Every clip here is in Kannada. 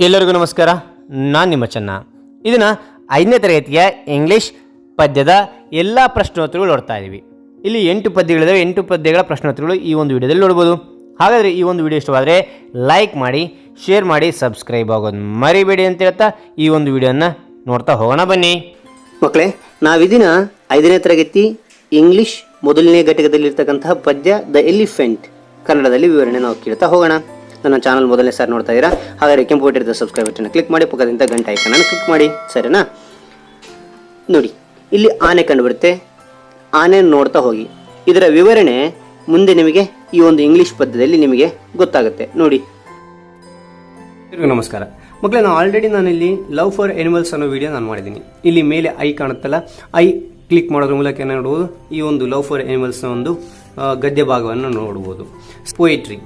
ಎಲ್ಲರಿಗೂ ನಮಸ್ಕಾರ. ನಾನು ನಿಮ್ಮ ಚೆನ್ನ. ಇದನ್ನು 5ನೇ ತರಗತಿಯ ಇಂಗ್ಲೀಷ್ ಪದ್ಯದ ಎಲ್ಲ ಪ್ರಶ್ನೋತ್ತರಗಳು ನೋಡ್ತಾ ಇದ್ದೀವಿ. ಇಲ್ಲಿ 8 ಪದ್ಯಗಳಿದ್ದಾವೆ. 8 ಪದ್ಯಗಳ ಪ್ರಶ್ನೋತ್ತರಗಳು ಈ ಒಂದು ವಿಡಿಯೋದಲ್ಲಿ ನೋಡ್ಬೋದು. ಹಾಗಾದರೆ ಈ ಒಂದು ವಿಡಿಯೋ ಇಷ್ಟವಾದರೆ ಲೈಕ್ ಮಾಡಿ, ಶೇರ್ ಮಾಡಿ, ಸಬ್ಸ್ಕ್ರೈಬ್ ಆಗೋದು ಮರಿಬೇಡಿ ಅಂತ ಹೇಳ್ತಾ ಈ ಒಂದು ವಿಡಿಯೋನ ನೋಡ್ತಾ ಹೋಗೋಣ ಬನ್ನಿ. ಮಕ್ಕಳೇ, ನಾವಿದಿನ 5ನೇ ತರಗತಿ ಇಂಗ್ಲಿಷ್ ಮೊದಲನೇ ಘಟಕದಲ್ಲಿರ್ತಕ್ಕಂತಹ ಪದ್ಯ ದ ಎಲಿಫೆಂಟ್ ಕನ್ನಡದಲ್ಲಿ ವಿವರಣೆ ನಾವು ಕೇಳ್ತಾ ಹೋಗೋಣ. ನನ್ನ ಚಾನಲ್ ಮೊದಲನೇ ಸಾರಿ ನೋಡ್ತಾ ಇದ್ದೀರಾ, ಹಾಗಾದರೆ ಕೆಂಪು ಬಟನ್ ಸಬ್ಸ್ಕ್ರೈಬ್ ಬಟನ್ ಕ್ಲಿಕ್ ಮಾಡಿ, ಪಕ್ಕದಿಂದ ಗಂಟೆ ಐಕನ್ ಕ್ಲಿಕ್ ಮಾಡಿ, ಸರಿನಾ? ನೋಡಿ, ಇಲ್ಲಿ ಆನೆ ಕಂಡುಬಿಡುತ್ತೆ. ಆನೆ ನೋಡ್ತಾ ಹೋಗಿ. ಇದರ ವಿವರಣೆ ಮುಂದೆ ನಿಮಗೆ ಈ ಒಂದು ಇಂಗ್ಲಿಷ್ ಪದ್ಯದಲ್ಲಿ ನಿಮಗೆ ಗೊತ್ತಾಗುತ್ತೆ. ನೋಡಿ. ನಮಸ್ಕಾರ ಮಕ್ಕಳೇ, ನಾನಿಲ್ಲಿ ಲವ್ ಫಾರ್ ಎನಿಮಲ್ಸ್ ಅನ್ನೋ ವಿಡಿಯೋ ನಾನು ಮಾಡಿದ್ದೀನಿ. ಇಲ್ಲಿ ಮೇಲೆ ಐ ಕಾಣುತ್ತಲ್ಲ, ಐ ಕ್ಲಿಕ್ ಮಾಡೋದ್ರ ಮೂಲಕ ಏನು ನೋಡ್ಬೋದು, ಈ ಒಂದು ಲವ್ ಫಾರ್ ಎನಿಮಲ್ಸ್ನ ಒಂದು ಗದ್ಯ ಭಾಗವನ್ನು ನೋಡ್ಬೋದು. ಪೋಯಿಟ್ರಿ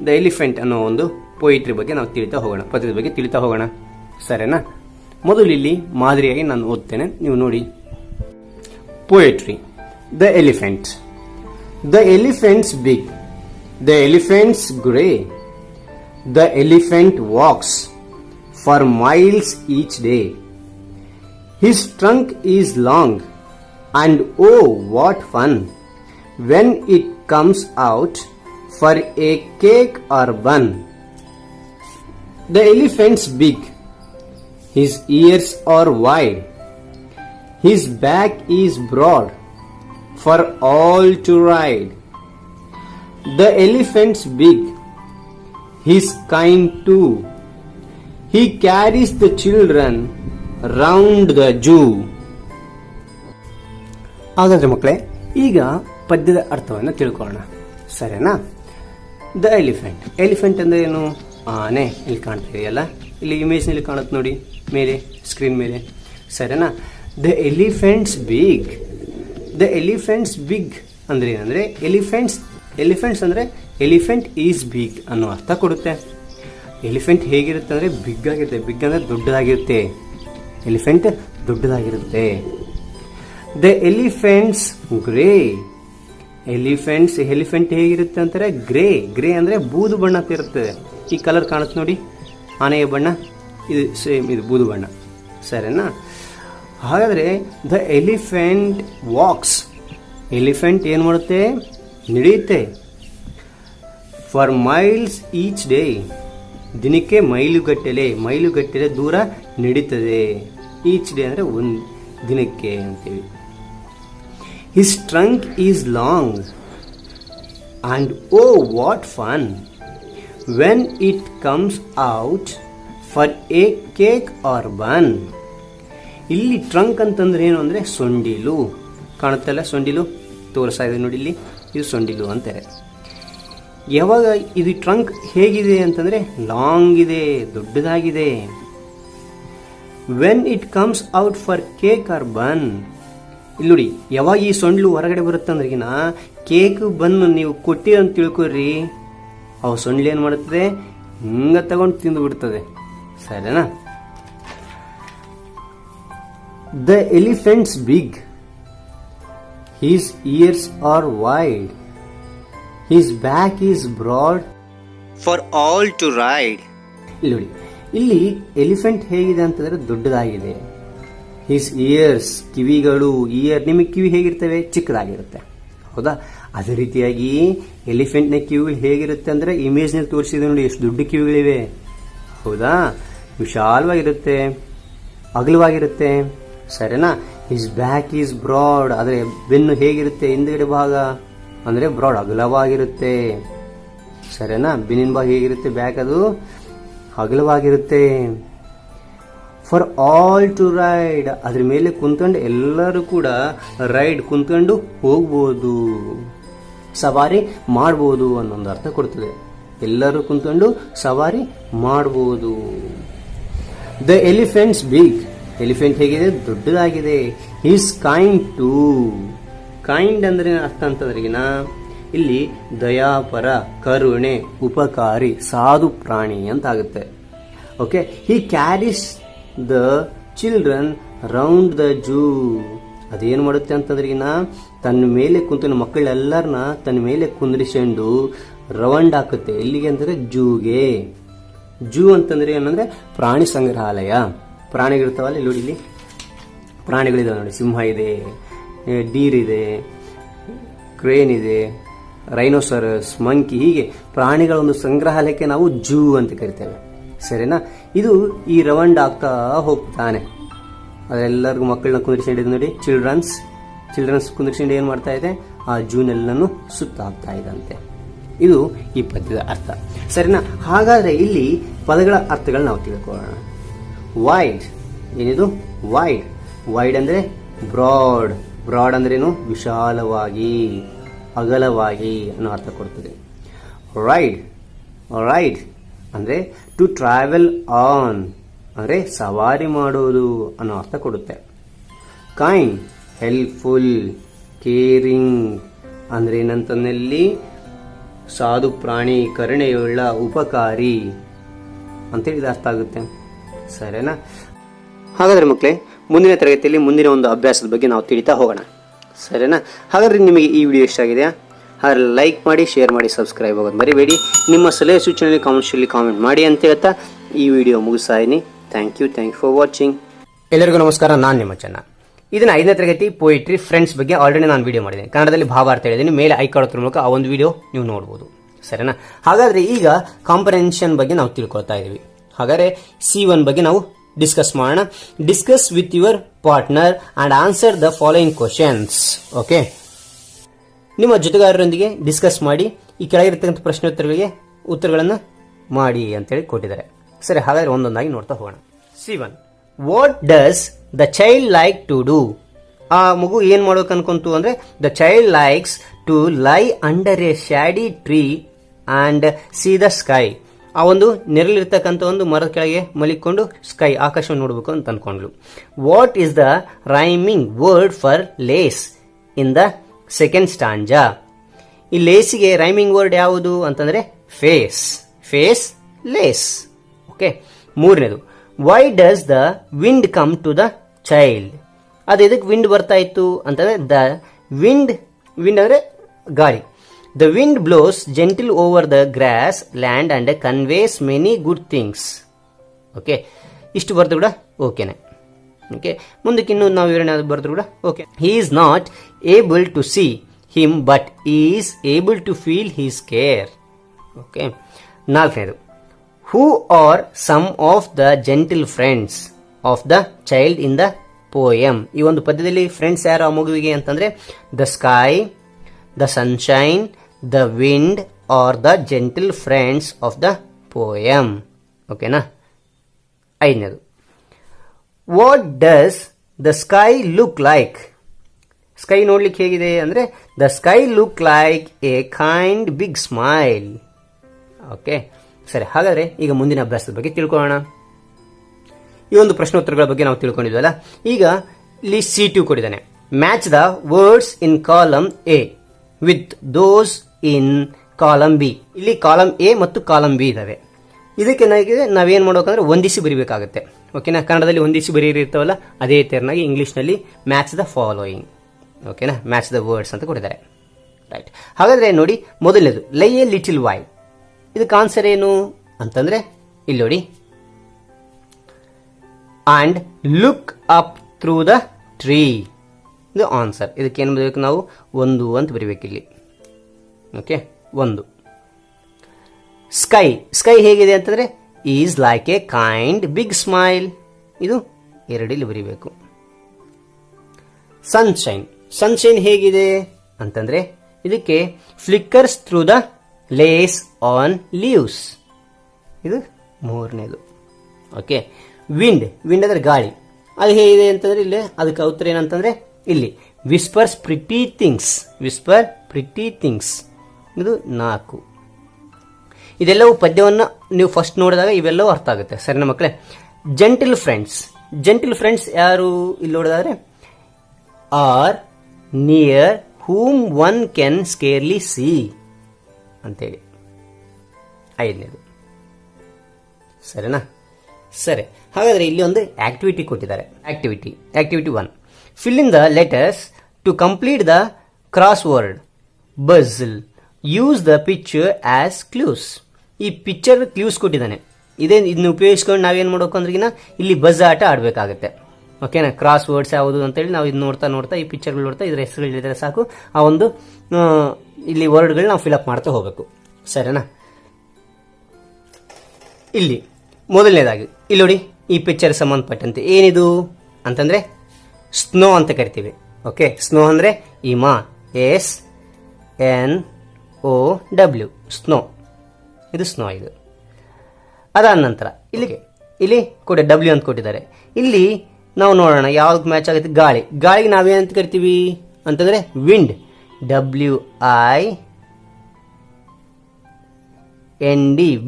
ದ ಎಲಿಫೆಂಟ್ ಅನ್ನೋ ಒಂದು ಪೋಯಿಟ್ರಿ ಬಗ್ಗೆ ನಾವು ತಿಳಿತಾ ಹೋಗೋಣ, ಪದ್ಯದ ಬಗ್ಗೆ ತಿಳಿತಾ ಹೋಗೋಣ, ಸರಿನಾ? ಮೊದಲು ಇಲ್ಲಿ ಮಾದರಿಯಾಗಿ ನಾನು ಓದ್ತೇನೆ, ನೀವು ನೋಡಿ. Poetry. The elephant. The elephant's big, the elephants grey, the elephant walks for miles each day. His trunk is long and oh what fun when it comes out for a cake or bun. The elephant's big, his ears are wide, his back is broad for all to ride. The elephant's big, he's kind too, he carries the children round the zoo. ಹಾಗಾದ್ರೆ ಮಕ್ಕಳೇ, ಈಗ ಪದ್ಯದ ಅರ್ಥವನ್ನು ತಿಳ್ಕೊಳ್ಳೋಣ, ಸರಿನಾ? The elephant. ಎಲಿಫೆಂಟ್ ಅಂದರೆ ಏನು? ಆನೆ. ಇಲ್ಲಿ ಕಾಣ್ತಾ ಇದೆಯಲ್ಲ, ಇಲ್ಲಿ ಇಮೇಜ್ನಲ್ಲಿ ಕಾಣುತ್ತೆ ನೋಡಿ, ಮೇಲೆ ಸ್ಕ್ರೀನ್ ಮೇಲೆ, ಸರಿನಾ? The elephant's big. The elephant's big ಅಂದರೆ ಏನಂದರೆ, ಎಲಿಫೆಂಟ್ಸ್ ಅಂದರೆ ಎಲಿಫೆಂಟ್ ಈಸ್ ಬಿಗ್ ಅನ್ನೋ ಅರ್ಥ ಕೊಡುತ್ತೆ. ಎಲಿಫೆಂಟ್ ಹೇಗಿರುತ್ತೆ ಅಂದರೆ ಬಿಗ್ ಆಗಿರುತ್ತೆ. ಬಿಗ್ ಅಂದರೆ ದೊಡ್ಡದಾಗಿರುತ್ತೆ. ಎಲಿಫೆಂಟ್ ದೊಡ್ಡದಾಗಿರುತ್ತೆ. The elephants grey. ಎಲಿಫೆಂಟ್ ಹೇಗಿರುತ್ತೆ ಅಂತಾರೆ? ಗ್ರೇ. ಗ್ರೇ ಅಂದರೆ ಬೂದು ಬಣ್ಣ ಇರುತ್ತದೆ. ಈ ಕಲರ್ ಕಾಣುತ್ತೆ ನೋಡಿ, ಆನೆಯ ಬಣ್ಣ, ಇದು ಸೇಮ್, ಇದು ಬೂದು ಬಣ್ಣ, ಸರಿನಾ? ಹಾಗಾದರೆ ದ ಎಲಿಫೆಂಟ್ ವಾಕ್ಸ್. ಎಲಿಫೆಂಟ್ ಏನು ಮಾಡುತ್ತೆ? ನಡೆಯುತ್ತೆ. For miles each day. ದಿನಕ್ಕೆ ಮೈಲುಗಟ್ಟಲೆ ದೂರ ನಡೀತದೆ. ಈಚ್ ಡೇ ಅಂದರೆ ಒಂದು ದಿನಕ್ಕೆ ಅಂತೀವಿ. His trunk is long and oh what fun when it comes out for a cake or bun. ಇಲ್ಲಿ ಟ್ರಂಕ್ ಅಂತಂದ್ರೆ ಏನು ಅಂದರೆ ಸೊಂಡಿಲು. ಕಾಣುತ್ತಲ್ಲ ಸೊಂಡಿಲು, ತೋರಿಸ್ತಾ ಇದೆ ನೋಡಿ, ಇಲ್ಲಿ ಇದು ಸೊಂಡಿಲು ಅಂತಾರೆ. ಯಾವಾಗ ಇದು ಟ್ರಂಕ್ ಹೇಗಿದೆ ಅಂತಂದರೆ ಲಾಂಗ್ ಇದೆ, ದೊಡ್ಡದಾಗಿದೆ. When it comes out for cake or bun. ಇಲ್ಲಿ ನೋಡಿ, ಯಾವಾಗ ಈ ಸೊಂಡ್ಲು ಹೊರಗಡೆ ಬರುತ್ತಂದ್ರಿಗಿನ ಕೇಕ್ ಬನ್ನು ನೀವು ಕೊಟ್ಟಿರಿ ಅಂತ ತಿಳ್ಕೊರಿ, ಅವು ಸೊಂಡ್ಲು ಏನು ಮಾಡುತ್ತದೆ? ಹಿಂಗ ತಗೊಂಡು ತಿಂದು ಬಿಡ್ತದೆ, ಸರಿನಾ? The elephant's big, his ears are wide, his back is broad for all to ride. ಇಲ್ಲಿ ನೋಡಿ, ಇಲ್ಲಿ ಎಲಿಫೆಂಟ್ ಹೇಗಿದೆ ಅಂತಂದ್ರೆ ದೊಡ್ಡದಾಗಿದೆ. ಹಿಸ್ ಇಯರ್ಸ್, ಕಿವಿಗಳು. ನಿಮಗೆ ಕಿವಿ ಹೇಗಿರ್ತವೆ? ಚಿಕ್ಕದಾಗಿರುತ್ತೆ, ಹೌದಾ? ಅದೇ ರೀತಿಯಾಗಿ ಎಲಿಫೆಂಟ್ನ ಕಿವಿಗಳು ಹೇಗಿರುತ್ತೆ ಅಂದ್ರೆ ಇಮೇಜ್ನಲ್ಲಿ ತೋರಿಸಿದೆ ನೋಡಿ, ಎಷ್ಟು ದೊಡ್ಡ ಕಿವಿಗಳಿವೆ, ಹೌದಾ? ವಿಶಾಲವಾಗಿರುತ್ತೆ, ಅಗಲವಾಗಿರುತ್ತೆ, ಸರಿನಾ? His back is broad. ಆದರೆ ಬೆನ್ನು ಹೇಗಿರುತ್ತೆ? ಹಿಂದ್ಗಡೆ ಭಾಗ ಅಂದ್ರೆ ಬ್ರಾಡ್, ಅಗಲವಾಗಿರುತ್ತೆ, ಸರಿನಾ? ಬೆನ್ನಿನ ಭಾಗ ಹೇಗಿರುತ್ತೆ? ಬ್ಯಾಕ್ ಅದು ಅಗಲವಾಗಿರುತ್ತೆ. For all to ride. ಅದ್ರ ಮೇಲೆ ಕುಂತ್ಕೊಂಡು ಎಲ್ಲರೂ ಕೂಡ ಕುಂತ್ಕೊಂಡು ಹೋಗ್ಬೋದು, ಸವಾರಿ ಮಾಡ್ಬೋದು ಅನ್ನೊಂದು ಅರ್ಥ ಕೊಡ್ತದೆ. ಎಲ್ಲರೂ ಕುಂತ್ಕೊಂಡು ಸವಾರಿ ಮಾಡ್ಬೋದು. The elephant's big. ಎಲಿಫೆಂಟ್ ಹೇಗಿದೆ? ದೊಡ್ಡದಾಗಿದೆ. Is kind to. ಕೈಂಡ್ ಅಂದ್ರೆ ಅರ್ಥ ಅಂತಂದ್ರಿಗಿನ ಇಲ್ಲಿ ದಯಾಪರ, ಕರುಣೆ, ಉಪಕಾರಿ, ಸಾಧು ಪ್ರಾಣಿ ಅಂತ ಆಗುತ್ತೆ. Okay. He carries the children round the zoo. ಅದೇನು ಮಾಡುತ್ತೆ ಅಂತಂದ್ರಿಗಿನ ತನ್ನ ಮೇಲೆ ಕುಂತ ಮಕ್ಕಳೆಲ್ಲರನ್ನ ತನ್ನ ಮೇಲೆ ಕುಂದ್ರಿಸ್ಕೊಂಡು ರೌಂಡ್ ಹಾಕುತ್ತೆ. ಎಲ್ಲಿಗೆ ಅಂತಂದ್ರೆ ಜೂಗೆ. ಜೂ ಅಂತಂದ್ರೆ ಏನಂದ್ರೆ ಪ್ರಾಣಿ ಸಂಗ್ರಹಾಲಯ. ಪ್ರಾಣಿಗಳಿರ್ತಾವಲ್ಲ ಇಲ್ಲಿ ನೋಡಿ, ಇಲ್ಲಿ ಪ್ರಾಣಿಗಳಿದಾವೆ ನೋಡಿ, ಸಿಂಹ ಇದೆ, ಡೀರ್ ಇದೆ, ಕ್ರೇನ್ ಇದೆ, ರೈನೋಸರಸ್, ಮಂಕಿ, ಹೀಗೆ ಪ್ರಾಣಿಗಳ ಒಂದು ಸಂಗ್ರಹಾಲಯಕ್ಕೆ ನಾವು ಜೂ ಅಂತ ಕರಿತೇವೆ. ಸರಿನಾ? ಇದು ಈ ರವಂಡ ಆಗ್ತಾ ಹೋಗ್ತಾನೆ. ಅದೆಲ್ಲರಿಗೂ ಮಕ್ಕಳನ್ನ ಕುಂದಿರಿಸಿಕೊಂಡಿದ್ದು ನೋಡಿ, ಚಿಲ್ಡ್ರನ್ಸ್ ಕುಂದಿರಿಸಿಕೊಂಡು ಏನು ಮಾಡ್ತಾ ಇದೆ, ಆ ಜೂನೆಲ್ಲನೂ ಸುತ್ತ ಹಾಕ್ತಾ ಇದಂತೆ. ಇದು ಈ ಪದ್ಯದ ಅರ್ಥ. ಸರಿನಾ? ಹಾಗಾದ್ರೆ ಇಲ್ಲಿ ಪದಗಳ ಅರ್ಥಗಳು ನಾವು ತಿಳ್ಕೊಳ್ಳೋಣ. ವೈಡ್, ಏನಿದು ವೈಡ್? ವೈಡ್ ಅಂದ್ರೆ ಬ್ರಾಡ್. ಬ್ರಾಡ್ ಅಂದ್ರೇನು? ವಿಶಾಲವಾಗಿ, ಅಗಲವಾಗಿ ಅನ್ನೋ ಅರ್ಥ ಕೊಡ್ತದೆ. ರೈಡ್ ಅಂದ್ರೆ ಟು ಟ್ರಾವೆಲ್ ಆನ್, ಅಂದ್ರೆ ಸವಾರಿ ಮಾಡೋದು ಅನ್ನೋ ಅರ್ಥ ಕೊಡುತ್ತೆ. ಕೈಂಡ್, ಹೆಲ್ಪ್ಫುಲ್, ಕೇರಿಂಗ್ ಅಂದ್ರೆ ಏನಂತಂದಲ್ಲಿ ಸಾಧು ಪ್ರಾಣಿ, ಕರುಣೆಯುಳ್ಳ, ಉಪಕಾರಿ ಅಂತೇಳಿ ಇದು ಅರ್ಥ ಆಗುತ್ತೆ. ಸರಿನಾ? ಹಾಗಾದ್ರೆ ಮಕ್ಕಳೇ, ಮುಂದಿನ ತರಗತಿಯಲ್ಲಿ ಮುಂದಿನ ಒಂದು ಅಭ್ಯಾಸದ ಬಗ್ಗೆ ನಾವು ತಿಳಿತಾ ಹೋಗೋಣ. ಸರಿನಾ? ಹಾಗಾದ್ರೆ ನಿಮಗೆ ಈ ವಿಡಿಯೋ ಇಷ್ಟ ಆಗಿದೆಯಾ? ಹಾಗಾದ್ರೆ ಲೈಕ್ ಮಾಡಿ, ಶೇರ್ ಮಾಡಿ, ಸಬ್ಸ್ಕ್ರೈಬ್ ಆಗೋದು ಮರಿಬೇಡಿ. ನಿಮ್ಮ ಸಲಹೆ ಸೂಚನೆಯಲ್ಲಿ ಕಾಮೆಂಟ್ ಮಾಡಿ ಅಂತ ಹೇಳ್ತಾ ಈ ವಿಡಿಯೋ ಮುಗಿಸ್ತಾ ಇದೀನಿ. Thank you for watching. ಎಲ್ಲರಿಗೂ ನಮಸ್ಕಾರ, ನಾನು ನಿಮ್ಮ ಚೆನ್ನ. ಇದನ್ನ 5ನೇ ತರಗತಿ ಪೋಯಿಟ್ರಿ ಫ್ರೆಂಡ್ಸ್ ಬಗ್ಗೆ ಆಲ್ರೆಡಿ ನಾನು ವಿಡಿಯೋ ಮಾಡಿದ್ದೀನಿ. ಕನ್ನಡದಲ್ಲಿ ಭಾವಾರ್ಥ ಹೇಳಿದ್ದೀನಿ. ಮೇಲೆ ಐಕಾಣೋದ್ರ ಮೂಲಕ ಆ ಒಂದು ವಿಡಿಯೋ ನೀವು ನೋಡ್ಬೋದು. ಸರಿನಾ? ಹಾಗಾದ್ರೆ ಈಗ ಕಾಂಪ್ರಹೆನ್ಷನ್ ಬಗ್ಗೆ ನಾವು ತಿಳ್ಕೊಳ್ತಾ ಇದೀವಿ. ಹಾಗಾದ್ರೆ C1 ಬಗ್ಗೆ ನಾವು ಡಿಸ್ಕಸ್ ಮಾಡೋಣ. Discuss with your partner and answer the following questions. Okay, ನಿಮ್ಮ ಜೊತೆಗಾರರೊಂದಿಗೆ ಡಿಸ್ಕಸ್ ಮಾಡಿ ಈ ಕೆಳಗಿರತಕ್ಕಂಥ ಪ್ರಶ್ನೋತ್ತರಗಳಿಗೆ ಉತ್ತರಗಳನ್ನು ಮಾಡಿ ಅಂತೇಳಿ ಕೊಟ್ಟಿದ್ದಾರೆ. ಸರಿ, ಹಾಗಾದ್ರೆ ಒಂದೊಂದಾಗಿ ನೋಡ್ತಾ ಹೋಗೋಣ. C1, what does the child like to do? ಆ ಮಗು ಏನ್ ಮಾಡೋಕೆ ಅನ್ಕೊಂತು ಅಂದ್ರೆ, the child likes to lie under a shady tree and see the sky. ಆ ಒಂದು ನೆರಳಿರ್ತಕ್ಕಂಥ ಒಂದು ಮರದ ಕೆಳಗೆ ಮಲಿಕೊಂಡು ಸ್ಕೈ, ಆಕಾಶವನ್ನು ನೋಡಬೇಕು ಅಂತ ಅನ್ಕೊಂಡ್ಲು. What is the rhyming word for lace in the second stanza? ಈ ಲೇಸಿಗೆ ರೈಮಿಂಗ್ ವರ್ಡ್ ಯಾವುದು ಅಂತಂದ್ರೆ ಫೇಸ್, ಲೇಸ್. ಓಕೆ, ಮೂರನೇದು, why does the wind come to the child? ಅದು ಎದಕ್ಕೆ ವಿಂಡ್ ಬರ್ತಾ ಇತ್ತು ಅಂತಂದ್ರೆ, ದ ವಿಂಡ್ ಅಂದ್ರೆ ಗಾಳಿ. The wind blows gentle over the grassland and conveys many good things. Okay, ಇಷ್ಟು ಬರ್ದು ಕೂಡ ಓಕೆನೆ. ಓಕೆ, ಮುಂದಕ್ಕೆ ಇನ್ನು ನಾವು ವಿವರಣೆ ಬರ್ದು ಕೂಡ okay. He is not able to see him but is able to feel his care. Okay, ನಾಲ್ಕನೇದು, who are some of the gentle friends of the child in the poem? ಈ ಒಂದು ಪದ್ಯದಲ್ಲಿ ಫ್ರೆಂಡ್ಸ್ ಯಾರು ಆ ಮಗುವಿಗೆ ಅಂತಂದ್ರೆ, the sky, the sunshine, the wind are the gentle friends of the poem. ಓಕೆನಾ? ಐದನೇದು, what does the sky look like? Sky ನೋಡ್ಲಿಕ್ಕೆ ಹೇಗಿದೆ ಅಂದ್ರೆ, the sky look like a kind big smile. Okay, ಸರಿ, ಹಾಗಾದ್ರೆ ಈಗ ಮುಂದಿನ ಅಭ್ಯಾಸದ ಬಗ್ಗೆ ತಿಳ್ಕೊಳ್ಳೋಣ. ಈ ಒಂದು ಪ್ರಶ್ನೋತ್ತರಗಳ ಬಗ್ಗೆ ನಾವು ತಿಳ್ಕೊಂಡಿದ್ವಲ್ಲ, ಈಗ ಇಲ್ಲಿ C2 ಕೊಟ್ಟಿದ್ದಾನೆ. Match the words in column A with those in column B. ಇಲ್ಲಿ ಕಾಲಮ್ ಎ ಮತ್ತು ಕಾಲಮ್ ಬಿ ಇದಾವೆ. ಇದಕ್ಕೆ ನಾವೇನ್ ಮಾಡ್ಬೇಕಂದ್ರೆ ಹೊಂದಿಸಿ ಬರೀಬೇಕಾಗುತ್ತೆ. ಓಕೆನಾ? ಕನ್ನಡದಲ್ಲಿ ಹೊಂದಿಸಿ ಬರೀರಿರ್ತಾವಲ್ಲ, ಅದೇ ತೆರನಾಗಿ ಇಂಗ್ಲಿಷ್ನಲ್ಲಿ ಮ್ಯಾಚ್ ದ ಫಾಲೋಯಿಂಗ್. ಓಕೆನಾ? ಮ್ಯಾಚ್ ದ ವರ್ಡ್ಸ್ ಅಂತ ಕೊಟ್ಟಿದ್ದಾರೆ. ರೈಟ್, ಹಾಗಾದ್ರೆ ನೋಡಿ, ಮೊದಲನೇದು ಲೈ ಎ ಲಿಟಿಲ್ ವೈಲ್. ಇದಕ್ಕೆ ಆನ್ಸರ್ ಏನು ಅಂತಂದ್ರೆ, ಇಲ್ಲಿ ನೋಡಿ, and look up through the tree. ಇದು ಆನ್ಸರ್. ಇದಕ್ಕೆ ಏನು ಬರಬೇಕು ನಾವು? 1 ಅಂತ ಬರೀಬೇಕಿಲ್ಲಿ. ಓಕೆ, 1. ಸ್ಕೈ ಹೇಗಿದೆ ಅಂತಂದ್ರೆ, is like a kind big smile. ಇದು 2 ಇಲ್ಲಿ ಬರೀಬೇಕು. ಸನ್ಶೈನ್ ಹೇಗಿದೆ ಅಂತಂದ್ರೆ, ಇದಕ್ಕೆ flickers through the lace on leaves. ಇದು 3ನೇದು. ಓಕೆ, ವಿಂಡ್ ಅಂದ್ರೆ ಗಾಳಿ. ಅದು ಹೇಗಿದೆ ಅಂತಂದ್ರೆ, ಇಲ್ಲಿ ಅದಕ್ಕೆ ಉತ್ತರ ಏನಂತಂದ್ರೆ, ಇಲ್ಲಿ ವಿಸ್ಪರ್ ಪ್ರಿಟಿ ಥಿಂಗ್ಸ್. ಇದು 4. ಇದೆಲ್ಲವೂ ಪದ್ಯವನ್ನು ನೀವು ಫಸ್ಟ್ ನೋಡಿದಾಗ ಇವೆಲ್ಲವೂ ಅರ್ಥ ಆಗುತ್ತೆ. ಸರಿನಾ ಮಕ್ಕಳೇ? ಜೆಂಟಲ್ ಫ್ರೆಂಡ್ಸ್ ಯಾರು ಇಲ್ಲಿ ನೋಡಿದಾದ್ರೆ, are near whom one can scarcely see ಅಂತೇಳಿ 5ನೇದು. ಸರಿನಾ? ಸರಿ, ಹಾಗಾದ್ರೆ ಇಲ್ಲಿ ಒಂದು ಆಕ್ಟಿವಿಟಿ ಕೊಟ್ಟಿದ್ದಾರೆ. Activity 1, fill in the letters to complete the crossword puzzle. Use the picture as clues. ಈ ಪಿಕ್ಚರ್ ಕ್ಲೂಸ್ ಕೊಟ್ಟಿದ್ದಾನೆ. ಇದನ್ನ ಉಪಯೋಗಿಸ್ಕೊಂಡು ನಾವೇನು ಮಾಡಬೇಕು ಅಂದ್ರಿಗಿನ ಇಲ್ಲಿ ಬಜ್ ಆಟ ಆಡಬೇಕಾಗುತ್ತೆ. ಓಕೆನಾ, ಕ್ರಾಸ್ ವರ್ಡ್ಸ್ ಯಾವುದು ಅಂತೇಳಿ ನಾವು ಇದು ನೋಡ್ತಾ ಈ ಪಿಕ್ಚರ್ಗಳು ನೋಡ್ತಾ ಇದ್ರ ಹೆಸರುಗಳಿದ್ರೆ ಸಾಕು, ಆ ಒಂದು ಇಲ್ಲಿ ವರ್ಡ್ಗಳು ನಾವು ಫಿಲಪ್ ಮಾಡ್ತಾ ಹೋಗಬೇಕು. ಸರಿನಾ? ಇಲ್ಲಿ ಮೊದಲನೇದಾಗಿ ಇಲ್ಲಿ ನೋಡಿ, ಈ ಪಿಕ್ಚರ್ ಸಂಬಂಧಪಟ್ಟಂತೆ ಏನಿದು ಅಂತಂದ್ರೆ ಸ್ನೋ ಅಂತ ಕರಿತೀವಿ. ಓಕೆ, ಸ್ನೋ ಅಂದ್ರೆ ಇಮಾ, SNOW, ಸ್ನೋ, ಇದು ಸ್ನೋ. ಇದು ಅದಾದ ನಂತರ ಇಲ್ಲಿ ಕೂಡ W ಅಂತ ಕೊಟ್ಟಿದ್ದಾರೆ. ಇಲ್ಲಿ ನಾವು ನೋಡೋಣ ಯಾವ್ದು ಮ್ಯಾಚ್ ಆಗುತ್ತೆ. ಗಾಳಿಗೆ ನಾವೇನಂತ ಕರಿತೀವಿ ಅಂತಂದ್ರೆ ವಿಂಡ್, WIND,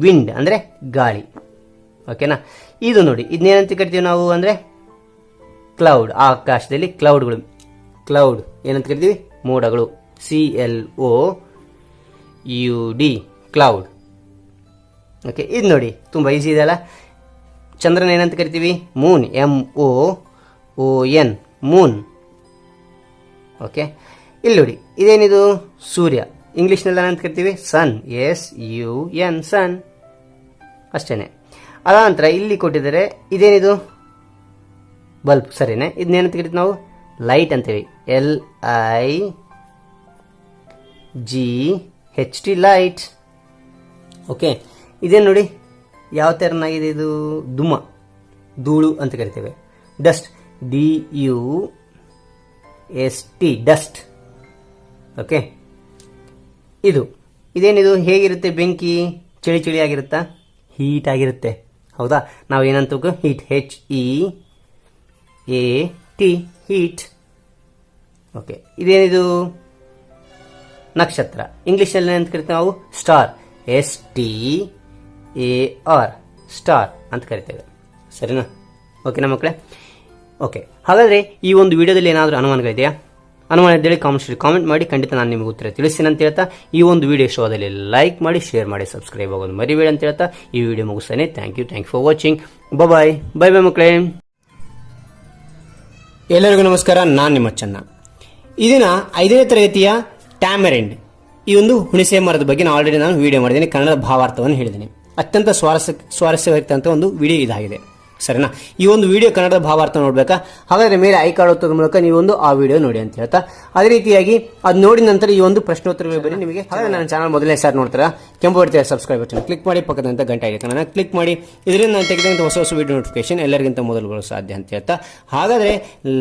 ವಿಂಡ್ ಅಂದ್ರೆ ಗಾಳಿ. ಓಕೆನಾ? ಇದು ನೋಡಿ, ಇದನ್ನೇನಂತ ಕರಿತೀವಿ ನಾವು ಅಂದ್ರೆ ಕ್ಲೌಡ್. ಆಕಾಶದಲ್ಲಿ ಕ್ಲೌಡ್ಗಳು, ಕ್ಲೌಡ್ ಏನಂತ ಕರಿತೀವಿ? ಮೋಡಗಳು, CLOUD, ಕ್ಲೌಡ್. ಓಕೆ, ಇದು ನೋಡಿ ತುಂಬ ಈಸಿ ಇದೆ ಅಲ್ಲ. ಚಂದ್ರನ ಏನಂತ ಕರಿತೀವಿ? Moon, MOON, Moon. ಓಕೆ, ಇಲ್ಲಿ ನೋಡಿ ಇದೇನಿದು? ಸೂರ್ಯ. ಇಂಗ್ಲೀಷ್ನಲ್ಲಿ ಏನಂತ ಕರಿತೀವಿ? ಸನ್, SUN, ಸನ್. ಅಷ್ಟೇನೆ. ಅದ ನಂತರ ಇಲ್ಲಿ ಕೊಟ್ಟಿದ್ದಾರೆ, ಇದೇನಿದು? ಬಲ್ಬ್. ಸರಿನೇ. ಇದನ್ನೇನಂತ ಕರಿತೀವಿ ನಾವು? ಲೈಟ್ ಅಂತೀವಿ, LIGHT, ಲೈಟ್. ಓಕೆ, ಇದೇನು ನೋಡಿ ಯಾವ ಥರನಾಗಿದೆ? ಇದು ಧೂಳು ಅಂತ ಕರಿತೇವೆ. Dust, DUST, dust. ಓಕೆ, ಇದೇನಿದು? ಹೇಗಿರುತ್ತೆ? ಬೆಂಕಿ ಚಳಿ ಆಗಿರುತ್ತಾ? ಹೀಟ್ ಆಗಿರುತ್ತೆ. ಹೌದಾ? ನಾವು ಏನಂತ ಹೀಟ್, HEAT, ಹೀಟ್. ಓಕೆ, ಇದೇನಿದು? ನಕ್ಷತ್ರ. ಇಂಗ್ಲೀಷಲ್ಲಿ ಏನಂತ ಕರಿತೇವೆ ನಾವು? ಸ್ಟಾರ್, STAR, ಸ್ಟಾರ್ ಅಂತ ಕರಿತೇವೆ. ಸರಿನಾ? ಓಕೆನಾ ಮಕ್ಕಳೇ? ಓಕೆ, ಹಾಗಾದರೆ ಈ ಒಂದು ವಿಡಿಯೋದಲ್ಲಿ ಏನಾದರೂ ಅನುಮಾನಗಳಿದೆಯಾ? ಅನುಮಾನ ಇದ್ದಲ್ಲಿ ಕಾಮೆಂಟ್ ಮಾಡಿ, ಖಂಡಿತ ನಾನು ನಿಮಗೆ ಉತ್ತರ ತಿಳಿಸ್ತೀನಿ ಅಂತ ಹೇಳ್ತಾ, ಈ ಒಂದು ವಿಡಿಯೋ ಇಷ್ಟವಾದಲ್ಲಿ ಲೈಕ್ ಮಾಡಿ, ಶೇರ್ ಮಾಡಿ, ಸಬ್ಸ್ಕ್ರೈಬ್ ಆಗೋದು ಮರಿಬೇಡಿ ಅಂತ ಹೇಳ್ತಾ ಈ ವಿಡಿಯೋ ಮುಗಿಸ್ತೇನೆ. Thank you for watching. Bye ಮಕ್ಕಳೇ. ಎಲ್ಲರಿಗೂ ನಮಸ್ಕಾರ, ನಾನು ನಿಮ್ಮ ಚೆನ್ನ. ಇದನ್ನ 5ನೇ ತರಗತಿಯ ಟ್ಯಾಮರಿಂಡ್, ಈ ಒಂದು ಹುಣಸೆ ಮರದ ಬಗ್ಗೆ ನಾನು ವಿಡಿಯೋ ಮಾಡಿದ್ದೀನಿ. ಕನ್ನಡದ ಭಾವಾರ್ಥವನ್ನು ಹೇಳಿದ್ದೀನಿ. ಅತ್ಯಂತ ಸ್ವಾರಸ್ಯವಾಗಿರ್ತಂಥ ಒಂದು ವಿಡಿಯೋ ಇದಾಗಿದೆ. ಸರಿನಾ? ಈ ಒಂದು ವಿಡಿಯೋ ಕನ್ನಡದ ಭಾವಾರ್ಥ ನೋಡ್ಬೇಕಾ? ಹಾಗಾದ್ರೆ ಮೇಲೆ ಐ ಕಾರ್ಡ್ ಒತ್ತೋದ್ರ ಮೂಲಕ ನೀವೊಂದು ಆ ವಿಡಿಯೋ ನೋಡಿ ಅಂತ ಹೇಳ್ತಾ, ಅದೇ ರೀತಿಯಾಗಿ ಅದು ನೋಡಿದ ನಂತರ ಈ ಒಂದು ಪ್ರಶ್ನೋತ್ತರಗಳು ಬನ್ನಿ ನಿಮಗೆ. ಹಾಗಾದ್ರೆ ನನ್ನ ಚಾನಲ್ ಮೊದಲನೇ ಸಾರಿ ನೋಡ್ತಾರಾ, ಕೆಂಪು ಬರ್ತೀರ ಸಬ್ಸ್ಕ್ರೈಬ್ ಬಟನ್ ಕ್ಲಿಕ್ ಮಾಡಿ, ಪಕ್ಕದಂತ ಗಂಟೆ ಐಕಾನ್ ಕ್ಲಿಕ್ ಮಾಡಿ. ಇದರಿಂದ ನಾನು ತೆಗೆದಂಥ ಹೊಸ ವಿಡಿಯೋ ನೋಟಿಫಿಕೇಶನ್ ಎಲ್ಲರಿಗಿಂತ ಮೊದಲು ಬರೋ ಸಾಧ್ಯ ಅಂತ ಹೇಳ್ತಾ, ಹಾಗಾದ್ರೆ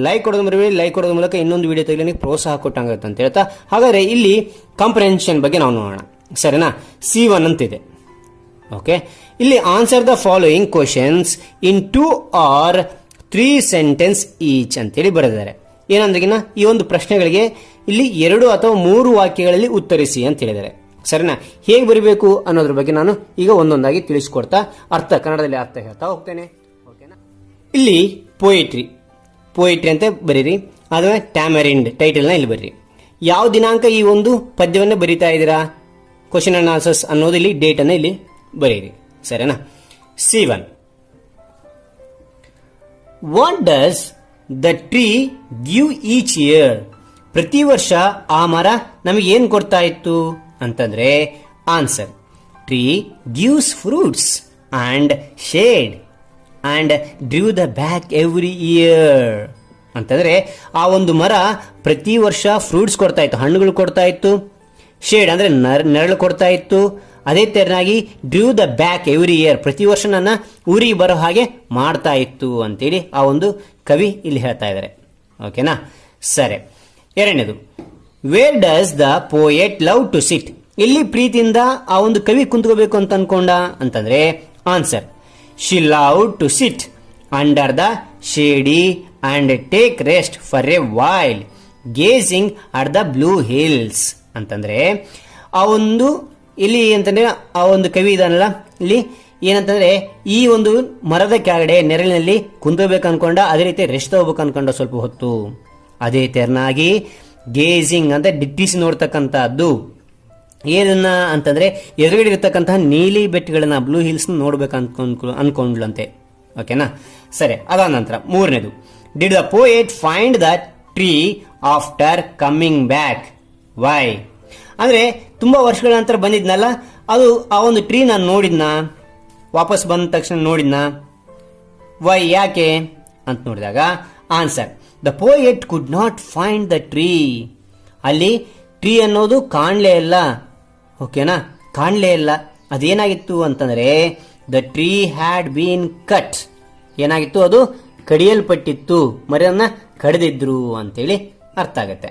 ಲೈಕ್ ಕೊಡೋದು ಮರಿಬೇಡಿ. ಲೈಕ್ ಕೊಡೋದ್ರ ಮೂಲಕ ಇನ್ನೊಂದು ವಿಡಿಯೋ ತೆಗೆಯಲಿಕ್ಕೆ ಪ್ರೋತ್ಸಾಹ ಕೊಟ್ಟಂಗಾಗುತ್ತೆ ಅಂತ ಹೇಳ್ತಾ, ಹಾಗಾದ್ರೆ ಇಲ್ಲಿ ಕಾಂಪ್ರಿಹೆನ್ಷನ್ ಬಗ್ಗೆ ನಾವು ನೋಡೋಣ. ಸರಿನಾ? C1 ಅಂತಿದೆ. ಓಕೆ, ಇಲ್ಲಿ answer the following questions in 2 or 3 sentence each ಅಂತೇಳಿ ಬರೆದಿದ್ದಾರೆ. ಏನಂದ್ರೆಗಿನ ಈ ಒಂದು ಪ್ರಶ್ನೆಗಳಿಗೆ ಇಲ್ಲಿ 2 ಅಥವಾ 3 ವಾಕ್ಯಗಳಲ್ಲಿ ಉತ್ತರಿಸಿ ಅಂತ ಹೇಳಿದ್ದಾರೆ. ಸರಿನಾ? ಹೇಗೆ ಬರೀಬೇಕು ಅನ್ನೋದ್ರ ಬಗ್ಗೆ ನಾನು ಈಗ ಒಂದೊಂದಾಗಿ ತಿಳಿಸ್ಕೊಡ್ತಾ ಕನ್ನಡದಲ್ಲಿ ಅರ್ಥ ಹೇಳ್ತಾ ಹೋಗ್ತೇನೆ. ಓಕೆನಾ? ಇಲ್ಲಿ ಪೋಯಿಟ್ರಿ ಅಂತ ಬರೀರಿ. ಆದ್ರೆ ಟ್ಯಾಮರಿಂಡ್ ಟೈಟಲ್ನ ಇಲ್ಲಿ ಬರೀರಿ. ಯಾವ ದಿನಾಂಕ ಈ ಒಂದು ಪದ್ಯವನ್ನು ಬರೀತಾ ಇದ್ದೀರಾ? ಕ್ವಶನ್ ಅಂಡ್ ಆನ್ಸರ್ಸ್ ಅನ್ನೋದು ಇಲ್ಲಿ ಡೇಟ್ ಅನ್ನ ಇಲ್ಲಿ ಬರೀರಿ. ಸರಿನಾ? C1. What does the tree give each year? ಪ್ರತಿ ವರ್ಷ ಆ ಮರ ನಮಗೆ ಏನ್ ಕೊಡ್ತಾ ಇತ್ತು ಅಂತಂದ್ರೆ, answer tree gives fruits and shade and Drew the back every year. ಅಂತಂದ್ರೆ ಆ ಒಂದು ಮರ ಪ್ರತಿ ವರ್ಷ ಫ್ರೂಟ್ಸ್ ಕೊಡ್ತಾ ಇತ್ತು, ಹಣ್ಣುಗಳು ಕೊಡ್ತಾ ಇತ್ತು. ಶೇಡ್ ಅಂದ್ರೆ ನೆರಳು ಕೊಡ್ತಾ ಇತ್ತು. ಅದೇ ತೆರನಾಗಿ drew the back every year, ಪ್ರತಿ ವರ್ಷ ನನ್ನ ಊರಿಗೆ ಬರೋ ಹಾಗೆ ಮಾಡ್ತಾ ಇತ್ತು ಅಂತೇಳಿ ಆ ಒಂದು ಕವಿ ಇಲ್ಲಿ ಹೇಳ್ತಾ ಇದ್ದಾರೆ. ಓಕೆನಾ? ಸರಿ. ಎರಡನೇದು, where does the poet love to sit? ಇಲ್ಲಿ ಪ್ರೀತಿಯಿಂದ ಆ ಒಂದು ಕವಿ ಕುಂತ್ಕೋಬೇಕು ಅಂತ ಅನ್ಕೊಂಡ ಅಂತಂದ್ರೆ, answer she love to sit under the shady and take rest for a while gazing at the blue hills. ಅಂತಂದ್ರೆ ಆ ಒಂದು ಇಲ್ಲಿ ಅಂತಂದ್ರೆ ಆ ಒಂದು ಕವಿ ಇದಾನಲ್ಲ, ಇಲ್ಲಿ ಏನಂತಂದ್ರೆ ಈ ಒಂದು ಮರದ ಕೆಳಗಡೆ ನೆರಳಿನಲ್ಲಿ ಕುಂದಬೇಕು ಅನ್ಕೊಂಡ, ಅದೇ ರೀತಿ ರೆಸ್ಟ್ ತಗೋಬೇಕು ಅನ್ಕೊಂಡ ಸ್ವಲ್ಪ ಹೊತ್ತು. ಅದೇ ತೆರನಾಗಿ ಗೇಜಿಂಗ್ ಅಂತ ದಿಟ್ಟಿಸಿ ನೋಡ್ತಕ್ಕಂಥದ್ದು. ಏನನ್ನ ಅಂತಂದ್ರೆ ಎದುರುಗಡೆ ಇರತಕ್ಕಂತಹ ನೀಲಿ ಬೆಟ್ಟಗಳನ್ನ, ಬ್ಲೂ ಹಿಲ್ಸ್ ನೋಡ್ಬೇಕು ಅನ್ಕೊಂಡ್ಲಂತೆ. ಓಕೆನಾ? ಸರಿ. ಅದಾದ ನಂತರ ಮೂರನೇದು, did the poet find the tree after coming back? Why? ಅಂದ್ರೆ ತುಂಬಾ ವರ್ಷಗಳ ನಂತರ ಬಂದಿದ್ನಲ್ಲ, ಅದು ಆ ಒಂದು ಟ್ರೀ ನಾನು ನೋಡಿದ್ನ ವಾಪಸ್ ಬಂದ ತಕ್ಷಣ ನೋಡಿದ್ನ ವೈ ಯಾಕೆ ಅಂತ ನೋಡಿದಾಗ answer the poet could not find the tree. ಅಲ್ಲಿ ಟ್ರೀ ಅನ್ನೋದು ಕಾಣಲೇ ಇಲ್ಲ. ಓಕೆನಾ, ಕಾಣಲೇ ಇಲ್ಲ. ಅದೇನಾಗಿತ್ತು ಅಂತಂದ್ರೆ the tree had been cut. ಏನಾಗಿತ್ತು, ಅದು ಕಡಿಯಲ್ಪಟ್ಟಿತ್ತು, ಮರನ್ನ ಕಡಿದಿದ್ರು ಅಂತೇಳಿ ಅರ್ಥ ಆಗತ್ತೆ.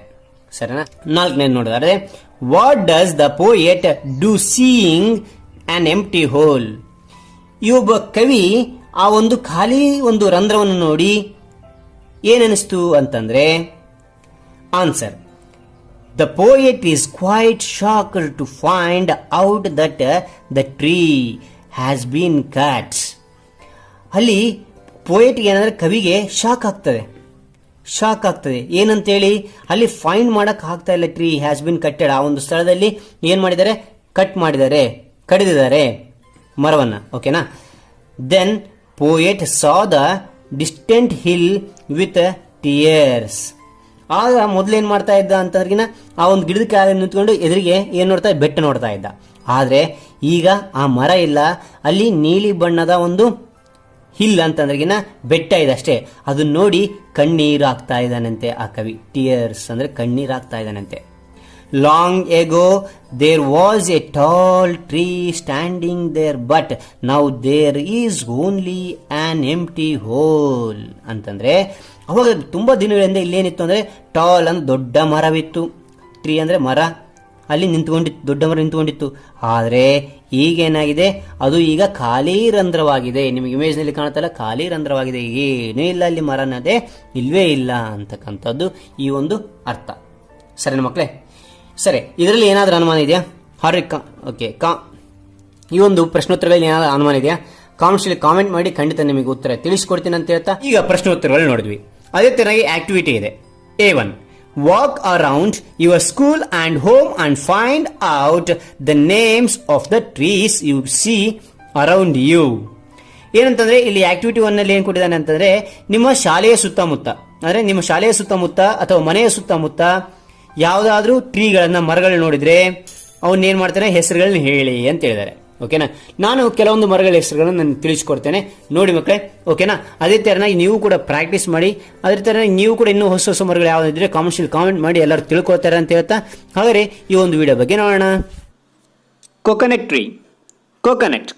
ಸರಿನಾ? 4ನೇದು ನೋಡಿದ್ರೆ what does the poet do seeing an empty hole. ಈ ಒಬ್ಬ ಕವಿ ಆ ಒಂದು ಖಾಲಿ ಒಂದು ರಂಧ್ರವನ್ನು ನೋಡಿ ಏನನಿಸ್ತು ಅಂತಂದ್ರೆ answer the poet is quite shocked to find out that the tree has been cut. ಅಲ್ಲಿ ಪೋಯೆಟ್ಗೆ ಏನಂದ್ರೆ ಕವಿಗೆ ಶಾಕ್ ಆಗ್ತದೆ ಏನಂತೇಳಿ ಅಲ್ಲಿ ಫೈಂಡ್ ಮಾಡಕ್ ಆಗ್ತಾ ಇಲ್ಲ. Tree has been cutted. ಆ ಒಂದು ಸ್ಥಳದಲ್ಲಿ ಏನ್ ಮಾಡಿದ್ದಾರೆ, ಕಡಿದಿದ್ದಾರೆ ಮರವನ್ನ. ಓಕೆನಾ? Then poet saw the distant hill with tears. ಆಗ ಮೊದಲೇನ್ ಮಾಡ್ತಾ ಇದ್ದ ಅಂತಂದ್ರಿಗಿನ ಆ ಒಂದು ಗಿಡದ ಕೆಳಗೆ ನಿಂತ್ಕೊಂಡು ಎದುರಿಗೆ ಏನ್ ನೋಡ್ತಾ ಬೆಟ್ಟ ನೋಡ್ತಾ ಇದ್ದ. ಆದ್ರೆ ಈಗ ಆ ಮರ ಇಲ್ಲ, ಅಲ್ಲಿ ನೀಲಿ ಬಣ್ಣದ ಒಂದು ಹಿಲ್ ಅಂತಂದ್ರಿಗಿನ ಬೆಟ್ಟ ಇದೆ ಅಷ್ಟೇ. ಅದನ್ನ ನೋಡಿ ಕಣ್ಣೀರು ಹಾಕ್ತಾ ಇದ್ದಾನಂತೆ ಆ ಕವಿ. ಟಿಯರ್ಸ್ ಅಂದ್ರೆ ಕಣ್ಣೀರು ಹಾಕ್ತಾ ಇದ್ದಾನಂತೆ. Long ago there was a tall tree standing there but now there is only an empty hole. ಅಂತಂದ್ರೆ ಅವಾಗ ತುಂಬಾ ದಿನಗಳಿಂದ ಇಲ್ಲೇನಿತ್ತು ಅಂದ್ರೆ ಟಾಲ್ ಅಂದ್ರೆ ದೊಡ್ಡ ಮರವಿತ್ತು. ಟ್ರೀ ಅಂದ್ರೆ ಮರ, ಅಲ್ಲಿ ದೊಡ್ಡ ಮರ ನಿಂತ್ಕೊಂಡಿತ್ತು. ಆದ್ರೆ ಈಗೇನಾಗಿದೆ, ಅದು ಈಗ ಖಾಲಿ ರಂಧ್ರವಾಗಿದೆ. ನಿಮಗೆ ಇಮೇಜ್ ನಲ್ಲಿ ಕಾಣುತ್ತಲ್ಲ, ಖಾಲಿ ರಂಧ್ರವಾಗಿದೆ. ಏನೂ ಇಲ್ಲ ಅಲ್ಲಿ, ಮರ ಅನ್ನೋದೇ ಇಲ್ವೇ ಇಲ್ಲ ಅಂತಕ್ಕಂಥದ್ದು ಈ ಒಂದು ಅರ್ಥ. ಸರಿನಾ ಮಕ್ಕಳೇ? ಸರಿ, ಇದರಲ್ಲಿ ಏನಾದ್ರೂ ಅನುಮಾನ ಇದೆಯಾ? ಓಕೆ, ಈ ಒಂದು ಪ್ರಶ್ನೋತ್ತರಗಳಲ್ಲಿ ಏನಾದ್ರೂ ಅನುಮಾನ ಇದೆಯಾ? ಕಾಮೆಂಟ್ ಮಾಡಿ, ಖಂಡಿತ ನಿಮಗೆ ಉತ್ತರ ತಿಳಿಸ್ಕೊಡ್ತೀನಿ ಅಂತ ಹೇಳ್ತಾ ಈಗ ಪ್ರಶ್ನೋತ್ತರಗಳು ನೋಡಿದ್ವಿ. ಅದೇ ತರನಾಗಿ ಆಕ್ಟಿವಿಟಿ ಇದೆ. A1 walk around your school and home and find out the names of the trees you see around you. ಏನಂತಂದ್ರೆ ಇಲ್ಲಿ ಆಕ್ಟಿವಿಟಿ 1 ನಲ್ಲಿ ಏನ್ ಕೊಟ್ಟಿದ್ದಾನೆ ಅಂತಂದ್ರೆ ನಿಮ್ಮ ಶಾಲೆಯ ಸುತ್ತಮುತ್ತ, ಅಂದ್ರೆ ನಿಮ್ಮ ಶಾಲೆಯ ಸುತ್ತಮುತ್ತ ಅಥವಾ ಮನೆಯ ಸುತ್ತಮುತ್ತ ಯಾವ್ದಾದ್ರೂ ಟ್ರೀಗಳನ್ನ, ಮರಗಳನ್ನ ನೋಡಿದ್ರೆ ಅವನ್ನ ಏನ್ ಮಾಡ್ತಾನೆ, ಹೆಸರುಗಳನ್ನ ಹೇಳಿ ಅಂತ ಹೇಳಿದ್ದಾರೆ. ಓಕೆನಾ? ನಾನು ಕೆಲವೊಂದು ಮರಗಳ ಹೆಸರುಗಳನ್ನು ನಾನು ತಿಳಿಸ್ಕೊಡ್ತೇನೆ, ನೋಡಿ ಮಕ್ಕಳೇ. ಓಕೆನಾ? ಅದೇ ತರನಾಗಿ ನೀವು ಕೂಡ ಪ್ರಾಕ್ಟೀಸ್ ಮಾಡಿ. ಅದೇ ತರನಾಗಿ ನೀವು ಕೂಡ ಇನ್ನೂ ಹೊಸ ಮರಗಳು ಯಾವ್ದಿದ್ರೆ ಕಾಮೆಂಟ್ ಮಾಡಿ, ಎಲ್ಲರೂ ತಿಳ್ಕೊತಾರೆ ಅಂತ ಹೇಳ್ತಾ, ಹಾಗಾದ್ರೆ ಈ ಒಂದು ವಿಡಿಯೋ ಬಗ್ಗೆ ನೋಡೋಣ. Coconut tree.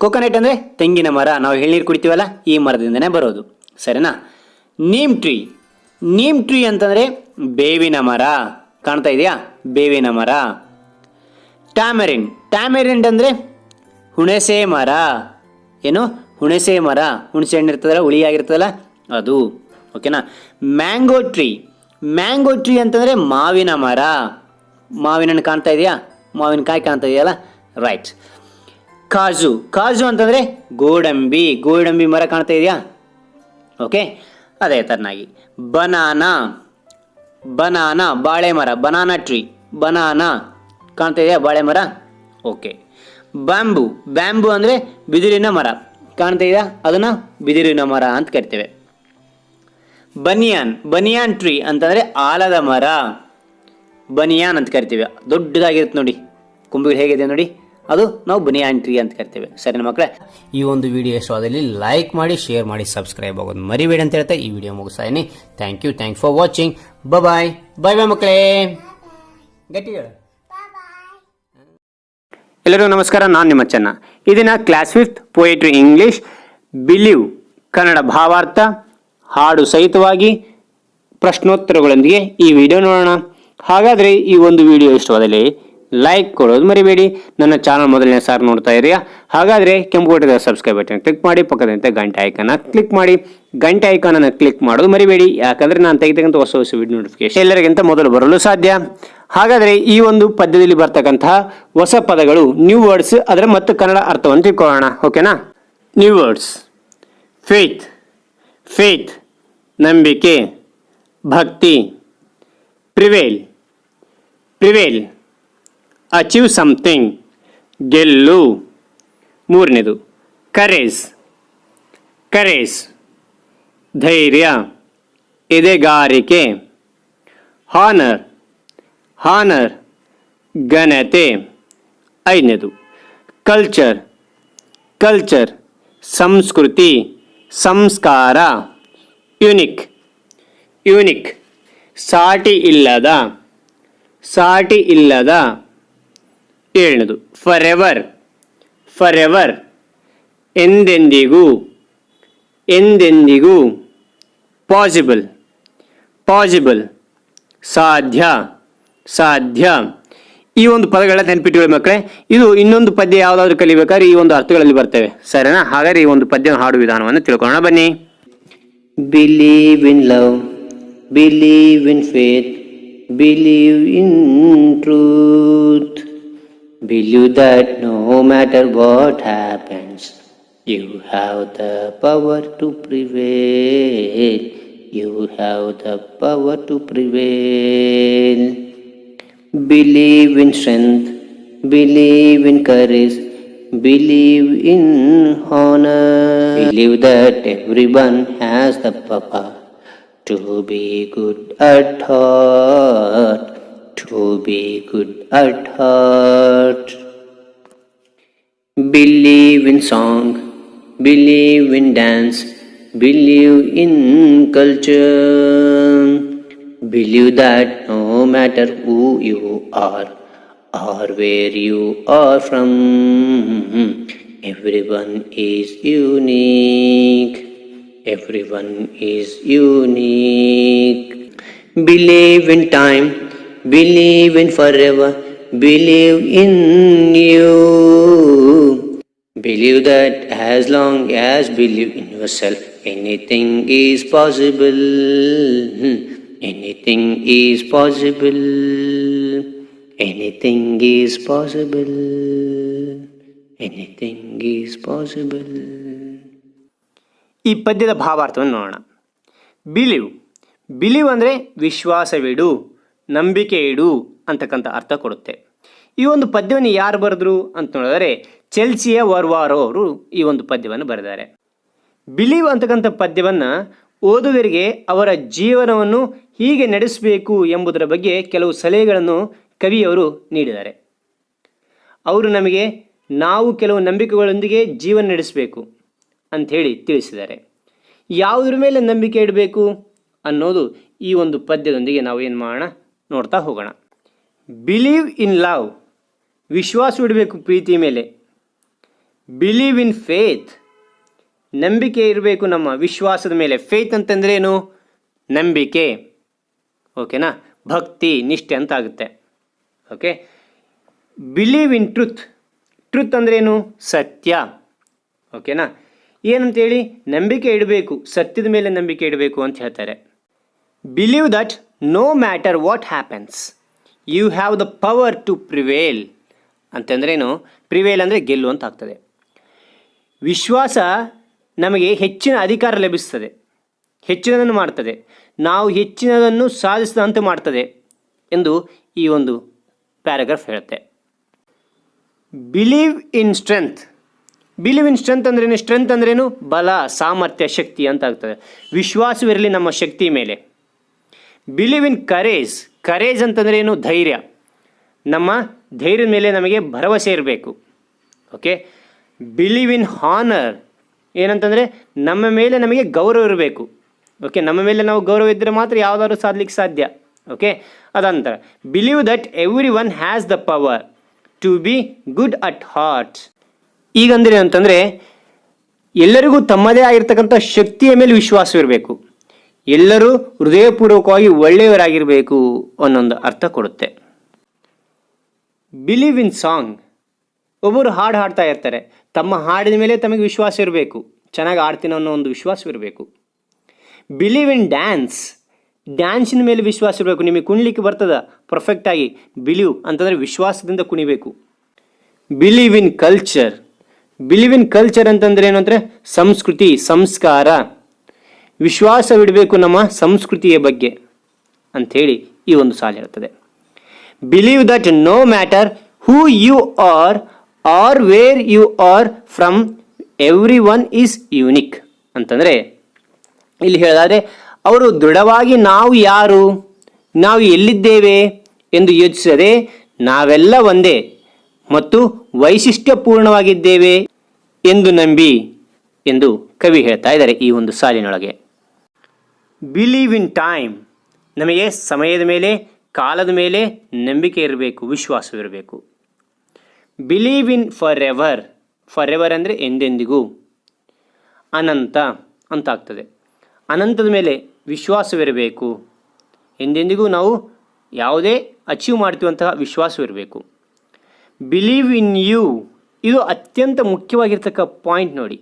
ಕೊಕೊನಟ್ ಅಂದ್ರೆ ತೆಂಗಿನ ಮರ. ನಾವು ಎಳ್ನೀರು ಕುಡಿತೀವಲ್ಲ, ಈ ಮರದಿಂದನೇ ಬರೋದು. ಸರಿನಾ? ನೀಮ್ ಟ್ರೀ ಅಂತಂದ್ರೆ ಬೇವಿನ ಮರ. ಕಾಣ್ತಾ ಇದೆಯಾ? ಬೇವಿನ ಮರ. ಟ್ಯಾಮರಿಂಡ್ ಅಂದ್ರೆ ಹುಣಸೆ ಮರ. ಏನು? ಹುಣಸೆ ಮರ. ಹುಣಸೆ ಹಣ್ಣು ಇರ್ತದಲ್ಲ, ಹುಳಿಯಾಗಿರ್ತದಲ್ಲ ಅದು. ಓಕೆನಾ? ಮ್ಯಾಂಗೋ ಟ್ರೀ ಅಂತಂದ್ರೆ ಮಾವಿನ ಮರ. ಮಾವಿನ ಹಣ್ಣು ಕಾಣ್ತಾ ಇದೆಯಾ? ಮಾವಿನಕಾಯಿ ಕಾಣ್ತಾ ಇದೆಯಲ್ಲ, ರೈಟ್. ಕಾಜು ಅಂತಂದ್ರೆ ಗೋಡಂಬಿ ಮರ ಕಾಣ್ತಾ ಇದೆಯಾ? ಓಕೆ, ಅದೇ ತರನಾಗಿ ಬನಾನಾ ಬಾಳೆ ಮರ. ಬನಾನಾ ಕಾಣ್ತಾ ಇದೆಯಾ? ಬಾಳೆ ಮರ. ಓಕೆ. ಬ್ಯಾಂಬು ಅಂದ್ರೆ ಬಿದಿರಿನ ಮರ. ಕಾಣ್ತಾ ಇದೆಯಾ? ಅದನ್ನ ಬಿದಿರಿನ ಮರ ಅಂತ ಕರಿತೇವೆ. ಬನಿಯಾನ್ ಟ್ರೀ ಅಂತಂದ್ರೆ ಆಲದ ಮರ. ಬನಿಯಾನ್ ಅಂತ ಕರಿತೇವೆ. ದೊಡ್ಡದಾಗಿರುತ್ತೆ ನೋಡಿ, ಕೊಂಬೆಗಳು ಹೇಗಿದೆ ನೋಡಿ, ಅದು ನಾವು ಬನಿಯಾನ್ ಟ್ರೀ ಅಂತ ಕರಿತೇವೆ. ಸರಿನಾ ಮಕ್ಕಳೇ? ಈ ಒಂದು ವಿಡಿಯೋ ಇಷ್ಟವಾದಲ್ಲಿ ಲೈಕ್ ಮಾಡಿ, ಶೇರ್ ಮಾಡಿ, ಸಬ್ಸ್ಕ್ರೈಬ್ ಆಗೋದು ಮರಿಬೇಡಿ ಅಂತ ಹೇಳ್ತಾ ಈ ವಿಡಿಯೋ ಮುಗಿಸ್ತಾ ಇದೀನಿ. Thank you for watching. Bye ಮಕ್ಕಳೇ. ಗಟ್ಟಿ ಹೇಳು. ಎಲ್ಲರಿಗೂ ನಮಸ್ಕಾರ, ನಾನು ನಿಮ್ಮ ಚೆನ್ನ. ಇದನ್ನ class 5th poetry English believe Kannada ಭಾವಾರ್ಥ ಹಾಡು ಸಹಿತವಾಗಿ ಪ್ರಶ್ನೋತ್ತರಗಳೊಂದಿಗೆ ಈ ವಿಡಿಯೋ ನೋಡೋಣ. ಹಾಗಾದರೆ ಈ ಒಂದು ವಿಡಿಯೋ ಇಷ್ಟವಾದಲ್ಲಿ ಲೈಕ್ ಕೊಡೋದು ಮರಿಬೇಡಿ. ನನ್ನ ಚಾನಲ್ ಮೊದಲನೇ ಸಾರಿ ನೋಡ್ತಾ ಇದೆಯಾ? ಹಾಗಾದರೆ ಕೆಂಪು ಕೋಟೆದ ಸಬ್ಸ್ಕ್ರೈಬ್ ಬಟನ್ ಕ್ಲಿಕ್ ಮಾಡಿ, ಪಕ್ಕದಂತೆ ಗಂಟೆ ಐಕಾನ್ ಕ್ಲಿಕ್ ಮಾಡಿ. ಗಂಟೆ ಐಕಾನ್ ಅನ್ನು ಕ್ಲಿಕ್ ಮಾಡೋದು ಮರಿಬೇಡಿ, ಯಾಕಂದ್ರೆ ನಾನು ತೆಗೆತಕ್ಕಂಥ ಹೊಸ ವಿಡಿಯೋ ನೋಟಿಫಿಕೇಶನ್ ಎಲ್ಲರಿಗಿಂತ ಮೊದಲು ಬರಲು ಸಾಧ್ಯ. ಹಾಗಾದರೆ ಈ ಒಂದು ಪದ್ಯದಲ್ಲಿ ಬರ್ತಕ್ಕಂತಹ ಹೊಸ ಪದಗಳು, ನ್ಯೂ ವರ್ಡ್ಸ್, ಅದರ ಮತ್ತು ಕನ್ನಡ ಅರ್ಥವನ್ನು ತಿಳ್ಕೊಳ್ಳೋಣ. ಓಕೆನಾ? ನ್ಯೂ ವರ್ಡ್ಸ್: ಫೇತ್ ನಂಬಿಕೆ, ಭಕ್ತಿ. ಪ್ರಿವೇಲ್ ಅಚೀವ್ ಸಮಥಿಂಗ್, ಗೆಲ್ಲು. ಮೂರನೇದು ಕರೇಜ್ ಧೈರ್ಯ, ಎದೆಗಾರಿಕೆ. ಹಾನರ್ ಘನತೆ. ಐದನೇದು ಕಲ್ಚರ್ ಸಂಸ್ಕೃತಿ, ಸಂಸ್ಕಾರ. Unique, unique. ಸಾಟಿ ಇಲ್ಲದ, ಸಾಟಿ ಇಲ್ಲದ. ಏಳನೇದು ಫಾರೆವರ್, ಫಾರೆವರ್. ಎಂದೆಂದಿಗೂ, ಎಂದೆಂದಿಗೂ. Possible, possible. ಸಾಧ್ಯ, ಸಾಧ್ಯ. ಈ ಒಂದು ಪದಗಳ ನೆನಪಿಟ್ಟುಕೊಳ್ಳಿ ಮಕ್ಕಳೇ. ಇದು ಇನ್ನೊಂದು ಪದ್ಯ ಯಾವುದಾದ್ರೂ ಕಲಿಬೇಕಾದ್ರೆ ಈ ಒಂದು ಅರ್ಥಗಳಲ್ಲಿ ಬರ್ತವೆ, ಸರಿನಾ? ಹಾಗಾದ್ರೆ ಈ ಒಂದು ಪದ್ಯ ಹಾಡು ವಿಧಾನವನ್ನು ತಿಳ್ಕೊಳ್ಳೋಣ ಬನ್ನಿ. Believe in love, believe in faith, believe in truth. Believe that no matter what happens, you have the power to prevail. You have the power to prevail. Believe in strength, believe in courage, believe in honor. Believe that everyone has the power to be good at heart, to be good at heart. Believe in song, believe in dance, believe in culture. Believe that no matter who you are or where you are from, everyone is unique. Everyone is unique. Believe in time, believe in forever, believe in you. Believe that as long as believe in yourself, anything is possible. Anything is possible. Anything is possible. Anything is possible. ಈ ಪದ್ಯದ ಭಾವಾರ್ಥವನ್ನು ನೋಡೋಣ. ಬಿಲೀವ್, ಬಿಲೀವ್ ಅಂದರೆ ವಿಶ್ವಾಸವಿಡು, ನಂಬಿಕೆ ಇಡು ಅಂತಕ್ಕಂಥ ಅರ್ಥ ಕೊಡುತ್ತೆ. ಈ ಒಂದು ಪದ್ಯವನ್ನು ಯಾರು ಬರೆದ್ರು ಅಂತ ನೋಡಿದರೆ ಚೆಲ್ಸಿಯ ವರ್ವಾರೋ ಅವರು ಈ ಒಂದು ಪದ್ಯವನ್ನು ಬರೆದಿದ್ದಾರೆ. ಬಿಲೀವ್ ಅಂತಕ್ಕಂಥ ಪದ್ಯವನ್ನು ಓದುಗರಿಗೆ ಅವರ ಜೀವನವನ್ನು ಹೀಗೆ ನಡೆಸಬೇಕು ಎಂಬುದರ ಬಗ್ಗೆ ಕೆಲವು ಸಲಹೆಗಳನ್ನು ಕವಿಯವರು ನೀಡಿದ್ದಾರೆ. ಅವರು ನಮಗೆ ನಾವು ಕೆಲವು ನಂಬಿಕೆಗಳೊಂದಿಗೆ ಜೀವನ ನಡೆಸಬೇಕು ಅಂಥೇಳಿ ತಿಳಿಸಿದ್ದಾರೆ. ಯಾವುದ್ರ ಮೇಲೆ ನಂಬಿಕೆ ಇಡಬೇಕು ಅನ್ನೋದು ಈ ಒಂದು ಪದ್ಯದೊಂದಿಗೆ ನಾವು ಏನು ಮಾಡೋಣ ನೋಡ್ತಾ ಹೋಗೋಣ. ಬಿಲೀವ್ ಇನ್ ಲವ್, ವಿಶ್ವಾಸವಿಡಬೇಕು ಪ್ರೀತಿ ಮೇಲೆ. ಬಿಲೀವ್ ಇನ್ ಫೇತ್, ನಂಬಿಕೆ ಇರಬೇಕು ನಮ್ಮ ವಿಶ್ವಾಸದ ಮೇಲೆ. ಫೇತ್ ಅಂತಂದ್ರೆ ಏನು? ನಂಬಿಕೆ, ಓಕೆನಾ? ಭಕ್ತಿ, ನಿಷ್ಠೆ ಅಂತ ಆಗುತ್ತೆ. Okay. Believe in truth, truth ಅಂದ್ರೇನು? ಸತ್ಯ, ಓಕೆನಾ? ಏನಂತೇಳಿ? ನಂಬಿಕೆ ಇಡಬೇಕು, ಸತ್ಯದ ಮೇಲೆ ನಂಬಿಕೆ ಇಡಬೇಕು ಅಂತ ಹೇಳ್ತಾರೆ. Believe that no matter what happens you have the power to prevail ಅಂತಂದ್ರೇನು? ಪ್ರಿವೇಲ್ ಅಂದರೆ ಗೆಲ್ಲು ಅಂತ ಆಗ್ತದೆ. ವಿಶ್ವಾಸ ನಮಗೆ ಹೆಚ್ಚಿನ ಅಧಿಕಾರ ಲಭಿಸ್ತದೆ, ಹೆಚ್ಚಿನದನ್ನು ಮಾಡ್ತದೆ, ನಾವು ಹೆಚ್ಚಿನದನ್ನು ಸಾಧಿಸಿದಂತೆ ಮಾಡ್ತದೆ ಎಂದು ಈ ಒಂದು ಪ್ಯಾರಾಗ್ರಾಫ್ ಹೇಳುತ್ತೆ. Believe in strength, believe in strength ಅಂದ್ರೇನು? ಸ್ಟ್ರೆಂತ್ ಅಂದ್ರೇನು? ಬಲ, ಸಾಮರ್ಥ್ಯ, ಶಕ್ತಿ ಅಂತ ಆಗ್ತದೆ. ವಿಶ್ವಾಸವಿರಲಿ ನಮ್ಮ ಶಕ್ತಿ ಮೇಲೆ. ಬಿಲೀವ್ ಇನ್ ಕರೇಜ್, ಕರೇಜ್ ಅಂತಂದ್ರೇನು? ಧೈರ್ಯ, ನಮ್ಮ ಧೈರ್ಯದ ಮೇಲೆ ನಮಗೆ ಭರವಸೆ ಇರಬೇಕು. ಓಕೆ. ಬಿಲೀವ್ ಇನ್ ಹಾನರ್, ಏನಂತಂದರೆ ನಮ್ಮ ಮೇಲೆ ನಮಗೆ ಗೌರವ ಇರಬೇಕು. ಓಕೆ, ನಮ್ಮ ಮೇಲೆ ನಾವು ಗೌರವ ಇದ್ದರೆ ಮಾತ್ರ ಯಾವುದಾದ್ರು ಸಾಧಲಿಕ್ಕೆ ಸಾಧ್ಯ. ಓಕೆ, ಅದಂತರ believe that everyone has the power to be good at heart. ಈಗಂದ್ರೆ ಅಂತಂದರೆ ಎಲ್ಲರಿಗೂ ತಮ್ಮದೇ ಆಗಿರ್ತಕ್ಕಂಥ ಶಕ್ತಿಯ ಮೇಲೆ ವಿಶ್ವಾಸವಿರಬೇಕು, ಎಲ್ಲರೂ ಹೃದಯಪೂರ್ವಕವಾಗಿ ಒಳ್ಳೆಯವರಾಗಿರಬೇಕು ಅನ್ನೊಂದು ಅರ್ಥ ಕೊಡುತ್ತೆ. ಬಿಲೀವ್ ಇನ್ ಸಾಂಗ್, ಒಬ್ಬರು ಹಾಡು ಹಾಡ್ತಾ ಇರ್ತಾರೆ, ತಮ್ಮ ಹಾಡಿನ ಮೇಲೆ ತಮಗೆ ವಿಶ್ವಾಸ ಇರಬೇಕು, ಚೆನ್ನಾಗಿ ಆಡ್ತೀನೋ ಅನ್ನೋ ಒಂದು ವಿಶ್ವಾಸವಿರಬೇಕು. ಬಿಲೀವ್ ಇನ್ ಡ್ಯಾನ್ಸ್, ಡ್ಯಾನ್ಸಿನ ಮೇಲೆ ವಿಶ್ವಾಸ ಇರಬೇಕು. ನಿಮಗೆ ಕುಣಿಲಿಕ್ಕೆ ಬರ್ತದ ಪರ್ಫೆಕ್ಟಾಗಿ? ಬಿಲೀವ್ ಅಂತಂದರೆ ವಿಶ್ವಾಸದಿಂದ ಕುಣಿಬೇಕು. Believe in culture, believe in culture ಅಂತಂದರೆ ಏನು ಅಂದರೆ ಸಂಸ್ಕೃತಿ, ಸಂಸ್ಕಾರ. ವಿಶ್ವಾಸವಿಡಬೇಕು ನಮ್ಮ ಸಂಸ್ಕೃತಿಯ ಬಗ್ಗೆ ಅಂಥೇಳಿ ಈ ಒಂದು ಸಾಲು ಹೇಳ್ತದೆ. Believe that no matter who you are are where you are from every one is unique ಅಂತಂದರೆ ಇಲ್ಲಿ ಹೇಳಿದಾದರೆ ಅವರು ದೃಢವಾಗಿ ನಾವು ಯಾರು, ನಾವು ಎಲ್ಲಿದ್ದೇವೆ ಎಂದು ಯೋಚಿಸದೆ ನಾವೆಲ್ಲ ಒಂದೇ ಮತ್ತು ವೈಶಿಷ್ಟ್ಯಪೂರ್ಣವಾಗಿದ್ದೇವೆ ಎಂದು ನಂಬಿ ಎಂದು ಕವಿ ಹೇಳ್ತಾ ಇದ್ದಾರೆ ಈ ಒಂದು ಸಾಲಿನೊಳಗೆ. ಬಿಲೀವ್ ಇನ್ ಟೈಮ್, ನಮಗೆ ಸಮಯದ ಮೇಲೆ, ಕಾಲದ ಮೇಲೆ ನಂಬಿಕೆ ಇರಬೇಕು, ವಿಶ್ವಾಸವಿರಬೇಕು. Believe in forever, forever ಅಂದರೆ ಎಂದೆಂದಿಗೂ. ಅನಂತ ಅಂತ ಆಗ್ತದೆ. ಅನಂತದ ಮೇಲೆ ವಿಶ್ವಾಸವಿರಬೇಕು. ಎಂದೆಂದಿಗೂ ನಾವು ಯಾವುದೇ ಅಚೀವ್ ಮಾಡ್ತೀವಂತಹ ವಿಶ್ವಾಸವಿರಬೇಕು. ಬಿಲೀವ್ ಇನ್ ಯು, ಇದು ಅತ್ಯಂತ ಮುಖ್ಯವಾಗಿರ್ತಕ್ಕ ಪಾಯಿಂಟ್ ನೋಡಿ.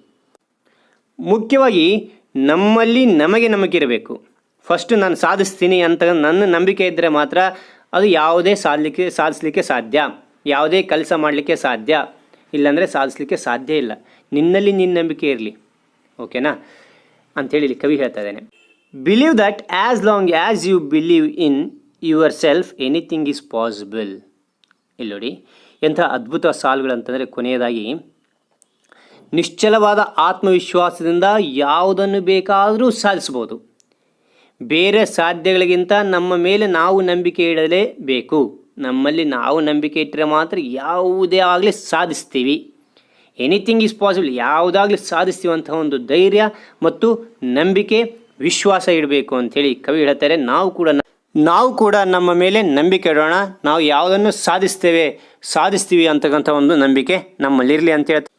ಮುಖ್ಯವಾಗಿ ನಮ್ಮಲ್ಲಿ ನಮಗೆ ನಂಬಿಕೆ ಇರಬೇಕು. ಫಸ್ಟ್ ನಾನು ಸಾಧಿಸ್ತೀನಿ ಅಂತ ನನ್ನ ನಂಬಿಕೆ ಇದ್ದರೆ ಮಾತ್ರ ಅದು ಯಾವುದೇ ಸಾಧಿಸಲಿಕ್ಕೆ ಸಾಧ್ಯ, ಯಾವುದೇ ಕೆಲಸ ಮಾಡಲಿಕ್ಕೆ ಸಾಧ್ಯ. ಇಲ್ಲಾಂದರೆ ಸಾಧಿಸಲಿಕ್ಕೆ ಸಾಧ್ಯ ಇಲ್ಲ. ನಿನ್ನಲ್ಲಿ ನಿನ್ನ ನಂಬಿಕೆ ಇರಲಿ, ಓಕೆನಾ ಅಂಥೇಳಿ ಇಲ್ಲಿ ಕವಿ ಹೇಳ್ತಾ ಇದ್ದೇನೆ. Believe that as long as you believe in yourself anything is possible. ಇಲ್ಲಿ ನೋಡಿ ಎಂಥ ಅದ್ಭುತ ಸಾಲುಗಳಂತಂದರೆ, ಕೊನೆಯದಾಗಿ ನಿಶ್ಚಲವಾದ ಆತ್ಮವಿಶ್ವಾಸದಿಂದ ಯಾವುದನ್ನು ಬೇಕಾದರೂ ಸಾಧಿಸ್ಬೋದು. ಬೇರೆ ಸಾಧ್ಯಗಳಿಗಿಂತ ನಮ್ಮ ಮೇಲೆ ನಾವು ನಂಬಿಕೆ ಇಡಲೇಬೇಕು. ನಮ್ಮಲ್ಲಿ ನಾವು ನಂಬಿಕೆ ಇಟ್ಟರೆ ಮಾತ್ರ ಯಾವುದೇ ಆಗಲಿ ಸಾಧಿಸ್ತೀವಿ. ಎನಿಥಿಂಗ್ ಈಸ್ ಪಾಸಿಬಲ್, ಯಾವುದಾಗಲಿ ಸಾಧಿಸ್ತೀವಂಥ ಒಂದು ಧೈರ್ಯ ಮತ್ತು ನಂಬಿಕೆ, ವಿಶ್ವಾಸ ಇಡಬೇಕು ಅಂಥೇಳಿ ಕವಿ ಹೇಳ್ತಾರೆ. ನಾವು ಕೂಡ ನಮ್ಮ ಮೇಲೆ ನಂಬಿಕೆ ಇಡೋಣ. ನಾವು ಯಾವುದನ್ನು ಸಾಧಿಸ್ತೀವಿ ಅಂತಕ್ಕಂಥ ಒಂದು ನಂಬಿಕೆ ನಮ್ಮಲ್ಲಿರಲಿ ಅಂತ ಹೇಳ್ತಾರೆ.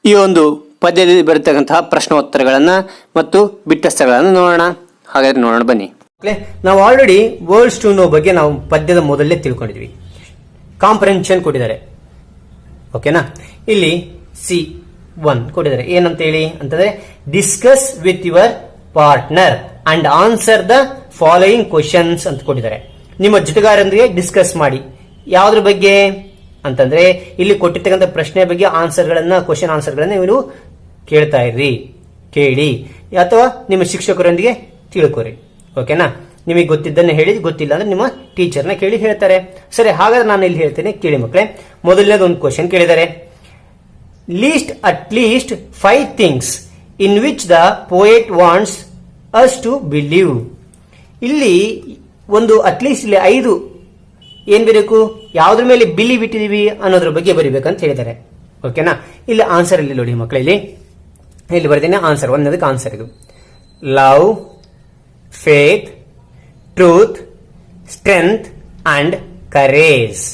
ಈ ಒಂದು ಪದ್ಯದಲ್ಲಿ ಬರತಕ್ಕಂತಹ ಪ್ರಶ್ನೋತ್ತರಗಳನ್ನು ಮತ್ತು ಬಿಟ್ಟಸ್ಥಗಳನ್ನು ನೋಡೋಣ. ಹಾಗಾದರೆ ನೋಡೋಣ ಬನ್ನಿ. ನಾವು ಆಲ್ರೆಡಿ ವರ್ಡ್ಸ್ ಟು ನೋ ಬಗ್ಗೆ ನಾವು ಪದ್ಯದ ಮೊದಲೇ ತಿಳ್ಕೊಂಡಿದ್ವಿ. ಕಾಂಪ್ರೆನ್ಷನ್ ಕೊಟ್ಟಿದ್ದಾರೆ, ಓಕೆನಾ. ಇಲ್ಲಿ C1 ಕೊಟ್ಟಿದ್ದಾರೆ. ಏನಂತೇಳಿ ಅಂತಂದ್ರೆ, discuss with your partner and answer the following questions ಅಂತ ಕೊಟ್ಟಿದ್ದಾರೆ. ನಿಮ್ಮ ಜೊತೆಗಾರರೊಂದಿಗೆ ಡಿಸ್ಕಸ್ ಮಾಡಿ. ಯಾವುದ್ರ ಬಗ್ಗೆ ಅಂತಂದ್ರೆ, ಇಲ್ಲಿ ಕೊಟ್ಟಿರ್ತಕ್ಕಂಥ ಪ್ರಶ್ನೆ ಬಗ್ಗೆ ಕ್ವಶನ್ ಆನ್ಸರ್ಗಳನ್ನ ನೀವು ಕೇಳ್ತಾ ಇರ್ರಿ, ಕೇಳಿ, ಅಥವಾ ನಿಮ್ಮ ಶಿಕ್ಷಕರೊಂದಿಗೆ ತಿಳ್ಕೊರಿ, ಓಕೆನಾ. ನಿಮಗೆ ಗೊತ್ತಿದ್ದನ್ನ ಹೇಳಿ, ಗೊತ್ತಿಲ್ಲ ಅಂದ್ರೆ ನಿಮ್ಮ ಟೀಚರ್ನ ಕೇಳಿ ಹೇಳ್ತಾರೆ. ಸರಿ, ಹಾಗಾದ್ರೆ ನಾನು ಇಲ್ಲಿ ಹೇಳ್ತೇನೆ, ಕೇಳಿ ಮಕ್ಕಳೇ. ಮೊದಲನೇದು ಒಂದು ಕ್ವಶನ್ ಕೇಳಿದ್ದಾರೆ. at least 5 things in which the poet wants us to believe. ಇಲ್ಲಿ ಒಂದು ಅಟ್ಲೀಸ್ಟ್ ಇಲ್ಲಿ 5 ಏನ್ ಬರಬೇಕು, ಯಾವ್ದ್ರ ಮೇಲೆ ಬಿಲೀವ್ ಇಟ್ಟಿದೀವಿ ಅನ್ನೋದ್ರ ಬಗ್ಗೆ ಬರಿಬೇಕಂತ ಹೇಳಿದ್ದಾರೆ, ಓಕೆನಾ. ಇಲ್ಲಿ ಆನ್ಸರ್ ಇಲ್ಲಿ ನೋಡಿ ಮಕ್ಕಳಲ್ಲಿ, ಇಲ್ಲಿ ಬರ್ತೀನಿ ಆನ್ಸರ್. ಒಂದಕ್ಕೆ ಆನ್ಸರ್ ಇದು: love, faith, truth, strength and courage,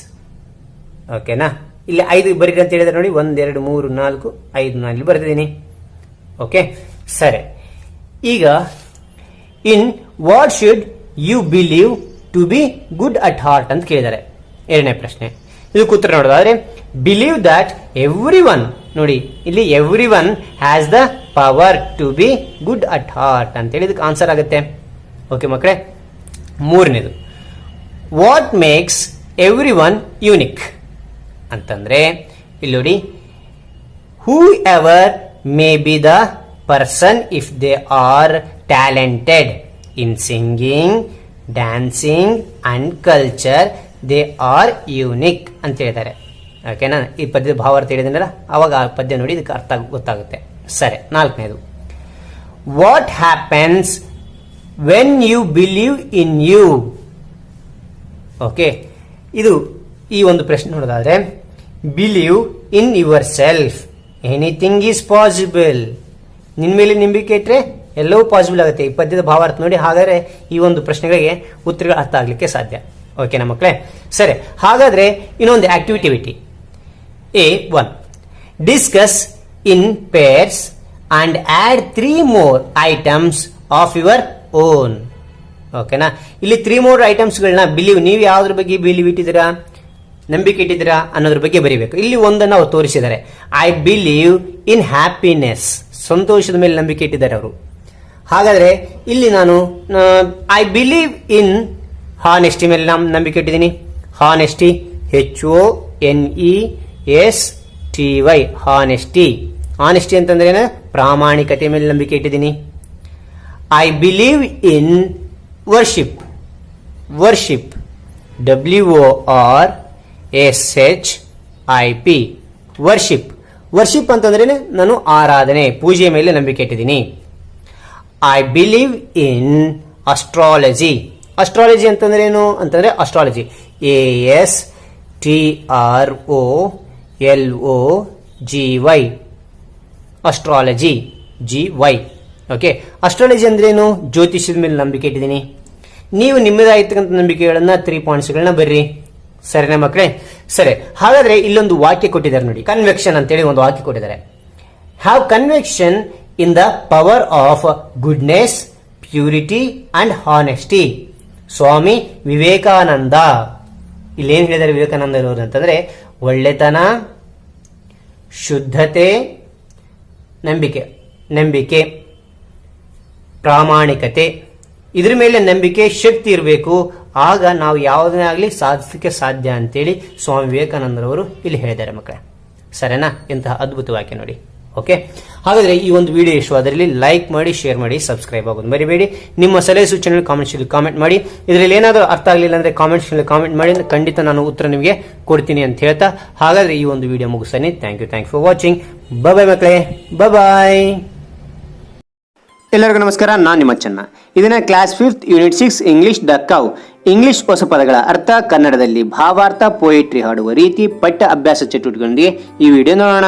ಓಕೆನಾ. ಇಲ್ಲಿ 5 ಬರೀರಿ ಅಂತ ಹೇಳಿದ್ರೆ ನೋಡಿ, 1 2 3 4 5 ನಾನು ಇಲ್ಲಿ ಬರೆದಿದ್ದೀನಿ, ಓಕೆ. ಸರಿ, ಈಗ in what should you believe to be good at heart ಅಂತ ಕೇಳಿದ್ದಾರೆ. ಎರಡನೇ ಪ್ರಶ್ನೆ. ಇದಕ್ಕೆ ಉತ್ತರ ನೋಡೋದಾದ್ರೆ, ಬಿಲೀವ್ ದಟ್ ಎವ್ರಿ ಒನ್, ನೋಡಿ ಇಲ್ಲಿ everyone has the power to be good at heart ಅಂತೇಳಿ ಇದಕ್ಕೆ ಆನ್ಸರ್ ಆಗುತ್ತೆ, ಓಕೆ ಮಕ್ಕಳೇ. ಮೂರನೇದು, what makes everyone unique ಅಂತಂದ್ರೆ, ಇಲ್ಲಿ ನೋಡಿ, whoever may be the person if they are talented in singing, dancing and culture, they are unique ಅಂತ ಹೇಳಿದ್ದಾರೆ, ಓಕೆನಾ. ಈ ಪದ್ಯದ ಭಾವಾರ್ಥ ಹೇಳಿದ್ನಲ್ಲ, ಅವಾಗ ಆ ಪದ್ಯ ನೋಡಿ ಇದಕ್ಕೆ ಅರ್ಥ ಗೊತ್ತಾಗುತ್ತೆ. ಸರಿ, ನಾಲ್ಕನೇದು, what happens when you believe in you. Okay, ಇದು ಈ ಒಂದು ಪ್ರಶ್ನೆ ನೋಡೋದಾದ್ರೆ, believe in yourself anything is possible. ನಿನ್ ಮೇಲೆ ನಂಬಿಕೆ ಇಟ್ಟರೆ ಎಲ್ಲವೂ ಪಾಸಿಬಲ್ ಆಗುತ್ತೆ. ಈ ಪದ್ಯದ ಭಾವಾರ್ಥ ನೋಡಿ, ಹಾಗಾದ್ರೆ ಈ ಒಂದು ಪ್ರಶ್ನೆಗಳಿಗೆ ಉತ್ತರಗಳು ಅರ್ಥ ಆಗ್ಲಿಕ್ಕೆ ಸಾಧ್ಯ, ಓಕೆನಾ ಮಕ್ಕಳೇ. ಸರಿ, ಹಾಗಾದ್ರೆ ಇನ್ನೊಂದು activity. A1, discuss in pairs and add 3 more items of your own, ಓಕೆನಾ. ಇಲ್ಲಿ 3 more ಐಟಮ್ಸ್ಗಳನ್ನ ಬಿಲೀವ್, ನೀವು ಯಾವ್ದ್ರ ಬಗ್ಗೆ ಬಿಲೀವ್ ಇಟ್ಟಿದ್ದೀರಾ, ನಂಬಿಕೆ ಇಟ್ಟಿದ್ದೀರಾ ಅನ್ನೋದ್ರ ಬಗ್ಗೆ ಬರೀಬೇಕು. ಇಲ್ಲಿ ಒಂದನ್ನು ಅವ್ರು ತೋರಿಸಿದ್ದಾರೆ, ಐ ಬಿಲೀವ್ ಇನ್ ಹ್ಯಾಪಿನೆಸ್, ಸಂತೋಷದ ಮೇಲೆ ನಂಬಿಕೆ ಇಟ್ಟಿದ್ದಾರೆ ಅವರು. ಹಾಗಾದ್ರೆ ಇಲ್ಲಿ ನಾನು ಐ ಬಿಲೀವ್ ಇನ್ ಹಾನೆಸ್ಟಿ ಮೇಲೆ ನಂಬಿಕೆ ಇಟ್ಟಿದ್ದೀನಿ. Honesty, HONESTY, honesty. ಹಾನೆಸ್ಟಿ ಅಂತಂದ್ರೆ ಏನು, ಪ್ರಾಮಾಣಿಕತೆ ಮೇಲೆ ನಂಬಿಕೆ ಇಟ್ಟಿದ್ದೀನಿ. I believe in worship, worship, WORSHIP, worship. Worship ಅಂತಂದ್ರೆ ನಾನು ಆರಾಧನೆ, ಪೂಜೆ ಮೇಲೆ ನಂಬಿಕೆ ಇಟ್ಟಿದ್ದೀನಿ. I believe in astrology. Astrology ಅಂತಂದ್ರೆ ಏನು ಅಂತಂದ್ರೆ, astrology ASTROLOGY, astrology, GY. Okay, astrology ಅಂದ್ರೇನು? ಜ್ಯೋತಿಷ್ಯದ ಮೇಲೆ ನಂಬಿಕೆ ಇಟ್ಟಿದ್ದೀನಿ. ನೀವು ನಿಮ್ಮದಾಗಿರ್ತಕ್ಕಂಥ ನಂಬಿಕೆಗಳನ್ನ 3 ಪಾಯಿಂಟ್ಸ್ಗಳನ್ನ ಬರ್ರಿ. ಸರಿನಾ ಮಕ್ಕಳೇ? ಸರಿ, ಹಾಗಾದ್ರೆ ಇಲ್ಲೊಂದು ವಾಕ್ಯ ಕೊಟ್ಟಿದ್ದಾರೆ ನೋಡಿ, ಕನ್ವೆಕ್ಷನ್ ಅಂತೇಳಿ ಒಂದು ವಾಕ್ಯ ಕೊಟ್ಟಿದ್ದಾರೆ. Have conviction in the power of goodness, purity and honesty. Swami Vivekananda. ಇಲ್ಲೇನು ಹೇಳಿದ್ದಾರೆ ವಿವೇಕಾನಂದ ಅವರು ಅಂತಂದ್ರೆ, ಒಳ್ಳೆತನ, ಶುದ್ಧತೆ, ನಂಬಿಕೆ, ಪ್ರಾಮಾಣಿಕತೆ, ಇದ್ರ ಮೇಲೆ ನಂಬಿಕೆ, ಶಕ್ತಿ ಇರಬೇಕು. ಆಗ ನಾವು ಯಾವುದನ್ನೇ ಆಗಲಿ ಸಾಧಿಸಲಿಕ್ಕೆ ಸಾಧ್ಯ ಅಂತೇಳಿ ಸ್ವಾಮಿ ವಿವೇಕಾನಂದರವರು ಇಲ್ಲಿ ಹೇಳಿದ್ದಾರೆ ಮಕ್ಕಳೇ. ಸರಿನಾ? ಇಂತಹ ಅದ್ಭುತ ವಾಕ್ಯ ನೋಡಿ. ಓಕೆ, ಹಾಗಾದ್ರೆ ಈ ಒಂದು ವಿಡಿಯೋ ಇಷ್ಟವಾದಲ್ಲಿ ಲೈಕ್ ಮಾಡಿ, ಶೇರ್ ಮಾಡಿ, ಸಬ್ಸ್ಕ್ರೈಬ್ ಆಗೋದು ಮರಿಬೇಡಿ. ನಿಮ್ಮ ಸಲಹೆ ಸೂಚನೆ ಕಾಮೆಂಟ್ ಮಾಡಿ. ಇದರಲ್ಲಿ ಏನಾದರೂ ಅರ್ಥ ಆಗಲಿಲ್ಲ ಅಂದ್ರೆ ಕಾಮೆಂಟ್ ಮಾಡಿ, ಖಂಡಿತ ನಾನು ಉತ್ತರ ನಿಮಗೆ ಕೊಡ್ತೀನಿ ಅಂತ ಹೇಳ್ತಾ, ಹಾಗಾದ್ರೆ ಈ ಒಂದು ವಿಡಿಯೋ ಮುಗಿಸ್ತಾನೆ. Thank you for watching. Bye ಮಕ್ಕಳೇ, ಬಾಯ್. ಎಲ್ಲರಿಗೂ ನಮಸ್ಕಾರ, ನಾನು ನಿಮ್ಮ ಚೆನ್ನ. ಇದನ್ನ class 5th unit 6 English the cow, English ಹೊಸ ಪದಗಳ ಅರ್ಥ, ಕನ್ನಡದಲ್ಲಿ ಭಾವಾರ್ಥ, ಪೋಯಿಟ್ರಿ ಹಾಡುವ ರೀತಿ, ಪಠ್ಯ ಅಭ್ಯಾಸ ಚಟುವಟಿಕೆಗಳೊಂದಿಗೆ ಈ ವಿಡಿಯೋ ನೋಡೋಣ.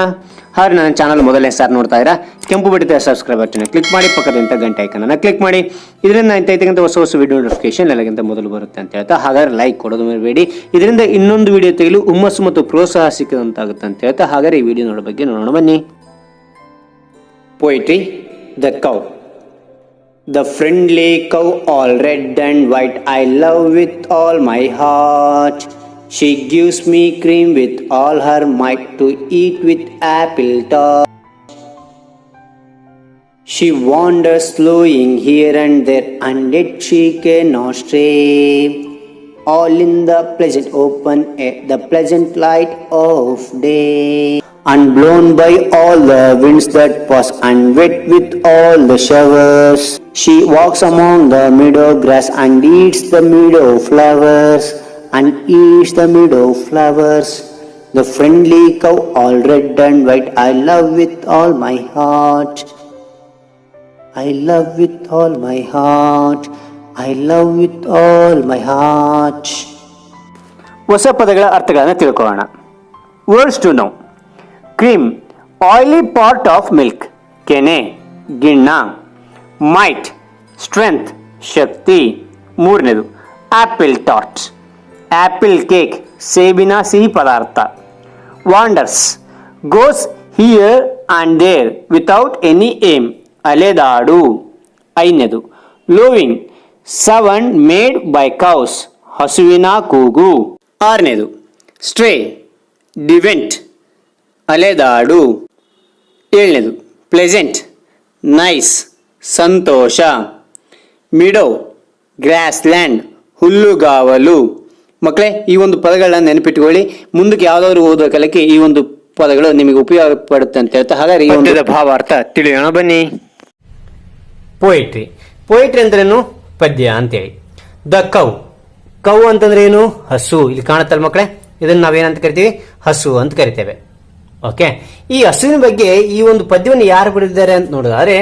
ಹಾಗೆ ನನ್ನ ಚಾನಲ್ ಮೊದಲನೇ ಸಾರ್ ನೋಡ್ತಾ ಇರಾ, ಕೆಂಪು ಬಟನ್ ಸಬ್ಸ್ಕ್ರೈಬ್ ಬಟನ್ ಕ್ಲಿಕ್ ಮಾಡಿ, ಪಕ್ಕದಂತ ಗಂಟೆ ಐಕನ್ ಅನ್ನು ಕ್ಲಿಕ್ ಮಾಡಿ. ಇದರಿಂದ ಇಂಥ ಹೊಸ ವಿಡಿಯೋ ನೋಟಿಫಿಕೇಶನ್ ಎಲ್ಲಕ್ಕಿಂತ ಮೊದಲು ಬರುತ್ತೆ ಅಂತ ಹೇಳ್ತಾ, ಹಾಗಾದ್ರೆ ಲೈಕ್ ಕೊಡೋದು ಮರಿಬೇಡಿ. ಇದರಿಂದ ಇನ್ನೊಂದು ವಿಡಿಯೋ ತೆಗೆಯಲು ಹುಮ್ಮಸ್ಸು ಮತ್ತು ಪ್ರೋತ್ಸಾಹ ಸಿಕ್ಕದಂತಾಗುತ್ತೆ ಅಂತ ಹೇಳ್ತಾ, ಹಾಗಾದ್ರೆ ಈ ವಿಡಿಯೋ ನೋಡೋ ಬಗ್ಗೆ ನೋಡೋಣ ಬನ್ನಿ. Poetry the cow. The friendly cow, all red and white, I love with all my heart. She gives me cream with all her might, to eat with apple tart. She wanders slowing here and there, and yet she cannot stray. All in the pleasant open air, the pleasant light of day. Unblown by all the winds that pass, and wet with all the showers. She walks among the meadow grass, and eats the meadow flowers, The friendly cow, all red and white, I love with all my heart. I love with all my heart. I love with all my heart. ಹೊಸ ಪದಗಳ ಅರ್ಥಗಳನ್ನು ತಿಳ್ಕೊಳ್ಳೋಣ. Words to know. Cream, oily part of milk. ಕೆನೆ, ಗಿಣ್ಣ. Might, strength, ಶಕ್ತಿ. ಮೂರನೇದು ಆಪಲ್ ಟಾರ್ಟ್, ಆಪಲ್ ಕೇಕ್, ಸೇಬಿನ ಸಿಹಿ ಪದಾರ್ಥ. Wanders, goes here and there without any aim, ಅಲೆದಾಡು. ಐದನೇದು lowing, sound made by cows, ಹಸುವಿನ ಕೂಗು. ಆರನೇದು ಸ್ಟ್ರೇ, ಡಿವೆಂಟ್, ಅಲೆದಾಡು. ಏಳನೇದು ಪ್ಲೆಸೆಂಟ್, ನೈಸ್, ಸಂತೋಷ. ಮಿಡೋ, ಗ್ರಾಸ್ ಲ್ಯಾಂಡ್, ಹುಲ್ಲುಗಾವಲು. ಮಕ್ಕಳೇ, ಈ ಒಂದು ಪದಗಳನ್ನ ನೆನಪಿಟ್ಟುಕೊಳ್ಳಿ. ಮುಂದಕ್ಕೆ ಯಾವ್ದಾದ್ರು ಓದೋ ಕಾಲಕ್ಕೆ ಈ ಒಂದು ಪದಗಳು ನಿಮಗೆ ಉಪಯೋಗ ಪಡುತ್ತೆ ಅಂತ ಹೇಳ್ತಾ, ಹಾಗಾದ್ರೆ ಈ ಒಂದು ಭಾವಾರ್ಥ ತಿಳಿಯೋಣ ಬನ್ನಿ. ಪೋಯಿಟ್ರಿ ಅಂದ್ರೇನು? ಪದ್ಯ ಅಂತೇಳಿ. ದ ಕೌ ಅಂತಂದ್ರೆ ಏನು? ಹಸು. ಇಲ್ಲಿ ಕಾಣುತ್ತಲ್ಲ ಮಕ್ಕಳೇ, ಇದನ್ನ ನಾವೇನಂತ ಕರಿತೀವಿ? ಹಸು ಅಂತ ಕರಿತೇವೆ. ಓಕೆ, ಈ ಹಸುವಿನ ಬಗ್ಗೆ ಈ ಒಂದು ಪದ್ಯವನ್ನು ಯಾರು ಬರೆದಿದ್ದಾರೆ ಅಂತ ನೋಡಿದ್ರೆ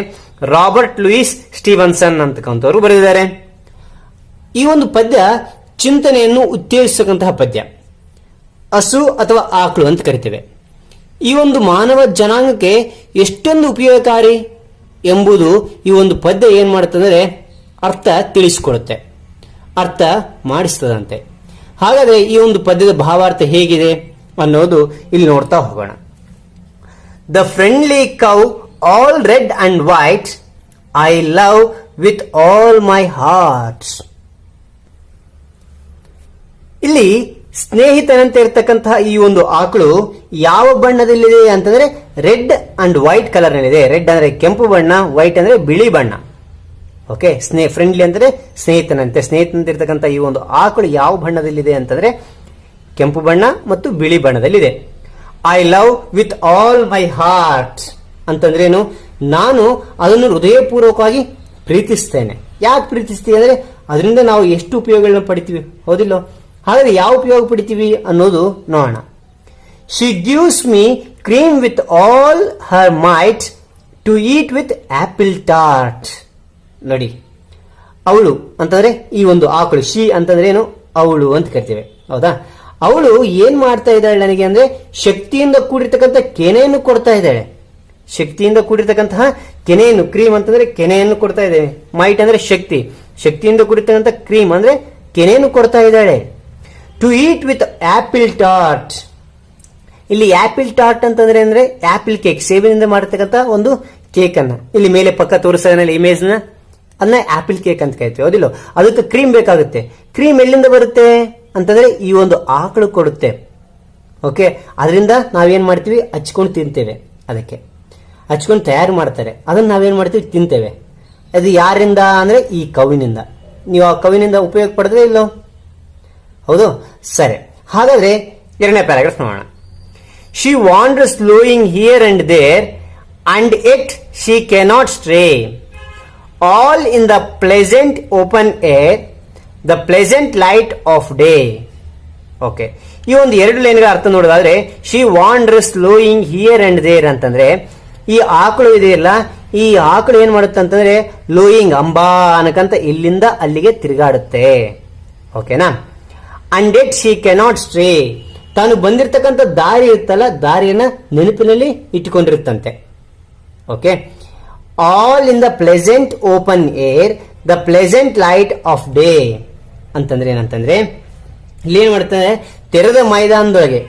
ರಾಬರ್ಟ್ ಲೂಯಿಸ್ ಸ್ಟೀವನ್ಸನ್ ಅಂತಕ್ಕಂಥವ್ರು ಬರೆದಿದ್ದಾರೆ. ಈ ಒಂದು ಪದ್ಯ ಚಿಂತನೆಯನ್ನು ಉತ್ತೇಜಿಸತಕ್ಕಂತಹ ಪದ್ಯ. ಹಸು ಅಥವಾ ಆಕಳು ಅಂತ ಕರಿತೇವೆ. ಈ ಒಂದು ಮಾನವ ಜನಾಂಗಕ್ಕೆ ಎಷ್ಟೊಂದು ಉಪಯೋಗಕಾರಿ ಎಂಬುದು ಈ ಒಂದು ಪದ್ಯ ಏನ್ ಮಾಡುತ್ತಂದ್ರೆ ಅರ್ಥ ತಿಳಿಸಿಕೊಡುತ್ತೆ, ಅರ್ಥ ಮಾಡಿಸ್ತದಂತೆ. ಹಾಗಾದ್ರೆ ಈ ಒಂದು ಪದ್ಯದ ಭಾವಾರ್ಥ ಹೇಗಿದೆ ಅನ್ನೋದು ಇಲ್ಲಿ ನೋಡ್ತಾ ಹೋಗೋಣ. The friendly cow, all red and white, I love with all my heart. ಇಲ್ಲಿ ಸ್ನೇಹಿತನಂತೆ ಇರತಕ್ಕಂತಹ ಈ ಒಂದು ಆಕಳು ಯಾವ ಬಣ್ಣದಲ್ಲಿದೆ ಅಂತಂದ್ರೆ ರೆಡ್ ಅಂಡ್ ವೈಟ್ ಕಲರ್ ನಲ್ಲಿದೆ. ರೆಡ್ ಅಂದ್ರೆ ಕೆಂಪು ಬಣ್ಣ, ವೈಟ್ ಅಂದ್ರೆ ಬಿಳಿ ಬಣ್ಣ. ಓಕೆ, ಫ್ರೆಂಡ್ಲಿ ಅಂದ್ರೆ ಸ್ನೇಹಿತನಂತೆ ಇರತಕ್ಕಂಥ ಈ ಒಂದು ಆಕಳು ಯಾವ ಬಣ್ಣದಲ್ಲಿದೆ ಅಂತಂದ್ರೆ ಕೆಂಪು ಬಣ್ಣ ಮತ್ತು ಬಿಳಿ ಬಣ್ಣದಲ್ಲಿದೆ. I love with all my heart ಅಂತಂದ್ರೇನು? ನಾನು ಅದನ್ನು ಹೃದಯಪೂರ್ವಕವಾಗಿ ಪ್ರೀತಿಸ್ತೇನೆ. ಯಾಕೆ ಪ್ರೀತಿಸ್ತೀವಿ ಅಂದ್ರೆ ಅದರಿಂದ ನಾವು ಎಷ್ಟು ಉಪಯೋಗಗಳನ್ನ ಪಡಿತೀವಿ, ಹೌದಿಲ್ಲೋ? ಹಾಗಾದ್ರೆ ಯಾವ ಉಪಯೋಗ ಪಡಿತೀವಿ ಅನ್ನೋದು ನೋಡೋಣ. She gives me cream with all her might, to eat with apple tart. ನೋಡಿ, ಅವಳು ಅಂತಂದ್ರೆ ಈ ಒಂದು ಆಕಳು. ಶಿ ಅಂತಂದ್ರೆ ಏನು? ಅವಳು ಅಂತ ಕರಿತೇವೆ, ಹೌದಾ? ಅವಳು ಏನ್ ಮಾಡ್ತಾ ಇದ್ದಾಳೆ ನನಗೆ ಅಂದ್ರೆ ಶಕ್ತಿಯಿಂದ ಕೂಡಿರ್ತಕ್ಕಂಥ ಕೆನೆಯನ್ನು ಕೊಡ್ತಾ ಇದ್ದಾಳೆ. ಶಕ್ತಿಯಿಂದ ಕೂಡಿರ್ತಕ್ಕಂತಹ ಕೆನೆಯನ್ನು, ಕ್ರೀಮ್ ಅಂತಂದ್ರೆ ಕೆನೆಯನ್ನು ಕೊಡ್ತಾ ಇದ್ದೇವೆ. ಮೈಟ್ ಅಂದ್ರೆ ಶಕ್ತಿ, ಶಕ್ತಿಯಿಂದ ಕೂಡಿರ್ತಕ್ಕಂಥ ಕ್ರೀಮ್ ಅಂದ್ರೆ ಕೆನೆಯನ್ನು ಕೊಡ್ತಾ ಇದ್ದಾಳೆ. To eat with apple tart. ಇಲ್ಲಿ ಆಪಲ್ ಟಾರ್ಟ್ ಅಂತಂದ್ರೆ ಅಂದ್ರೆ ಆಪಲ್ ಕೇಕ್, ಸೇಬಿನಿಂದ ಮಾಡಿರ್ತಕ್ಕಂಥ ಒಂದು ಕೇಕ್ ಅನ್ನ ಇಲ್ಲಿ ಮೇಲೆ ಪಕ್ಕ ತೋರಿಸ್ತಾ ಇಮೇಜ್ ನ, ಅದನ್ನ ಆಪಲ್ ಕೇಕ್ ಅಂತ ಕರಿತೀವಿ, ಹೌದಿಲ್ಲ? ಅದಕ್ಕೆ ಕ್ರೀಮ್ ಬೇಕಾಗುತ್ತೆ. ಕ್ರೀಮ್ ಎಲ್ಲಿಂದ ಬರುತ್ತೆ ಅಂತಂದ್ರೆ ಈ ಒಂದು ಆಕಳು ಕೊಡುತ್ತೆ. ಓಕೆ, ಅದರಿಂದ ನಾವೇನ್ ಮಾಡ್ತೀವಿ, ಹಚ್ಕೊಂಡು ತಿಂತೇವೆ. ಅದಕ್ಕೆ ಹಚ್ಕೊಂಡು ತಯಾರು ಮಾಡ್ತಾರೆ, ಅದನ್ನ ನಾವೇನ್ ಮಾಡ್ತೀವಿ, ತಿಂತೇವೆ. ಅದು ಯಾರಿಂದ ಅಂದ್ರೆ ಈ ಕವಿನಿಂದ. ನೀವು ಆ ಕವಿನಿಂದ ಉಪಯೋಗ ಪಡೆದ್ರೆ ಇಲ್ಲೋ? ಹೌದು, ಸರಿ. ಹಾಗಾದ್ರೆ ಎರಡನೇ ಪ್ಯಾರಾಗ್ರಾಫ್ ನೋಡೋಣ. She wanders flowing here and there and yet she cannot stray all in the pleasant open air the pleasant light of day. Okay, ಈ ಒಂದು ಎರಡು ಲೈನ್ಗಳ ಅರ್ಥ ನೋಡೋದಾದ್ರೆ, she wanders flowing here and there ಅಂತಂದ್ರೆ ಈ ಆಕಳು ಇದೆಯಲ್ಲ, ಈ ಆಕಳು ಏನ್ ಮಾಡುತ್ತೆ ಅಂತಂದ್ರೆ ಲೋಯಿಂಗ್ ಅಂಬಾ ಅನ್ನಕಂತ ಇಲ್ಲಿಂದ ಅಲ್ಲಿಗೆ ತಿರುಗಾಡುತ್ತೆ. ಓಕೆನಾ? And yet she cannot stray, ತಾನು ಬಂದಿರತಕ್ಕಂಥ ದಾರಿ ಇರುತ್ತಲ್ಲ, ದಾರಿಯನ್ನ ನೆನಪಿನಲ್ಲಿ ಇಟ್ಟುಕೊಂಡಿರುತ್ತಂತೆ. Okay, all in the pleasant open air the pleasant light of day ಅಂತಂದ್ರೆ ಏನಂತಂದ್ರೆ, ಇಲ್ಲಿ ಏನ್ ಮಾಡ್ತಾರೆ, ತೆರೆದ ಮೈದಾನದೊಳಗೆ,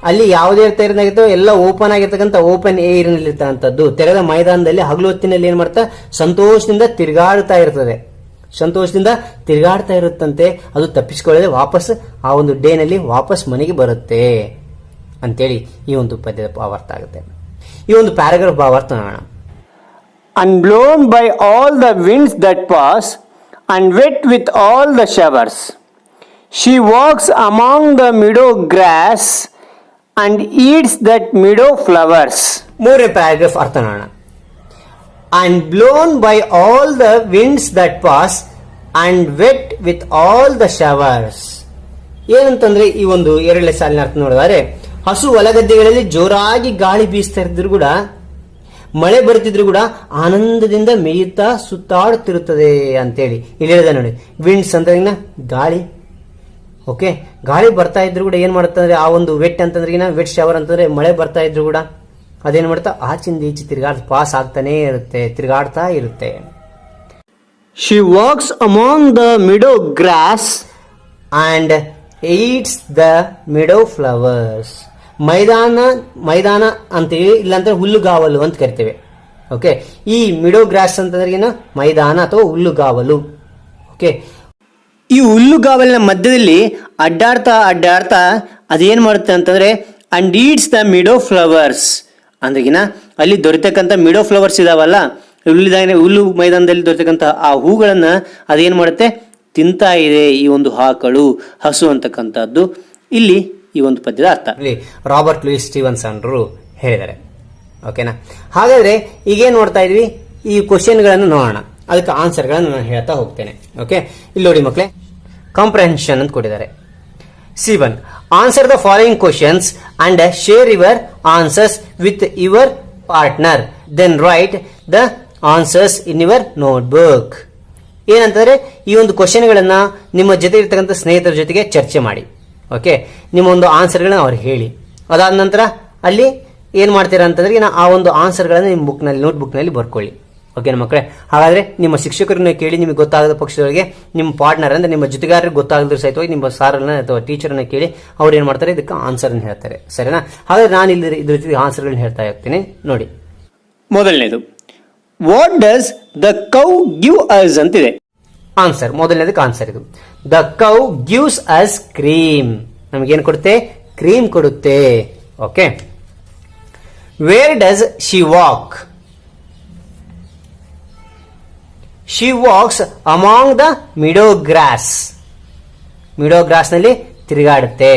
ಅಲ್ಲಿ ಯಾವುದೇ ತೆರೆದಾಗಿರ್ತೋ ಎಲ್ಲ ಓಪನ್ ಆಗಿರ್ತಕ್ಕಂಥ ಓಪನ್ ಏರ್ ನಲ್ಲಿರ್ತಕ್ಕಂಥದ್ದು ತೆರೆದ ಮೈದಾನದಲ್ಲಿ ಹಗಲು ಹೊತ್ತಿನಲ್ಲಿ ಏನ್ ಮಾಡ್ತಾ ಸಂತೋಷದಿಂದ ತಿರುಗಾಡ್ತಾ ಇರ್ತದೆ, ಸಂತೋಷದಿಂದ ತಿರುಗಾಡ್ತಾ ಇರುತ್ತಂತೆ. ಅದು ತಪ್ಪಿಸಿಕೊಳ್ಳದೆ ವಾಪಸ್ ಆ ಒಂದು ಡೇನಲ್ಲಿ ವಾಪಸ್ ಮನೆಗೆ ಬರುತ್ತೆ ಅಂತೇಳಿ ಈ ಒಂದು ಪದ್ಯದ ಭಾವಾರ್ಥ ಆಗುತ್ತೆ. ಈ ಒಂದು ಪ್ಯಾರಾಗ್ರಾಫ್ ಭಾವಾರ್ಥ ನೋಡೋಣ. Unblown by all the winds that pass, and wet with all the showers, she walks among the meadow grass and eats that meadow flowers. ಮೂರನೇ ಪ್ಯಾರಾಗ್ರಾಫ್ ಅರ್ಥ ನೋಡೋಣ. And blown by all the winds that pass and wet with all the showers. ಏನಂತಂದ್ರೆ ಈ ಒಂದು ಎರಡನೇ ಸಾಲಿನ ಅರ್ಥ ನೋಡಿದರೆ, ಹಸು ಹೊಲಗದ್ದೆಗಳಲ್ಲಿ ಜೋರಾಗಿ ಗಾಳಿ ಬೀಸ್ತಾ ಇದ್ರು ಕೂಡ, ಮಳೆ ಬರ್ತಿದ್ರು ಕೂಡ ಆನಂದದಿಂದ ಮೇಯುತ್ತಾ ಸುತ್ತಾಡುತ್ತಿರುತ್ತದೆ ಅಂತೇಳಿ ಇಲ್ಲಿ ಹೇಳಿದ ನೋಡಿ. ವಿಂಡ್ಸ್ ಅಂದ್ರೆ ಗಾಳಿ. ಓಕೆ, ಗಾಳಿ ಬರ್ತಾ ಇದ್ರು ಕೂಡ ಏನ್ ಮಾಡುತ್ತಂದ್ರೆ ಆ ಒಂದು ವೆಟ್ ಅಂತಂದ್ರೆ ವೆಟ್ ಶವರ್ ಅಂತಂದ್ರೆ ಮಳೆ ಬರ್ತಾ ಇದ್ರು ಕೂಡ ಅದೇನ್ ಮಾಡ್ತಾ ಆಚಿಂದ ಈಚೆ ಪಾಸ್ ಆಗ್ತಾನೆ ಇರುತ್ತೆ, ತಿರುಗಾಡ್ತಾ ಇರುತ್ತೆ. She walks among the meadow grass and eats the meadow flowers. ಮೈದಾನ ಅಂತೀವಿ, ಇಲ್ಲಾಂದ್ರೆ ಹುಲ್ಲುಗಾವಲು ಅಂತ ಕರಿತೇವೆ. ಓಕೆ, ಈ ಮಿಡೋ ಗ್ರಾಸ್ ಅಂತಂದ್ರೆ ಏನು, ಮೈದಾನ ಅಥವಾ ಹುಲ್ಲುಗಾವಲು. ಓಕೆ, ಈ ಹುಲ್ಲುಗಾವಲಿನ ಮಧ್ಯದಲ್ಲಿ ಅಡ್ಡಾಡ್ತಾ ಅದೇನ್ ಮಾಡುತ್ತೆ ಅಂತಂದ್ರೆ and eats the meadow flowers ಅಂದ್ರೆಗಿನ ಅಲ್ಲಿ ದೊರೆತಕ್ಕಂಥ ಮಿಡೋ ಫ್ಲವರ್ಸ್ ಇದಾವಲ್ಲ, ಹುಲ್ಲು ಮೈದಾನದಲ್ಲಿ ದೊರೆತಕ್ಕಂಥ ಆ ಹೂಗಳನ್ನ ಅದೇನ್ ಮಾಡುತ್ತೆ, ತಿಂತಾ ಇದೆ ಈ ಒಂದು ಆಕಳು, ಹಸು ಅಂತಕ್ಕಂಥದ್ದು ಇಲ್ಲಿ ಈ ಒಂದು ಪದ್ಯದ ಅರ್ಥ. ರಾಬರ್ಟ್ ಲೂಯಿಸ್ ಸ್ಟೀವನ್ಸನ್ ಹೇಳಿದ್ದಾರೆ. ಓಕೆನಾ? ಹಾಗಾದ್ರೆ ಈಗೇನ್ ನೋಡ್ತಾ ಇದ್ವಿ, ಈ ಕ್ವಶನ್ಗಳನ್ನು ನೋಡೋಣ, ಅದಕ್ಕೆ ಆನ್ಸರ್ಗಳನ್ನು ನಾನು ಹೇಳ್ತಾ ಹೋಗ್ತೇನೆ. ಓಕೆ, ಇಲ್ಲಿ ನೋಡಿ ಮಕ್ಕಳೇ, ಕಾಂಪ್ರಹೆನ್ಷನ್ ಅಂತ ಕೊಟ್ಟಿದ್ದಾರೆ. C1, answer the following questions and share your answers with your partner, then write the answers in your notebook. ಏನಂತಂದ್ರೆ ಈ ಒಂದು ಕ್ವಶನ್ಗಳನ್ನ ನಿಮ್ಮ ಜೊತೆ ಇರ್ತಕ್ಕಂಥ ಸ್ನೇಹಿತರ ಜೊತೆಗೆ ಚರ್ಚೆ ಮಾಡಿ. ಓಕೆ, ನಿಮ್ಮ ಒಂದು ಆನ್ಸರ್ಗಳನ್ನ ಅವ್ರಿಗೆ ಹೇಳಿ. ಅದಾದ ನಂತರ ಅಲ್ಲಿ ಏನ್ ಮಾಡ್ತೀರಾ ಅಂತಂದ್ರೆ ಆ ಒಂದು ಆನ್ಸರ್ಗಳನ್ನ ನಿಮ್ಮ ಬುಕ್ನಲ್ಲಿ ನೋಟ್ಬುಕ್ನಲ್ಲಿ ಬರ್ಕೊಳ್ಳಿ. ಓಕೆನಾ ಮಕ್ಕಳೇ? ಹಾಗಾದ್ರೆ ನಿಮ್ಮ ಶಿಕ್ಷಕರನ್ನ ಕೇಳಿ, ನಿಮಗೆ ಗೊತ್ತಾಗದ ಪಕ್ಷದವರಿಗೆ ನಿಮ್ಮ ಪಾರ್ಟ್ನರ್ ಅಂದ್ರೆ ನಿಮ್ಮ ಜೊತೆಗಾರರಿಗೆ ಗೊತ್ತಾಗದ್ರ ಸಹಿತವಾಗಿ ನಿಮ್ಮ ಸಾರನ್ನ ಅಥವಾ ಟೀಚರ್ನ ಕೇಳಿ ಅವ್ರು ಏನ್ ಮಾಡ್ತಾರೆ, ಇದಕ್ಕೆ ಆನ್ಸರ್ ಹೇಳ್ತಾರೆ. ಸರಿನಾ? ಹಾಗಾದ್ರೆ ನಾನು ಇಲ್ಲಿ ಇದ್ರ ಜೊತೆ ಆನ್ಸರ್ಗಳನ್ನ ಹೇಳ್ತಾ ಇರ್ತೀನಿ ನೋಡಿ. ಮೊದಲನೇದು, what does the cow give us ಅಂತಿದೆ. ಆನ್ಸರ್, ಮೊದಲನೇದಕ್ಕೆ ಆನ್ಸರ್ ಇದು. The cow gives us cream. ನಮಗೇನು ಕೊಡುತ್ತೆ? ಕ್ರೀಮ್ ಕೊಡುತ್ತೆ. Okay. Where does she walk? She walks among the meadow grass. Meadow grass ನಲ್ಲಿ ತಿರುಗಾಡುತ್ತೆ.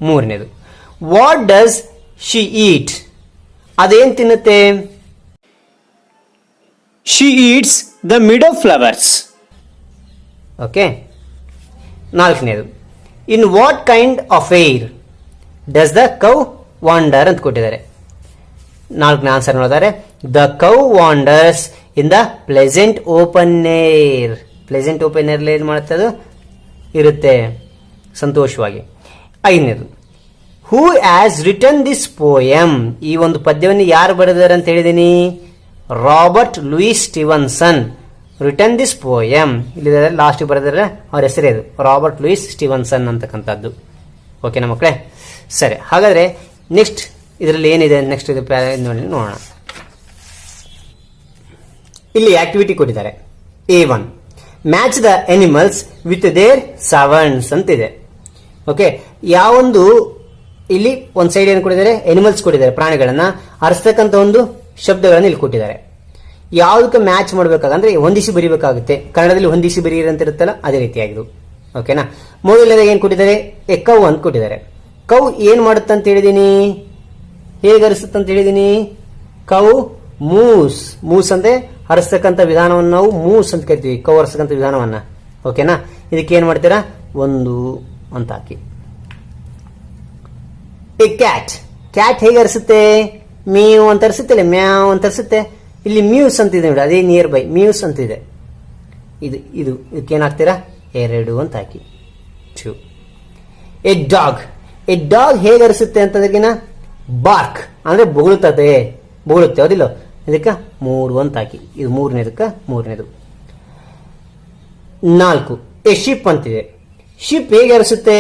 ಮೂರನೇದು, ವಾಟ್ ಡಸ್ ಶಿ ಈಟ್? ಅದೇನ್ ತಿನ್ನುತ್ತೆ? She eats the meadow flowers. Okay. ನಾಲ್ಕನೇದು, in what kind of air does the cow wander ಅಂತ ಕೊಟ್ಟಿದ್ದಾರೆ. ನಾಲ್ಕನೇ ಆನ್ಸರ್ ನೋಡಿದರೆ, the cow wonders in the pleasant open air. Pleasant open air ಏನ್ ಮಾಡುತ್ತೆ? ಅದು ಇರುತ್ತೆ ಸಂತೋಷವಾಗಿ. ಐದನೇದು, who has return this poem, ಈ ಒಂದು ಪದ್ಯವನ್ನು ಯಾರು ಬರೆದಾರೆ ಅಂತ ಹೇಳಿದೀನಿ, Robert Louis Stevenson return this poem. ಇಲ್ಲಿ ಲಾಸ್ಟ್ ಬರೆದರೆ ಅವ್ರ ಹೆಸರೇ ಇದು, ರಾಬರ್ಟ್ ಲೂಯಿಸ್ ಸ್ಟೀವನ್ಸನ್ ಅಂತಕ್ಕಂಥದ್ದು. ಓಕೆನಾ ಮಕ್ಕಳೇ? ಸರಿ, ಹಾಗಾದ್ರೆ ನೆಕ್ಸ್ಟ್ ಇದರಲ್ಲಿ ಏನಿದೆ, ನೆಕ್ಸ್ಟ್ ಇದು ನೋಡೋಣ. ಇಲ್ಲಿ ಆಕ್ಟಿವಿಟಿ ಕೊಟ್ಟಿದ್ದಾರೆ. A1 match the animals with their sovereigns ಅಂತಿದೆ. ಓಕೆ, ಯಾವೊಂದು ಇಲ್ಲಿ ಒಂದ್ ಸೈಡ್ ಏನು ಕೊಟ್ಟಿದ್ದಾರೆ, ಎನಿಮಲ್ಸ್ ಕೊಟ್ಟಿದ್ದಾರೆ, ಪ್ರಾಣಿಗಳನ್ನ ಅರಸ್ತಕ್ಕಂಥ ಒಂದು ಶಬ್ದಗಳನ್ನು ಇಲ್ಲಿ ಕೊಟ್ಟಿದ್ದಾರೆ. ಯಾವುದಕ್ಕೆ ಮ್ಯಾಚ್ ಮಾಡಬೇಕಾಗಂದ್ರೆ ಹೊಂದಿಸಿ ಬರೀಬೇಕಾಗುತ್ತೆ. ಕನ್ನಡದಲ್ಲಿ ಹೊಂದಿಸಿ ಬರೀರಿ ಅಂತ ಇರುತ್ತಲ್ಲ, ಅದೇ ರೀತಿಯಾಗಿದ್ದು. ಓಕೆನಾ? ಮೊದಲನೇದಾಗಿ ಏನ್ ಕೊಟ್ಟಿದ್ದಾರೆ, ಎ ಕೌ ಅಂತ ಕೊಟ್ಟಿದ್ದಾರೆ. ಕೌ ಏನ್ ಮಾಡುತ್ತೆ ಅಂತ ಹೇಳಿದೀನಿ, ಹೇಗೆ ಅರಿಸುತ್ತೆ ಅಂತ ಹೇಳಿದೀನಿ, ಕೌ ಮೂಸ್. ಮೂಸ್ ಅಂದ್ರೆ ಹರಿಸ್ತಕ್ಕಂಥ ವಿಧಾನವನ್ನು ನಾವು ಮೂಸ್ ಅಂತ ಕರಿತೀವಿ, ಕೌ ಹರಿಸ್ತಕ್ಕಂಥ ವಿಧಾನವನ್ನ. ಓಕೆನಾ? ಇದಕ್ಕೆ ಏನ್ ಮಾಡ್ತೀರಾ, ಒಂದು ಅಂತ ಹಾಕಿ. ಎ ಕ್ಯಾಟ್, ಕ್ಯಾಟ್ ಹೇಗೆ ಹರಿಸುತ್ತೆ, ಮೀವ್ ಅಂತ ಹರಿಸುತ್ತೆ, ಮ್ಯಾವ್ ಅಂತ ಹರಿಸುತ್ತೆ. ಇಲ್ಲಿ ಮ್ಯೂಸ್ ಅಂತಿದೆ ನೋಡಿ, ಅದೇ ನಿಯರ್ ಬೈ ಮ್ಯೂಸ್ ಅಂತಿದೆ. ಇದಕ್ಕೆ ಏನಾಗ್ತೀರಾ, 2 ಅಂತ ಹಾಕಿ. 2. ಎ ಡಾಗ್, ಎ ಡಾಗ್ ಹೇಗೆ ಹರಿಸುತ್ತೆ ಅಂತಂದ್ರಿಗಿನ ಬಾರ್ಕ್ ಅಂದ್ರೆ ಬೊಗಳುತ್ತದೆ, ಬೊಗಳುತ್ತೆ, ಹೌದಿಲ್ಲ? ಇದಕ್ಕೆ 3 ಅಂತ ಹಾಕಿ. ಇದು ಮೂರನೇದಕ್ಕೆ 3ನೇದು. 4 ಎ ಶಿಪ್ ಅಂತಿದೆ. ಶಿಪ್ ಹೇಗೆ ಹರಿಸುತ್ತೆ,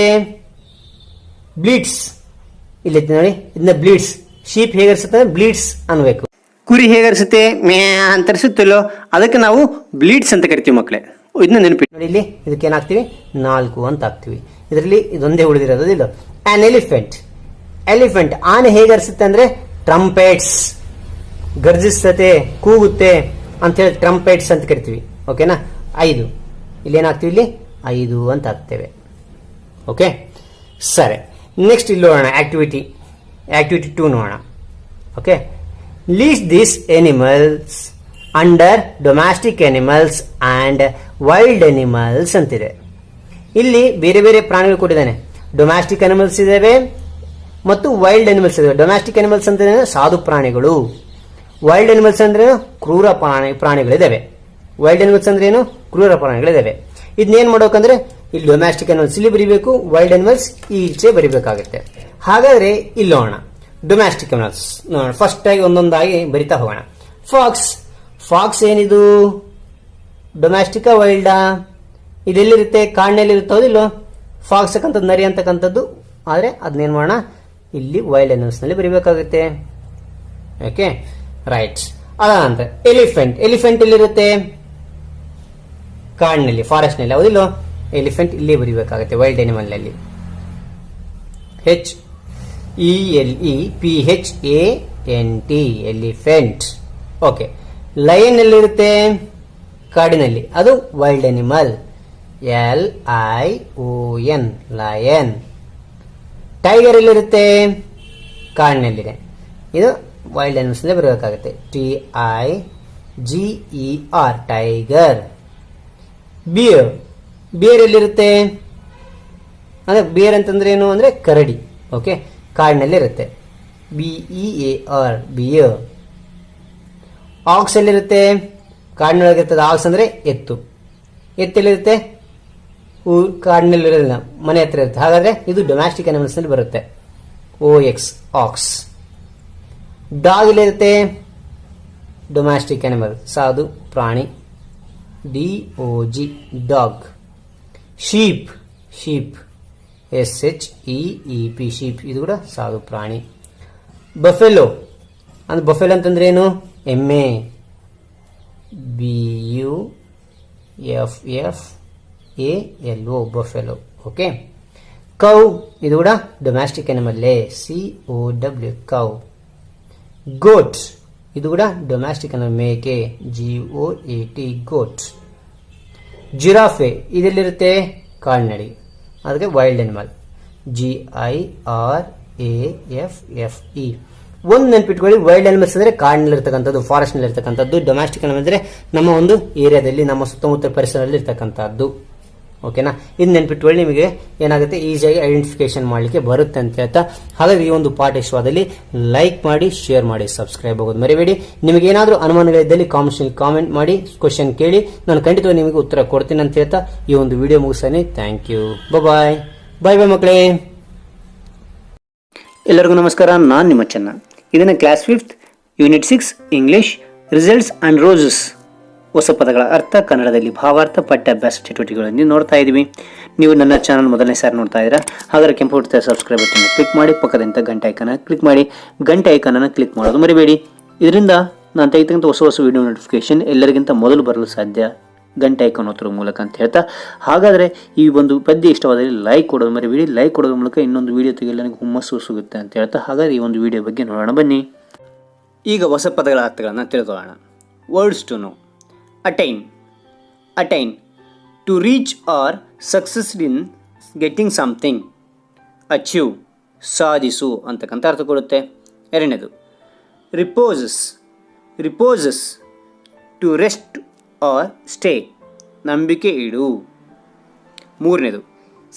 ಬ್ಲೀಡ್ಸ್. ಇಲ್ಲಿ ನೋಡಿ, ಇದನ್ನ ಬ್ಲೀಡ್ಸ್. ಶೀಪ್ ಹೇಗೆ ಹರಿಸುತ್ತೆ, ಬ್ಲೀಡ್ಸ್ ಅನ್ಬೇಕು. ಕುರಿ ಹೇಗೆ ಹರಿಸುತ್ತೆ, ಮ್ಯಾ ಅಂತ ಹರಿಸುತ್ತಲ್ಲೋ, ಅದಕ್ಕೆ ನಾವು ಬ್ಲೀಡ್ಸ್ ಅಂತ ಕರಿತೀವಿ ಮಕ್ಕಳೇ. ಇದನ್ನ ನೆನಪಿಟ್ಟು ನೋಡಿ. ಇಲ್ಲಿ ಇದಕ್ಕೆ ಏನಾಗ್ತೀವಿ, 4 ಅಂತ ಹಾಕ್ತಿವಿ. ಇದರಲ್ಲಿ ಇದೊಂದೇ ಉಳಿದಿರೋದು ಇಲ್ಲ. ಆನ್ ಎಲಿಫೆಂಟ್, ಎಲಿಫೆಂಟ್ ಆನೆ ಹೇಗೆ ಹರಿಸುತ್ತೆ ಅಂದ್ರೆ ಟ್ರಂಪೆಟ್ಸ್, ಗರ್ಜಿಸ್ತತೆ, ಕೂಗುತ್ತೆ ಅಂತ ಹೇಳಿ ಟ್ರಂಪೆಟ್ಸ್ ಅಂತ ಕರಿತೀವಿ. ಓಕೆನಾ? 5 ಇಲ್ಲಿ ಏನಾಗ್ತೀವಿ, ಇಲ್ಲಿ 5 ಅಂತ ಹಾಕ್ತೇವೆ. ಓಕೆ, ಸರಿ. ನೆಕ್ಸ್ಟ್ ಇಲ್ಲಿ ನೋಡೋಣ, ಆಕ್ಟಿವಿಟಿ 2 ನೋಡೋಣ. Okay, list this animals under domestic animals and wild animals ಅಂತಿದೆ. ಇಲ್ಲಿ ಬೇರೆ ಬೇರೆ ಪ್ರಾಣಿಗಳು ಕೊಟ್ಟಿದ್ದಾನೆ. ಡೊಮ್ಯಾಸ್ಟಿಕ್ ಅನಿಮಲ್ಸ್ ಇದಾವೆ ಮತ್ತು ವೈಲ್ಡ್ ಅನಿಮಲ್ಸ್ ಇದಾವೆ. ಡೊಮ್ಯಾಸ್ಟಿಕ್ ಅನಿಮಲ್ಸ್ ಅಂದ್ರೆ ಸಾಧು ಪ್ರಾಣಿಗಳು, ವೈಲ್ಡ್ ಅನಿಮಲ್ಸ್ ಅಂದ್ರೆ ಕ್ರೂರ ಪ್ರಾಣಿಗಳಿದಾವೆ. ವೈಲ್ಡ್ ಅನಿಮಲ್ಸ್ ಅಂದ್ರೆ ಏನು, ಕ್ರೂರ ಪ್ರಾಣಿಗಳಿದಾವೆ. ಇದನ್ನೇನ್ ಮಾಡ್ಬೇಕಂದ್ರೆ ಇಲ್ಲಿ ಡೊಮ್ಯಾಸ್ಟಿಕ್ ಅನಿಮಲ್ಸ್ ಇಲ್ಲಿ ಬರೀಬೇಕು, ವೈಲ್ಡ್ ಅನಿಮಲ್ಸ್ ಈಚೆ ಬರೀಬೇಕಾಗುತ್ತೆ. ಹಾಗಾದ್ರೆ ಇಲ್ಲಿ ನೋಡೋಣ ಡೊಮ್ಯಾಸ್ಟಿಕ್ ಅನಿಮಲ್ಸ್ ನೋಡೋಣ. ಫಸ್ಟ್ ಆಗಿ ಒಂದೊಂದಾಗಿ ಬರಿತಾ ಹೋಗೋಣ. ಫಾಕ್ಸ್, ಫಾಕ್ಸ್ ಏನಿದು, ಡೊಮ್ಯಾಸ್ಟಿಕಾ ವೈಲ್ಡಾ? ಇದೆಲ್ಲಿರುತ್ತೆ, ಕಾಡಿನಲ್ಲಿ ಇರುತ್ತೆ, ಹೌದಿಲ್ಲ? ಫಾಕ್ಸ್ ಅಂತಕ್ಕಂಥದ್ದು ನರಿ ಅಂತಕ್ಕಂಥದ್ದು. ಆದ್ರೆ ಅದನ್ನೇನ್ ಮಾಡೋಣ, ಇಲ್ಲಿ ವೈಲ್ಡ್ ಅನಿಮಲ್ಸ್ ನಲ್ಲಿ ಬರೀಬೇಕಾಗುತ್ತೆ. Okay, right. ಅದಾನಂತರ ಎಲಿಫೆಂಟ್, ಎಲಿಫೆಂಟ್ ಎಲ್ಲಿರುತ್ತೆ, ಕಾಡಿನಲ್ಲಿ, ಫಾರೆಸ್ಟ್ ನಲ್ಲಿ, ಹೌದಿಲ್ಲ? ಎಲಿಫೆಂಟ್ ಇಲ್ಲಿ ಬರೀಬೇಕಾಗುತ್ತೆ ವೈಲ್ಡ್ ಅನಿಮಲ್ ನಲ್ಲಿ. ELEPHANT, elephant. ಓಕೆ, ಲಯನ್ ಎಲ್ಲಿರುತ್ತೆ, ಕಾಡಿನಲ್ಲಿ, ಅದು wild animal. LION, lion. Tiger ಎಲ್ಲಿರುತ್ತೆ, ಕಾಡಿನಲ್ಲಿದೆ, ಇದು ವೈಲ್ಡ್ ಅನಿಮಲ್ಸ್ ಬರಬೇಕಾಗುತ್ತೆ. TIGER, tiger. ಬಿಯರ್, ಬಿಯರ್ ಎಲ್ಲಿರುತ್ತೆ ಅಂದ್ರೆ, ಬಿಯರ್ ಅಂತಂದ್ರೆ ಏನು ಅಂದ್ರೆ ಕರಡಿ. ಓಕೆ, ಕಾಡಿನಲ್ಲಿ ಇರುತ್ತೆ. BEAR, beer. ಆಕ್ಸ್ ಎಲ್ಲಿರುತ್ತೆ, ಕಾಡಿನೊಳಗಿರ್ತದೆ. ಆಕ್ಸ್ ಅಂದ್ರೆ ಎತ್ತು. ಎತ್ತಲ್ಲಿರುತ್ತೆ, ಕಾಡಿನಲ್ಲಿ ಇರೋದಿಲ್ಲ, ಮನೆ ಹತ್ರ ಇರುತ್ತೆ. ಹಾಗಾದ್ರೆ ಇದು ಡೊಮ್ಯಾಸ್ಟಿಕ್ ಅನಿಮಲ್ಸ್ ನಲ್ಲಿ ಬರುತ್ತೆ. OX, ox. ಡಾಗ್ ಎಲ್ಲಿರುತ್ತೆ, ಡೊಮ್ಯಾಸ್ಟಿಕ್ ಅನಿಮಲ್, ಸಾಧು ಪ್ರಾಣಿ. DOG, dog. Sheep, sheep. SHEEP, sheep, ಇದು ಕೂಡ ಸಾಧು ಪ್ರಾಣಿ. ಬಫೆಲೋ ಅಂದ್ರೆ, ಬಫೆಲೋ ಅಂತಂದ್ರೆ ಏನು, ಎಮ್ಮೆ. BUFFALO, buffalo. ಓಕೆ, ಕೌ, ಇದು ಕೂಡ ಡೊಮ್ಯಾಸ್ಟಿಕ್ ಅನಿಮಲ್ಲೇ, COW, ಕೌ. ಗೋಟ್, ಇದು ಕೂಡ ಡೊಮ್ಯಾಸ್ಟಿಕ್ ಅನಿಮಲ್, ಮೇಕೆ. GOAT, ಗೋಟ್. ಜಿರಾಫೆ ಇದೆಲ್ಲಿರುತ್ತೆ, ಕಾಡಿನಡಿ, ಅದಕ್ಕೆ ವೈಲ್ಡ್ ಅನಿಮಲ್. GIRAFFE. ಒಂದು ನೆನ್ಪಿಟ್ಕೊಳ್ಳಿ, ವೈಲ್ಡ್ ಅನಿಮಲ್ಸ್ ಅಂದ್ರೆ ಕಾಡಿನಲ್ಲಿ ಇರ್ತಕ್ಕಂಥದ್ದು, ಫಾರೆಸ್ಟ್ ನಲ್ಲಿ ಇರ್ತಕ್ಕಂಥದ್ದು. ಡೊಮ್ಯಾಸ್ಟಿಕ್ ಅನಿಮಲ್ ಅಂದ್ರೆ ನಮ್ಮ ಒಂದು ಏರಿಯಾದಲ್ಲಿ, ನಮ್ಮ ಸುತ್ತಮುತ್ತ ಪರಿಸರದಲ್ಲಿ ಇರ್ತಕ್ಕಂಥದ್ದು. ಓಕೆನಾ? ಇದು ನೆನ್ಪಿಟ್ಕೊಳ್ಳಿ, ನಿಮಗೆ ಏನಾಗುತ್ತೆ, ಈಸಿಯಾಗಿ ಐಡೆಂಟಿಫಿಕೇಶನ್ ಮಾಡಲಿಕ್ಕೆ ಬರುತ್ತೆ ಅಂತ ಹೇಳ್ತಾ, ಹಾಗಾಗಿ ಈ ಒಂದು ಪಾಠ ಇಷ್ಟವಾದಲ್ಲಿ ಲೈಕ್ ಮಾಡಿ, ಶೇರ್ ಮಾಡಿ, ಸಬ್ಸ್ಕ್ರೈಬ್ ಆಗೋದು ಮರಿಬೇಡಿ. ನಿಮಗೆ ಏನಾದರೂ ಅನುಮಾನಗಳಿದ್ದಲ್ಲಿ ಕಾಮೆಂಟ್ ಮಾಡಿ, ಕ್ವಶನ್ ಕೇಳಿ, ನಾನು ಖಂಡಿತವಾಗಿ ನಿಮಗೆ ಉತ್ತರ ಕೊಡ್ತೀನಿ ಅಂತ ಹೇಳ್ತಾ ಈ ಒಂದು ವಿಡಿಯೋ ಮುಗಿಸ್ತಾನೆ. ಥ್ಯಾಂಕ್ ಯು, ಬಾಯ್ ಬಾಯ್ ಮಕ್ಕಳೇ. ಎಲ್ಲರಿಗೂ ನಮಸ್ಕಾರ, ನಾನು ನಿಮ್ಮ ಚೆನ್ನ. ಇದನ್ನು class 5th unit 6 English results and roses ಹೊಸ ಪದಗಳ ಅರ್ಥ ಕನ್ನಡದಲ್ಲಿ ಭಾವಾರ್ಥ ಪಠ್ಯಾಭ್ಯಾಸ ಚಟುವಟಿಕೆಗಳನ್ನು ನೋಡ್ತಾ ಇದ್ದೀವಿ. ನೀವು ನನ್ನ ಚಾನಲ್ ಮೊದಲನೇ ಸಾರಿ ನೋಡ್ತಾ ಇದ್ದೀರಾ, ಹಾಗಾದ್ರೆ ಕೆಂಪು ಹುಡುಕಿದ ಸಬ್ಸ್ಕ್ರೈಬ್ ಬಟನ್ ಕ್ಲಿಕ್ ಮಾಡಿ, ಪಕ್ಕದಂತ ಗಂಟೆ ಐಕನ್ ಕ್ಲಿಕ್ ಮಾಡಿ. ಗಂಟೆ ಐಕನ್ ಕ್ಲಿಕ್ ಮಾಡೋದು ಮರಿಬೇಡಿ. ಇದರಿಂದ ನಾನು ತೆಗೆತಕ್ಕಂಥ ಹೊಸ ವಿಡಿಯೋ ನೋಟಿಫಿಕೇಶನ್ ಎಲ್ಲರಿಗಿಂತ ಮೊದಲು ಬರಲು ಸಾಧ್ಯ, ಗಂಟೆ ಐಕಾನ್ ಒತ್ತುವ ಮೂಲಕ ಅಂತ ಹೇಳ್ತಾ. ಹಾಗಾದರೆ ಈ ಒಂದು ಪದ್ಯ ಇಷ್ಟವಾದಲ್ಲಿ ಲೈಕ್ ಕೊಡೋದು ಮರಿಬೇಡಿ. ಲೈಕ್ ಕೊಡೋದ್ರ ಮೂಲಕ ಇನ್ನೊಂದು ವಿಡಿಯೋ ತೆಗೆಯಲು ನನಗೆ ಹುಮ್ಮಸ್ಸು ಸಿಗುತ್ತೆ ಅಂತ ಹೇಳ್ತಾ. ಹಾಗಾದರೆ ಈ ಒಂದು ವಿಡಿಯೋ ಬಗ್ಗೆ ನೋಡೋಣ ಬನ್ನಿ. ಈಗ ಹೊಸ ಪದಗಳ ಅರ್ಥಗಳನ್ನು ತಿಳಿದುಕೊಳ್ಳೋಣ. Words to know. Attain. Attain to reach or succeeds in getting something. Achieve ಸಾಧಿಸು ಅಂತಕ್ಕಂಥ ಅರ್ಥ ಕೊಡುತ್ತೆ. ಎರಡನೇದು reposes. Reposes to rest or stay, ನಂಬಿಕೆ ಇಡು. ಮೂರನೇದು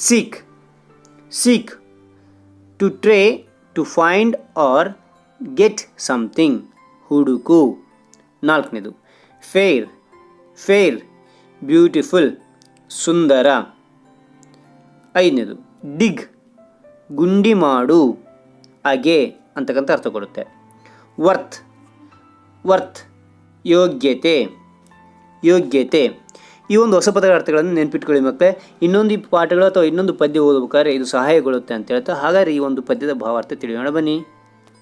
seek. Seek to try to find or get something, ಹುಡುಕು. ನಾಲ್ಕನೇದು ಫೇರ್. ಫೇರ್ ಬ್ಯೂಟಿಫುಲ್, ಸುಂದರ. ಐದನೇದು ಡಿಗ್, ಗುಂಡಿ ಮಾಡು, ಅಗೆ ಅಂತಕ್ಕಂಥ ಅರ್ಥ ಕೊಡುತ್ತೆ. ವರ್ತ್. ವರ್ತ್ ಯೋಗ್ಯತೆ. ಯೋಗ್ಯತೆ. ಈ ಒಂದು ಹೊಸ ಪದಗಳ ಅರ್ಥಗಳನ್ನು ನೆನಪಿಟ್ಕೊಳ್ಳಿ ಮಕ್ಕಳೇ. ಇನ್ನೊಂದು ಪಾಠಗಳು ಅಥವಾ ಇನ್ನೊಂದು ಪದ್ಯ ಓದಬೇಕಾದ್ರೆ ಇದು ಸಹಾಯಗೊಳ್ಳುತ್ತೆ ಅಂತ ಹೇಳ್ತಾ. ಹಾಗಾದ್ರೆ ಈ ಒಂದು ಪದ್ಯದ ಭಾವಾರ್ಥ ತಿಳಿಯೋಣ ಬನ್ನಿ.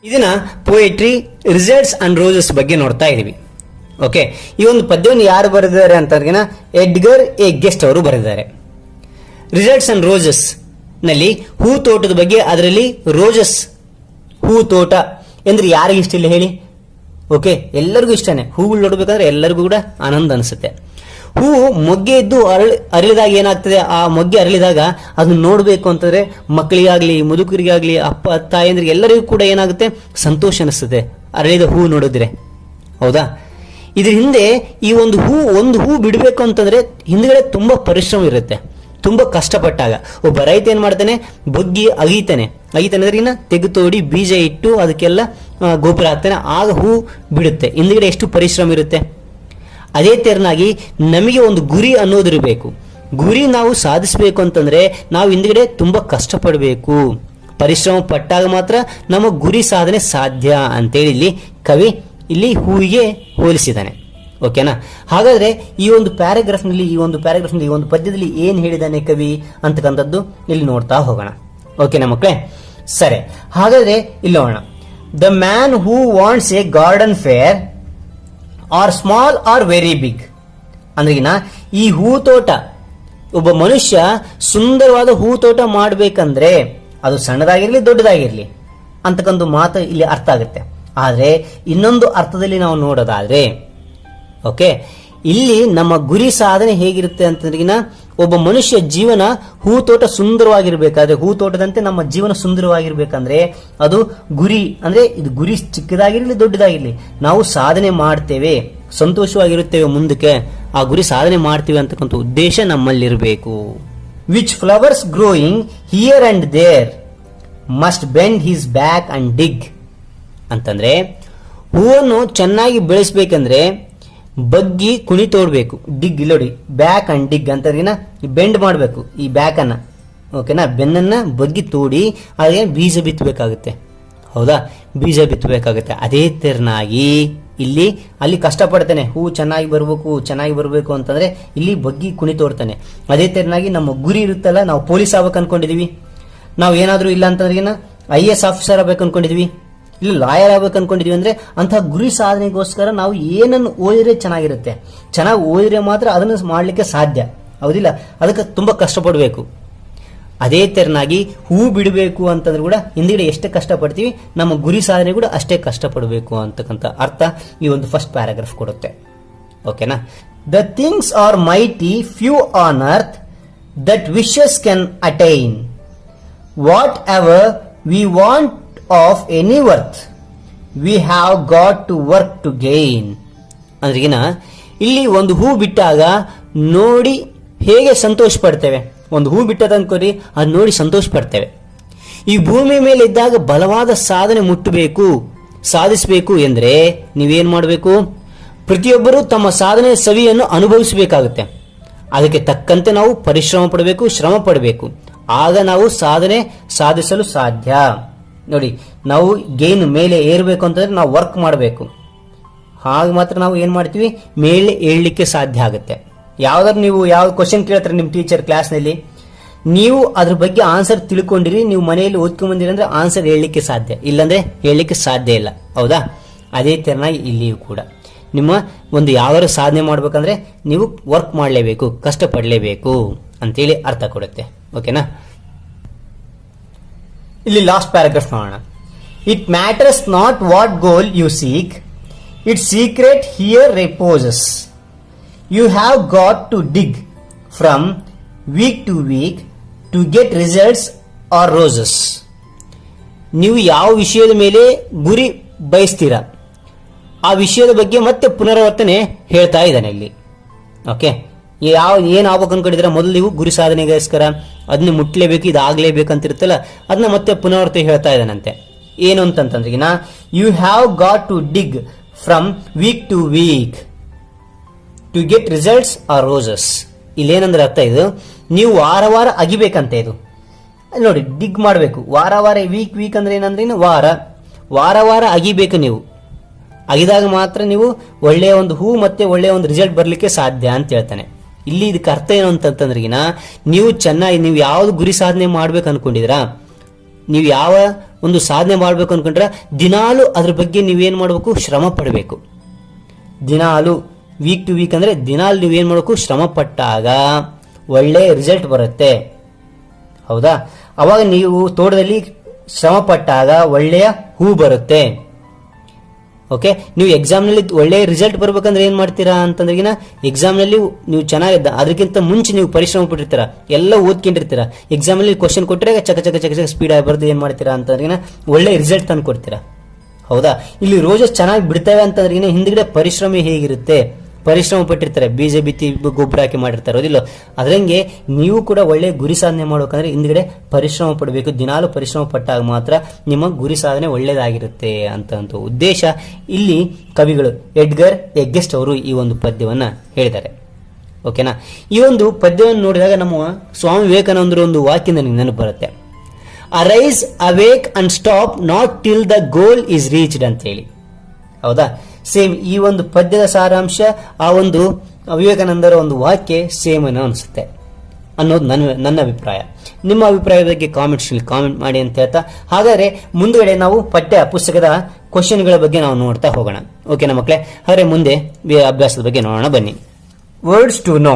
ಇದನ್ನ ಪೋಯೆಟ್ರಿ ರಿಸಲ್ಟ್ಸ್ ಅಂಡ್ ರೋಸಸ್ ಬಗ್ಗೆ ನೋಡ್ತಾ ಇದೀವಿ. ಓಕೆ, ಈ ಒಂದು ಪದ್ಯವನ್ನು ಯಾರು ಬರೆದಿದ್ದಾರೆ ಅಂತಂದ್ರೆ ಎಡ್ಗರ್ ಎ ಗೆಸ್ಟ್ ಅವರು ಬರೆದಿದ್ದಾರೆ. ರಿಸಲ್ಟ್ಸ್ ಅಂಡ್ ರೋಸಸ್ ನಲ್ಲಿ ಹೂ ತೋಟದ ಬಗ್ಗೆ, ಅದರಲ್ಲಿ ರೋಸಸ್ ಹೂ ತೋಟ ಅಂದ್ರೆ ಯಾರಿಗೆ ಇಷ್ಟ ಇಲ್ಲ ಹೇಳಿ? ಓಕೆ, ಎಲ್ಲರಿಗೂ ಇಷ್ಟನೇ. ಹೂಗಳು ನೋಡ್ಬೇಕಾದ್ರೆ ಎಲ್ಲರಿಗೂ ಕೂಡ ಆನಂದ ಅನಿಸುತ್ತೆ. ಹೂ ಮೊಗ್ಗೆ ಇದ್ದು ಅರಳಿದಾಗ ಏನಾಗ್ತದೆ, ಆ ಮೊಗ್ಗೆ ಅರಳಿದಾಗ ಅದನ್ನ ನೋಡಬೇಕು ಅಂತಂದ್ರೆ ಮಕ್ಕಳಿಗಾಗ್ಲಿ, ಮುದುಕರಿಗಾಗ್ಲಿ, ಅಪ್ಪ ತಾಯಂದ್ರಿಗೆ ಎಲ್ಲರಿಗೂ ಕೂಡ ಏನಾಗುತ್ತೆ, ಸಂತೋಷ ಅನಿಸ್ತದೆ ಅರಳಿದ ಹೂ ನೋಡಿದ್ರೆ. ಹೌದಾ? ಇದ್ರ ಹಿಂದೆ ಈ ಒಂದು ಹೂ ಬಿಡಬೇಕು ಅಂತಂದ್ರೆ ಹಿಂದ್ಗಡೆ ತುಂಬಾ ಪರಿಶ್ರಮ ಇರುತ್ತೆ. ತುಂಬಾ ಕಷ್ಟಪಟ್ಟಾಗ ಒಬ್ಬ ರೈತ ಏನ್ ಮಾಡ್ತಾನೆ, ಬಗ್ಗಿ ಅಗೀತಾನೆ ಅಂದ್ರೆ ಇನ್ನ ತೆಗೆತೋಡಿ ಬೀಜ ಇಟ್ಟು ಅದಕ್ಕೆಲ್ಲ ಗೊಬ್ಬರ ಹಾಕ್ತಾನೆ, ಆಗ ಹೂ ಬಿಡುತ್ತೆ. ಹಿಂದ್ಗಡೆ ಎಷ್ಟು ಪರಿಶ್ರಮ ಇರುತ್ತೆ. ಅದೇ ತೆರನಾಗಿ ನಮಗೆ ಒಂದು ಗುರಿ ಅನ್ನೋದಿರಬೇಕು. ಗುರಿ ನಾವು ಸಾಧಿಸಬೇಕು ಅಂತಂದ್ರೆ ನಾವು ಹಿಂದ್ಗಡೆ ತುಂಬಾ ಕಷ್ಟಪಡಬೇಕು, ಪರಿಶ್ರಮ ಪಟ್ಟಾಗ ಮಾತ್ರ ನಮ್ಮ ಗುರಿ ಸಾಧನೆ ಸಾಧ್ಯ ಅಂತೇಳಿ ಇಲ್ಲಿ ಕವಿ ಇಲ್ಲಿ ಹೂವಿಗೆ ಹೋಲಿಸಿದ್ದಾನೆ. ಓಕೆನಾ? ಹಾಗಾದ್ರೆ ಈ ಒಂದು ಪ್ಯಾರಾಗ್ರಾಫ್ನಲ್ಲಿ ಈ ಒಂದು ಪದ್ಯದಲ್ಲಿ ಏನ್ ಹೇಳಿದಾನೆ ಕವಿ ಅಂತಕ್ಕಂಥದ್ದು ಇಲ್ಲಿ ನೋಡ್ತಾ ಹೋಗೋಣ. ಓಕೆನಾ ಮಕ್ಕಳೇ? ಸರಿ, ಹಾಗಾದ್ರೆ ಇಲ್ಲಿ ನೋಡೋಣ. The man who wants a garden fair or small or very big. ಅಂದ್ರಿಗಿನ ಈ ಹೂ ತೋಟ, ಒಬ್ಬ ಮನುಷ್ಯ ಸುಂದರವಾದ ಹೂ ತೋಟ ಮಾಡ್ಬೇಕಂದ್ರೆ ಅದು ಸಣ್ಣದಾಗಿರ್ಲಿ ದೊಡ್ಡದಾಗಿರ್ಲಿ ಅಂತಕ್ಕಂಥ ಮಾತು ಇಲ್ಲಿ ಅರ್ಥ ಆಗುತ್ತೆ. ಆದ್ರೆ ಇನ್ನೊಂದು ಅರ್ಥದಲ್ಲಿ ನಾವು ನೋಡೋದಾದ್ರೆ, ಓಕೆ, ಇಲ್ಲಿ ನಮ್ಮ ಗುರಿ ಸಾಧನೆ ಹೇಗಿರುತ್ತೆ ಅಂತಂದ್ರಿಗಿನ ಒಬ್ಬ ಮನುಷ್ಯ ಜೀವನ ಹೂತೋಟ ಸುಂದರವಾಗಿರ್ಬೇಕಾದ್ರೆ, ಹೂತೋಟದಂತೆ ನಮ್ಮ ಜೀವನ ಸುಂದರವಾಗಿರ್ಬೇಕಂದ್ರೆ ಅದು ಗುರಿ ಅಂದ್ರೆ ಇದು ಗುರಿ ಚಿಕ್ಕದಾಗಿರ್ಲಿ ದೊಡ್ಡದಾಗಿರ್ಲಿ ನಾವು ಸಾಧನೆ ಮಾಡ್ತೇವೆ, ಸಂತೋಷವಾಗಿರುತ್ತೇವೆ, ಮುಂದಕ್ಕೆ ಆ ಗುರಿ ಸಾಧನೆ ಮಾಡ್ತೇವೆ ಅಂತಕ್ಕಂಥ ಉದ್ದೇಶ ನಮ್ಮಲ್ಲಿರಬೇಕು. Which flowers growing here and there must bend his back and dig. ಅಂತಂದ್ರೆ ಹೂವನ್ನು ಚೆನ್ನಾಗಿ ಬೆಳೆಸ್ಬೇಕಂದ್ರೆ ಬಗ್ಗಿ ಕುಣಿ ತೋಡ್ಬೇಕು. ಡಿಗ್ ನೋಡಿ, ಬ್ಯಾಕ್ ಅಂಡ್ ಡಿಗ್ ಅಂತ ಬೆಂಡ್ ಮಾಡಬೇಕು ಈ ಬ್ಯಾಕ್ ಅನ್ನ. ಓಕೆನಾ? ಬೆನ್ನನ್ನ ಬಗ್ಗಿ ತೋಡಿ ಅದೇ ಬೀಜ ಬಿತ್ತಬೇಕಾಗುತ್ತೆ. ಹೌದಾ? ಬೀಜ ಬಿತ್ತಬೇಕಾಗುತ್ತೆ. ಅದೇ ತೆರನಾಗಿ ಇಲ್ಲಿ ಅಲ್ಲಿ ಕಷ್ಟಪಡ್ತಾನೆ, ಹೂ ಚೆನ್ನಾಗಿ ಬರಬೇಕು ಅಂತಂದ್ರೆ ಇಲ್ಲಿ ಬಗ್ಗಿ ಕುಣಿ ತೋಡ್ತಾನೆ. ಅದೇ ತೆರನಾಗಿ ನಮ್ಮ ಗುರಿ ಇರುತ್ತಲ್ಲ, ನಾವು ಪೊಲೀಸ್ ಆಗ್ಬೇಕು ಅನ್ಕೊಂಡಿದೀವಿ, ನಾವು ಏನಾದ್ರೂ ಇಲ್ಲ ಅಂತಂದ್ರೆ IAS ಆಫೀಸರ್ ಆಗ್ಬೇಕು ಅನ್ಕೊಂಡಿದೀವಿ, ಇಲ್ಲಿ ಲಾಯರ್ ಆಗ್ಬೇಕು ಅನ್ಕೊಂಡಿದೀವಿ ಅಂದ್ರೆ ಅಂತಹ ಗುರಿ ಸಾಧನೆಗೋಸ್ಕರ ನಾವು ಏನನ್ನು ಓದಿದ್ರೆ ಚೆನ್ನಾಗಿರುತ್ತೆ. ಚೆನ್ನಾಗಿ ಓದಿದ್ರೆ ಮಾತ್ರ ಅದನ್ನು ಮಾಡ್ಲಿಕ್ಕೆ ಸಾಧ್ಯ. ಹೌದಿಲ್ಲ? ಅದಕ್ಕೆ ತುಂಬಾ ಕಷ್ಟಪಡಬೇಕು. ಅದೇ ತೆರನಾಗಿ ಹೂ ಬಿಡಬೇಕು ಅಂತಂದ್ರೆ ಕೂಡ ಹಿಂದಿಡೆ ಎಷ್ಟು ಕಷ್ಟಪಡ್ತೀವಿ, ನಮ್ಮ ಗುರಿ ಸಾಧನೆ ಕೂಡ ಅಷ್ಟೇ ಕಷ್ಟಪಡಬೇಕು ಅಂತಕ್ಕಂಥ ಅರ್ಥ ಈ ಒಂದು ಫಸ್ಟ್ ಪ್ಯಾರಾಗ್ರಾಫ್ ಕೊಡುತ್ತೆ. ಓಕೆನಾ? The things are mighty few on earth that wishes can attain whatever we want of any worth we have got to work to gain. ಅಂದ್ರಿಗಿನ ಇಲ್ಲಿ ಒಂದು ಹೂ ಬಿಟ್ಟಾಗ ನೋಡಿ ಹೇಗೆ ಸಂತೋಷ ಪಡ್ತೇವೆ, ಒಂದು ಹೂ ಬಿಟ್ಟದ ಅನ್ಕೋರಿ, ಅದು ನೋಡಿ ಸಂತೋಷ ಪಡ್ತೇವೆ. ಈ ಭೂಮಿ ಮೇಲೆ ಇದ್ದಾಗ ಬಲವಾದ ಸಾಧನೆ ಮುಟ್ಟಬೇಕು, ಸಾಧಿಸಬೇಕು ಎಂದ್ರೆ ನೀವೇನ್ ಮಾಡಬೇಕು? ಪ್ರತಿಯೊಬ್ಬರು ತಮ್ಮ ಸಾಧನೆ ಸವಿಯನ್ನು ಅನುಭವಿಸಬೇಕಾಗುತ್ತೆ. ಅದಕ್ಕೆ ತಕ್ಕಂತೆ ನಾವು ಪರಿಶ್ರಮ ಪಡಬೇಕು, ಶ್ರಮ ಪಡಬೇಕು. ಆಗ ನಾವು ಸಾಧನೆ ಸಾಧಿಸಲು ಸಾಧ್ಯ. ನೋಡಿ, ನಾವು ಗೇನ್ ಮೇಲೆ ಏರಬೇಕು ಅಂತಂದ್ರೆ ನಾವು ವರ್ಕ್ ಮಾಡಬೇಕು. ಹಾಗೆ ಮಾತ್ರ ನಾವು ಏನು ಮಾಡ್ತೀವಿ, ಮೇಲೆ ಏಳಲಿಕ್ಕೆ ಸಾಧ್ಯ ಆಗುತ್ತೆ. ಯಾವ್ದಾದ್ರು ನೀವು ಯಾವ ಕ್ವಶನ್ ಕೇಳ್ತಾರೆ ನಿಮ್ಮ ಟೀಚರ್ ಕ್ಲಾಸ್ನಲ್ಲಿ, ನೀವು ಅದ್ರ ಬಗ್ಗೆ ಆನ್ಸರ್ ತಿಳ್ಕೊಂಡಿರಿ, ನೀವು ಮನೆಯಲ್ಲಿ ಓದ್ಕೊಂಡ್ಬಂದಿರಿ ಅಂದ್ರೆ ಆನ್ಸರ್ ಹೇಳಲಿಕ್ಕೆ ಸಾಧ್ಯ, ಇಲ್ಲಾಂದ್ರೆ ಹೇಳಲಿಕ್ಕೆ ಸಾಧ್ಯ ಇಲ್ಲ. ಹೌದಾ? ಅದೇ ತೆರನಾಗಿ ಇಲ್ಲಿಯೂ ಕೂಡ ನಿಮ್ಮ ಒಂದು ಯಾವ್ದಾದ್ರು ಸಾಧನೆ ಮಾಡ್ಬೇಕಂದ್ರೆ ನೀವು ವರ್ಕ್ ಮಾಡಲೇಬೇಕು, ಕಷ್ಟಪಡಲೇಬೇಕು ಅಂತೇಳಿ ಅರ್ಥ ಕೊಡುತ್ತೆ. ಓಕೆನಾ? ಇಲ್ಲಿ ಲಾಸ್ಟ್ ಪ್ಯಾರಾಗ್ರಾಫ್ ನೋಡೋಣ. It matters not what goal you seek, it's secret here reposes. You have got to dig from week to week to get results or roses. ನೀವು ಯಾವ ವಿಷಯದ ಮೇಲೆ ಗುರಿ ಬಯಸ್ತೀರಾ ಆ ವಿಷಯದ ಬಗ್ಗೆ ಮತ್ತೆ ಪುನರಾವರ್ತನೆ ಹೇಳ್ತಾ ಇದ್ದಾನೆ ಇಲ್ಲಿ. ಓಕೆ, ಏನ್ ಆಗ್ಬೇಕು ಅನ್ಕೊಂಡಿದ್ರೆ ಮೊದಲು ನೀವು ಗುರಿ ಸಾಧನೆಗೋಸ್ಕರ ಅದನ್ನ ಮುಟ್ಲೇಬೇಕು, ಇದಾಗಲೇಬೇಕು ಅಂತ ಇರುತ್ತಲ್ಲ, ಅದನ್ನ ಮತ್ತೆ ಪುನರಾವರ್ತನೆ ಹೇಳ್ತಾ ಇದ್ದಾನಂತೆ. ಏನು ಅಂತಂತಂದ್ರೆ, you have got to dig from week to week to get results or roses. ಇಲ್ಲೇನಂದ್ರೆ ಅರ್ಥ, ಇದು ನೀವು ವಾರ ವಾರ ಅಗಿಬೇಕಂತೆ. ಇದು ನೋಡಿ, ಡಿಗ್ ಮಾಡಬೇಕು ವಾರ ವಾರ. ವೀಕ್ ಅಂದ್ರೆ ಏನಂದ್ರೆ ವಾರ ವಾರ ಅಗಿಬೇಕು. ನೀವು ಅಗಿದಾಗ ಮಾತ್ರ ನೀವು ಒಳ್ಳೆಯ ಒಂದು ಹೂ ಮತ್ತೆ ಒಳ್ಳೆಯ ಒಂದು ರಿಸಲ್ಟ್ ಬರಲಿಕ್ಕೆ ಸಾಧ್ಯ ಅಂತ ಹೇಳ್ತಾನೆ. ಇಲ್ಲಿ ಇದಕ್ಕೆ ಅರ್ಥ ಏನು ಅಂತಂತಂದ್ರೆ, ನೀವು ಚೆನ್ನಾಗಿ ನೀವು ಯಾವ್ದು ಗುರಿ ಸಾಧನೆ ಮಾಡ್ಬೇಕು ಅನ್ಕೊಂಡಿದ್ರಾ, ನೀವು ಯಾವ ಒಂದು ಸಾಧನೆ ಮಾಡ್ಬೇಕು ಅನ್ಕೊಂಡ್ರೆ ದಿನಾಲು ಅದ್ರ ಬಗ್ಗೆ ನೀವೇನ್ ಮಾಡಬೇಕು, ಶ್ರಮ ಪಡಬೇಕು. ದಿನಾಲು ವೀಕ್ ಟು ವೀಕ್ ಅಂದ್ರೆ ದಿನಾಲು ನೀವೇನ್ ಮಾಡಬೇಕು, ಶ್ರಮ ಪಟ್ಟಾಗ ಒಳ್ಳೆ ರಿಸಲ್ಟ್ ಬರುತ್ತೆ. ಹೌದಾ? ಅವಾಗ ನೀವು ತೋಟದಲ್ಲಿ ಶ್ರಮ ಪಟ್ಟಾಗ ಒಳ್ಳೆಯ ಹೂ ಬರುತ್ತೆ. ಓಕೆ, ನೀವು ಎಕ್ಸಾಮ್ನಲ್ಲಿ ಒಳ್ಳೆಯ ರಿಸಲ್ಟ್ ಬರ್ಬೇಕಂದ್ರೆ ಏನ್ ಮಾಡ್ತೀರಾ ಅಂತಂದ್ರೆ, ಎಕ್ಸಾಮ್ನಲ್ಲಿ ನೀವು ಚೆನ್ನಾಗಿದ್ದ ಅದಕ್ಕಿಂತ ಮುಂಚೆ ನೀವು ಪರಿಶ್ರಮ ಪಟ್ಟಿರ್ತೀರಾ, ಎಲ್ಲ ಓದ್ಕೊಂಡಿರ್ತೀರಾ. ಎಕ್ಸಾಮಲ್ಲಿ ಕ್ವಶನ್ ಕೊಟ್ಟರೆ ಚಕ ಚಕ ಚಕ ಚಕ ಸ್ಪೀಡ್ ಆಗಿ ಬರ್ದು ಏನ್ ಮಾಡ್ತೀರಾ ಅಂತಂದ್ರೆ ಒಳ್ಳೆ ರಿಸಲ್ಟ್ ತಂದು ಕೊಡ್ತೀರಾ. ಹೌದಾ? ಇಲ್ಲಿ ರೋಸಸ್ ಚೆನ್ನಾಗಿ ಬಿಡ್ತವೆ ಅಂತಂದ್ರೆ ಹಿಂದ್ಗಡೆ ಪರಿಶ್ರಮ ಹೇಗಿರುತ್ತೆ, ಪರಿಶ್ರಮ ಪಟ್ಟಿರ್ತಾರೆ, ಬೀಜ ಬಿತ್ತಿ ಗೊಬ್ಬರ ಹಾಕಿ ಮಾಡಿರ್ತಾರೆ, ಅದಿಲ್ಲ. ಅದ್ರಂಗೆ ನೀವು ಕೂಡ ಒಳ್ಳೆ ಗುರಿ ಸಾಧನೆ ಮಾಡ್ಬೇಕಂದ್ರೆ ಹಿಂದ್ಗಡೆ ಪರಿಶ್ರಮ ಪಡಬೇಕು. ದಿನಾಲು ಪರಿಶ್ರಮ ಪಟ್ಟಾಗ ಮಾತ್ರ ನಿಮ್ಮ ಗುರಿ ಸಾಧನೆ ಒಳ್ಳೇದಾಗಿರುತ್ತೆ ಅಂತ ಉದ್ದೇಶ ಇಲ್ಲಿ ಕವಿಗಳು ಎಡ್ಗರ್ ಎಗ್ಗೆಸ್ಟ್ ಅವರು ಈ ಒಂದು ಪದ್ಯವನ್ನ ಹೇಳಿದ್ದಾರೆ. ಓಕೆನಾ? ಈ ಒಂದು ಪದ್ಯವನ್ನು ನೋಡಿದಾಗ ನಮ್ಮ ಸ್ವಾಮಿ ವಿವೇಕಾನಂದರು ಒಂದು ವಾಕ್ಯ ನನಗೆ ನೆನಪು ಬರುತ್ತೆ, arise awake and stop not till the goal is reached ಅಂತ ಹೇಳಿ. ಹೌದಾ? ಸೇಮ್ ಈ ಒಂದು ಪದ್ಯದ ಸಾರಾಂಶ ಆ ಒಂದು ವಿವೇಕಾನಂದರ ಒಂದು ವಾಕ್ಯ ಸೇಮ್ ಅನ್ನೋ ಅನ್ಸುತ್ತೆ ಅನ್ನೋದು ನನ್ನ ಅಭಿಪ್ರಾಯ. ನಿಮ್ಮ ಅಭಿಪ್ರಾಯದ ಬಗ್ಗೆ ಕಾಮೆಂಟ್ ಮಾಡಿ ಅಂತ ಹೇಳ್ತಾ, ಹಾಗಾದ್ರೆ ಮುಂದುಗಡೆ ನಾವು ಪಠ್ಯ ಪುಸ್ತಕದ ಕ್ವಶನ್ಗಳ ಬಗ್ಗೆ ನಾವು ನೋಡ್ತಾ ಹೋಗೋಣ. ಓಕೆನಾ ಮಕ್ಕಳೇ? ಹಾಗಾದ್ರೆ ಮುಂದೆ ಅಭ್ಯಾಸದ ಬಗ್ಗೆ ನೋಡೋಣ ಬನ್ನಿ. ವರ್ಡ್ಸ್ ಟು ನೋ,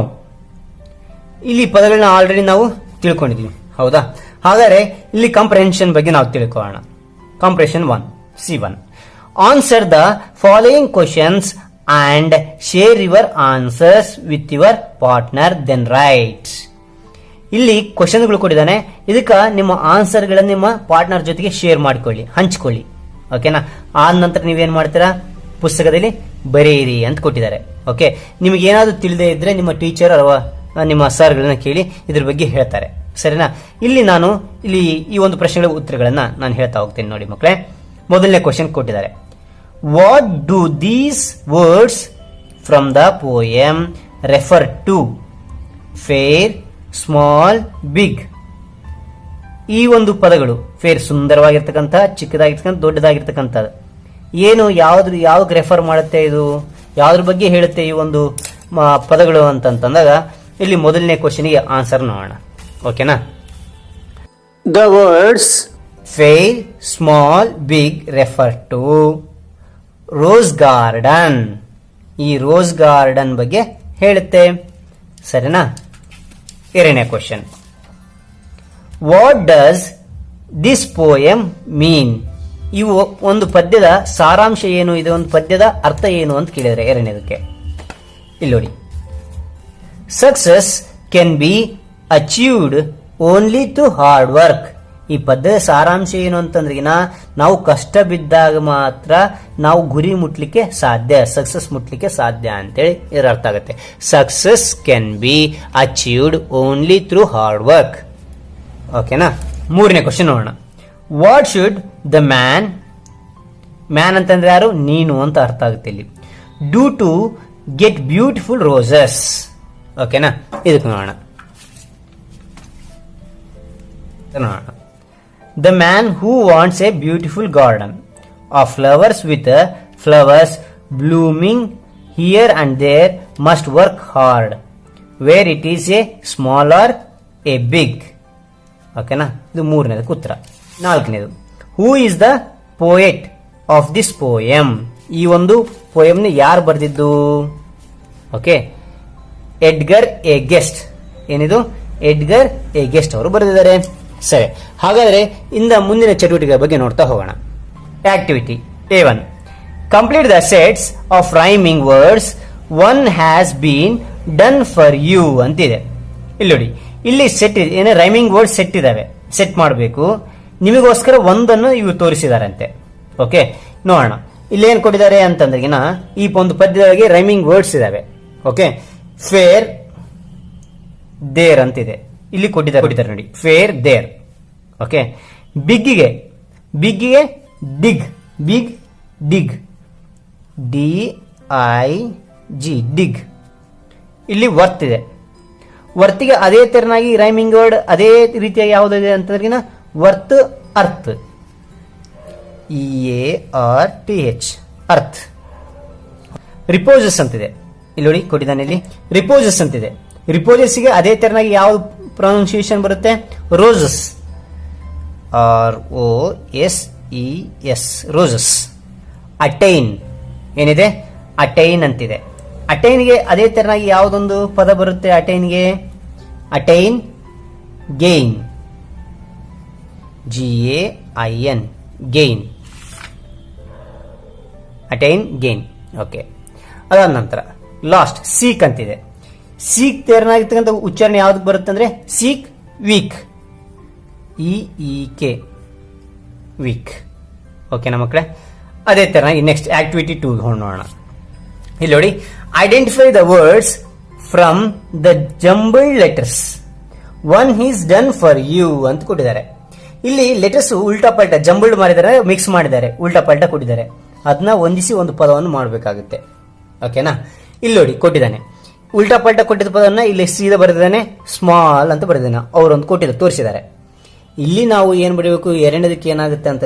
ಇಲ್ಲಿ ಪದಗಳನ್ನ ಆಲ್ರೆಡಿ ನಾವು ತಿಳ್ಕೊಂಡಿದ್ವಿ. ಹೌದಾ? ಹಾಗಾದ್ರೆ ಇಲ್ಲಿ ಕಾಂಪ್ರಿಹೆನ್ಷನ್ ಬಗ್ಗೆ ನಾವು ತಿಳ್ಕೊಳ್ಳೋಣ. Comprehension 1 C1. Answer the following questions and share your answers with your partner, then write. ಇಲ್ಲಿ ಕ್ವಶನ್ಗಳು ಕೊಟ್ಟಿದ್ದಾನೆ, ಇದಕ್ಕೆ ನಿಮ್ಮ ಆನ್ಸರ್ಗಳನ್ನು ನಿಮ್ಮ ಪಾರ್ಟ್ನರ್ ಜೊತೆಗೆ ಶೇರ್ ಮಾಡ್ಕೊಳ್ಳಿ, ಹಂಚ್ಕೊಳ್ಳಿ. ಓಕೆನಾ? ಆದ ನಂತರ ನೀವೇನ್ ಮಾಡ್ತೀರಾ, ಪುಸ್ತಕದಲ್ಲಿ ಬರೆಯಿರಿ ಅಂತ ಕೊಟ್ಟಿದ್ದಾರೆ. ಓಕೆ, ನಿಮಗೆ ಏನಾದ್ರು ತಿಳಿದೇ ಇದ್ರೆ ನಿಮ್ಮ ಟೀಚರ್ ಅಥವಾ ನಿಮ್ಮ ಸರ್ಗಳನ್ನ ಕೇಳಿ ಇದ್ರ ಬಗ್ಗೆ ಹೇಳ್ತಾರೆ. ಸರಿನಾ? ಇಲ್ಲಿ ಈ ಒಂದು ಪ್ರಶ್ನೆಗಳ ಉತ್ತರಗಳನ್ನ ನಾನು ಹೇಳ್ತಾ ಹೋಗ್ತೇನೆ. ನೋಡಿ ಮಕ್ಕಳೇ, ಮೊದಲನೇ ಕ್ವಶನ್ ಕೊಟ್ಟಿದ್ದಾರೆ, what do these words from the poem refer to? Fair, small, big. ಈ ಒಂದು ಪದಗಳು ಫೇರ್ ಸುಂದರವಾಗಿರ್ತಕ್ಕಂಥ, ಚಿಕ್ಕದಾಗಿರ್ತಕ್ಕಂಥ, ದೊಡ್ಡದಾಗಿರ್ತಕ್ಕಂಥದ್ದು ಏನು ಯಾವ್ದಕ್ಕೆ ರೆಫರ್ ಮಾಡುತ್ತೆ, ಇದು ಯಾವ್ದ್ರ ಬಗ್ಗೆ ಹೇಳುತ್ತೆ ಈ ಒಂದು ಪದಗಳು ಅಂತಂದಾಗ ಇಲ್ಲಿ ಮೊದಲನೇ ಕ್ವಶನ್ಗೆ ಆನ್ಸರ್ ನೋಡೋಣ. ಓಕೆನಾ? The words fair, small, big refer to rose garden. ಈ ರೋಸ್ ಗಾರ್ಡನ್ ಬಗ್ಗೆ ಹೇಳುತ್ತೆ. ಸರಿನಾ? ಎರಡನೇ question, what does this poem mean? ಇವು ಒಂದು ಪದ್ಯದ ಸಾರಾಂಶ ಏನು, ಇದು ಒಂದು ಪದ್ಯದ ಅರ್ಥ ಏನು ಅಂತ ಕೇಳಿದರೆ ಎರಡನೇದಕ್ಕೆ ಇಲ್ಲಿ ನೋಡಿ, success can be achieved only to hard work. ಈ ಪದ್ಯದ ಸಾರಾಂಶ ಏನು ಅಂತಂದ್ರೆ, ನಾವು ಕಷ್ಟ ಬಿದ್ದಾಗ ಮಾತ್ರ ನಾವು ಗುರಿ ಮುಟ್ಲಿಕ್ಕೆ ಸಾಧ್ಯ, ಸಕ್ಸಸ್ ಮುಟ್ಲಿಕ್ಕೆ ಸಾಧ್ಯ ಅಂತೇಳಿ ಇದರ ಅರ್ಥ ಆಗುತ್ತೆ. Success can be achieved only through hard work. ಓಕೆನಾ? ಮೂರನೇ ಕ್ವಶನ್ ನೋಡೋಣ, ವಾಟ್ ಶುಡ್ ದ ಮ್ಯಾನ್ ಅಂತಂದ್ರೆ ಯಾರು, ನೀನು ಅಂತ ಅರ್ಥ ಆಗುತ್ತೆ ಇಲ್ಲಿ, do to get beautiful roses. ಓಕೆನಾ? ಇದಕ್ಕೆ ನೋಡೋಣ. The man who wants a beautiful garden of flowers with flowers blooming here and there must work hard where it is a small or a big. ಓಕೆನಾ, ಇದು ಮೂರನೇದಕ್ಕೆ ಉತ್ತರ. ನಾಲ್ಕನೇದು, who is the poet of this poem. ಈ ಒಂದು ಪೋಯಮ್ನ ಯಾರು ಬರೆದಿದ್ದು? Okay, Edgar A Guest. ಏನಿದು? ಎಡ್ಗರ್ ಎ ಗೆಸ್ಟ್ ಅವರು ಬರೆದಿದ್ದಾರೆ. ಸರಿ, ಹಾಗಾದ್ರೆ ಇಂದ ಮುಂದಿನ ಚಟುವಟಿಕೆ ಬಗ್ಗೆ ನೋಡ್ತಾ ಹೋಗೋಣ. Activity A1, complete the sets of rhyming words one has been done for you ಅಂತಿದೆ. ಇಲ್ಲಿ ನೋಡಿ, ಇಲ್ಲಿ ಸೆಟ್ ಏನೇ ರೈಮಿಂಗ್ ವರ್ಡ್ ಸೆಟ್ ಇದಾವೆ, ಸೆಟ್ ಮಾಡಬೇಕು. ನಿಮಗೋಸ್ಕರ ಒಂದನ್ನು ಇವು ತೋರಿಸಿದಾರಂತೆ. ಓಕೆ, ನೋಡೋಣ ಇಲ್ಲಿ ಏನ್ ಕೊಟ್ಟಿದ್ದಾರೆ ಅಂತಂದ್ರೆ ಈ ಒಂದು ಪದ್ಯದೊಳಗೆ ರೈಮಿಂಗ್ ವರ್ಡ್ಸ್ ಇದಾವೆ. ಓಕೆ, ಫೇರ್ ದೇರ್ ಅಂತಿದೆ, ಇಲ್ಲಿ ಕೊಟ್ಟಿದ್ದಾರೆ ನೋಡಿ, ಫೇರ್ ದೇರ್. ಓಕೆ, ಬಿಗ್ಗಿಗೆ dig, big dig, DIG dig. ಇಲ್ಲಿ ವರ್ತ್ ಇದೆ, ವರ್ತಿಗೆ ಅದೇ ತೆರನಾಗಿ ರೈಮಿಂಗ್ ವರ್ಡ್ ಅದೇ ರೀತಿಯಾಗಿ ಯಾವುದಿದೆ ಅಂತಂದ್ರೆ ವರ್ತ್ ಅರ್ತ್, EARTH ಅರ್ತ್. ರಿಪೋಸಸ್ ಅಂತಿದೆ, ಇಲ್ಲಿ ನೋಡಿ ಕೊಟ್ಟಿದ್ದಾನೆ, ಇಲ್ಲಿ ರಿಪೋಸಸ್ ಅಂತಿದೆ. ರಿಪೋಸಸ್ಗೆ ಅದೇ ತೆರನಾಗಿ ಯಾವ್ದು ಪ್ರೊನೌನ್ಸಿಯೇಷನ್ ಬರುತ್ತೆ? Roses, ROSES roses. ಅಟೈನ್ ಏನಿದೆ? ಅಟೈನ್ ಅಂತಿದೆ. ಅಟೈನ್ಗೆ ಅದೇ ತೆರನಾಗಿ ಯಾವುದೊಂದು ಪದ ಬರುತ್ತೆ? ಅಟೈನ್ಗೆ attain, gain, GAIN gain, attain gain. Okay, ಅದಾದ ನಂತರ ಲಾಸ್ಟ್ ಸೀಕ್ ಅಂತಿದೆ. ಸೀಕ್ ತೆರನಾಗಿರ್ತಕ್ಕಂಥ ಉಚ್ಚಾರಣೆ ಯಾವ್ದಕ್ಕೆ ಬರುತ್ತೆ ಅಂದ್ರೆ ಸೀಕ್, ವೀಕ್, EEK ವೀಕ್. ಓಕೆನಾ ಮಕ್ಕಳೇ? ಅದೇ ತೆರನಾಗಿ ನೆಕ್ಸ್ಟ್ ಆಕ್ಟಿವಿಟಿ 2 ನೋಡೋಣ. ಇಲ್ಲಿ ನೋಡಿ, identify the words from the jumbled letters one is done for you ಅಂತ ಕೊಟ್ಟಿದ್ದಾರೆ. ಇಲ್ಲಿ ಲೆಟರ್ಸ್ ಉಲ್ಟಾ ಪಲ್ಟಾ ಜಂಬಲ್ಡ್ ಮಾಡಿದ್ದಾರೆ, ಮಿಕ್ಸ್ ಮಾಡಿದ್ದಾರೆ, ಉಲ್ಟಾ ಪಲ್ಟಾ ಕೊಟ್ಟಿದ್ದಾರೆ. ಅದನ್ನ ಹೊಂದಿಸಿ ಒಂದು ಪದವನ್ನು ಮಾಡಬೇಕಾಗುತ್ತೆ. ಓಕೆನಾ? ಇಲ್ಲಿ ನೋಡಿ ಕೊಟ್ಟಿದ್ದಾನೆ, ಉಲ್ಟಾ ಪಲ್ಟಾ ಕೊಟ್ಟಿದ್ದ ಪದವನ್ನ ಇಲ್ಲಿ ಸೀದಾ ಬರೆದಿದ್ದಾನೆ, ಸ್ಮಾಲ್ ಅಂತ ಬರೆದಿದ್ದಾನೆ. ಅವರೊಂದು ಕೊಟ್ಟಿದ್ದಾರೆ, ತೋರಿಸಿದ್ದಾರೆ. ಇಲ್ಲಿ ನಾವು ಏನ್ ಬರೀಬೇಕು? ಎರಡನೇದಕ್ಕೆ ಏನಾಗುತ್ತೆ ಅಂತ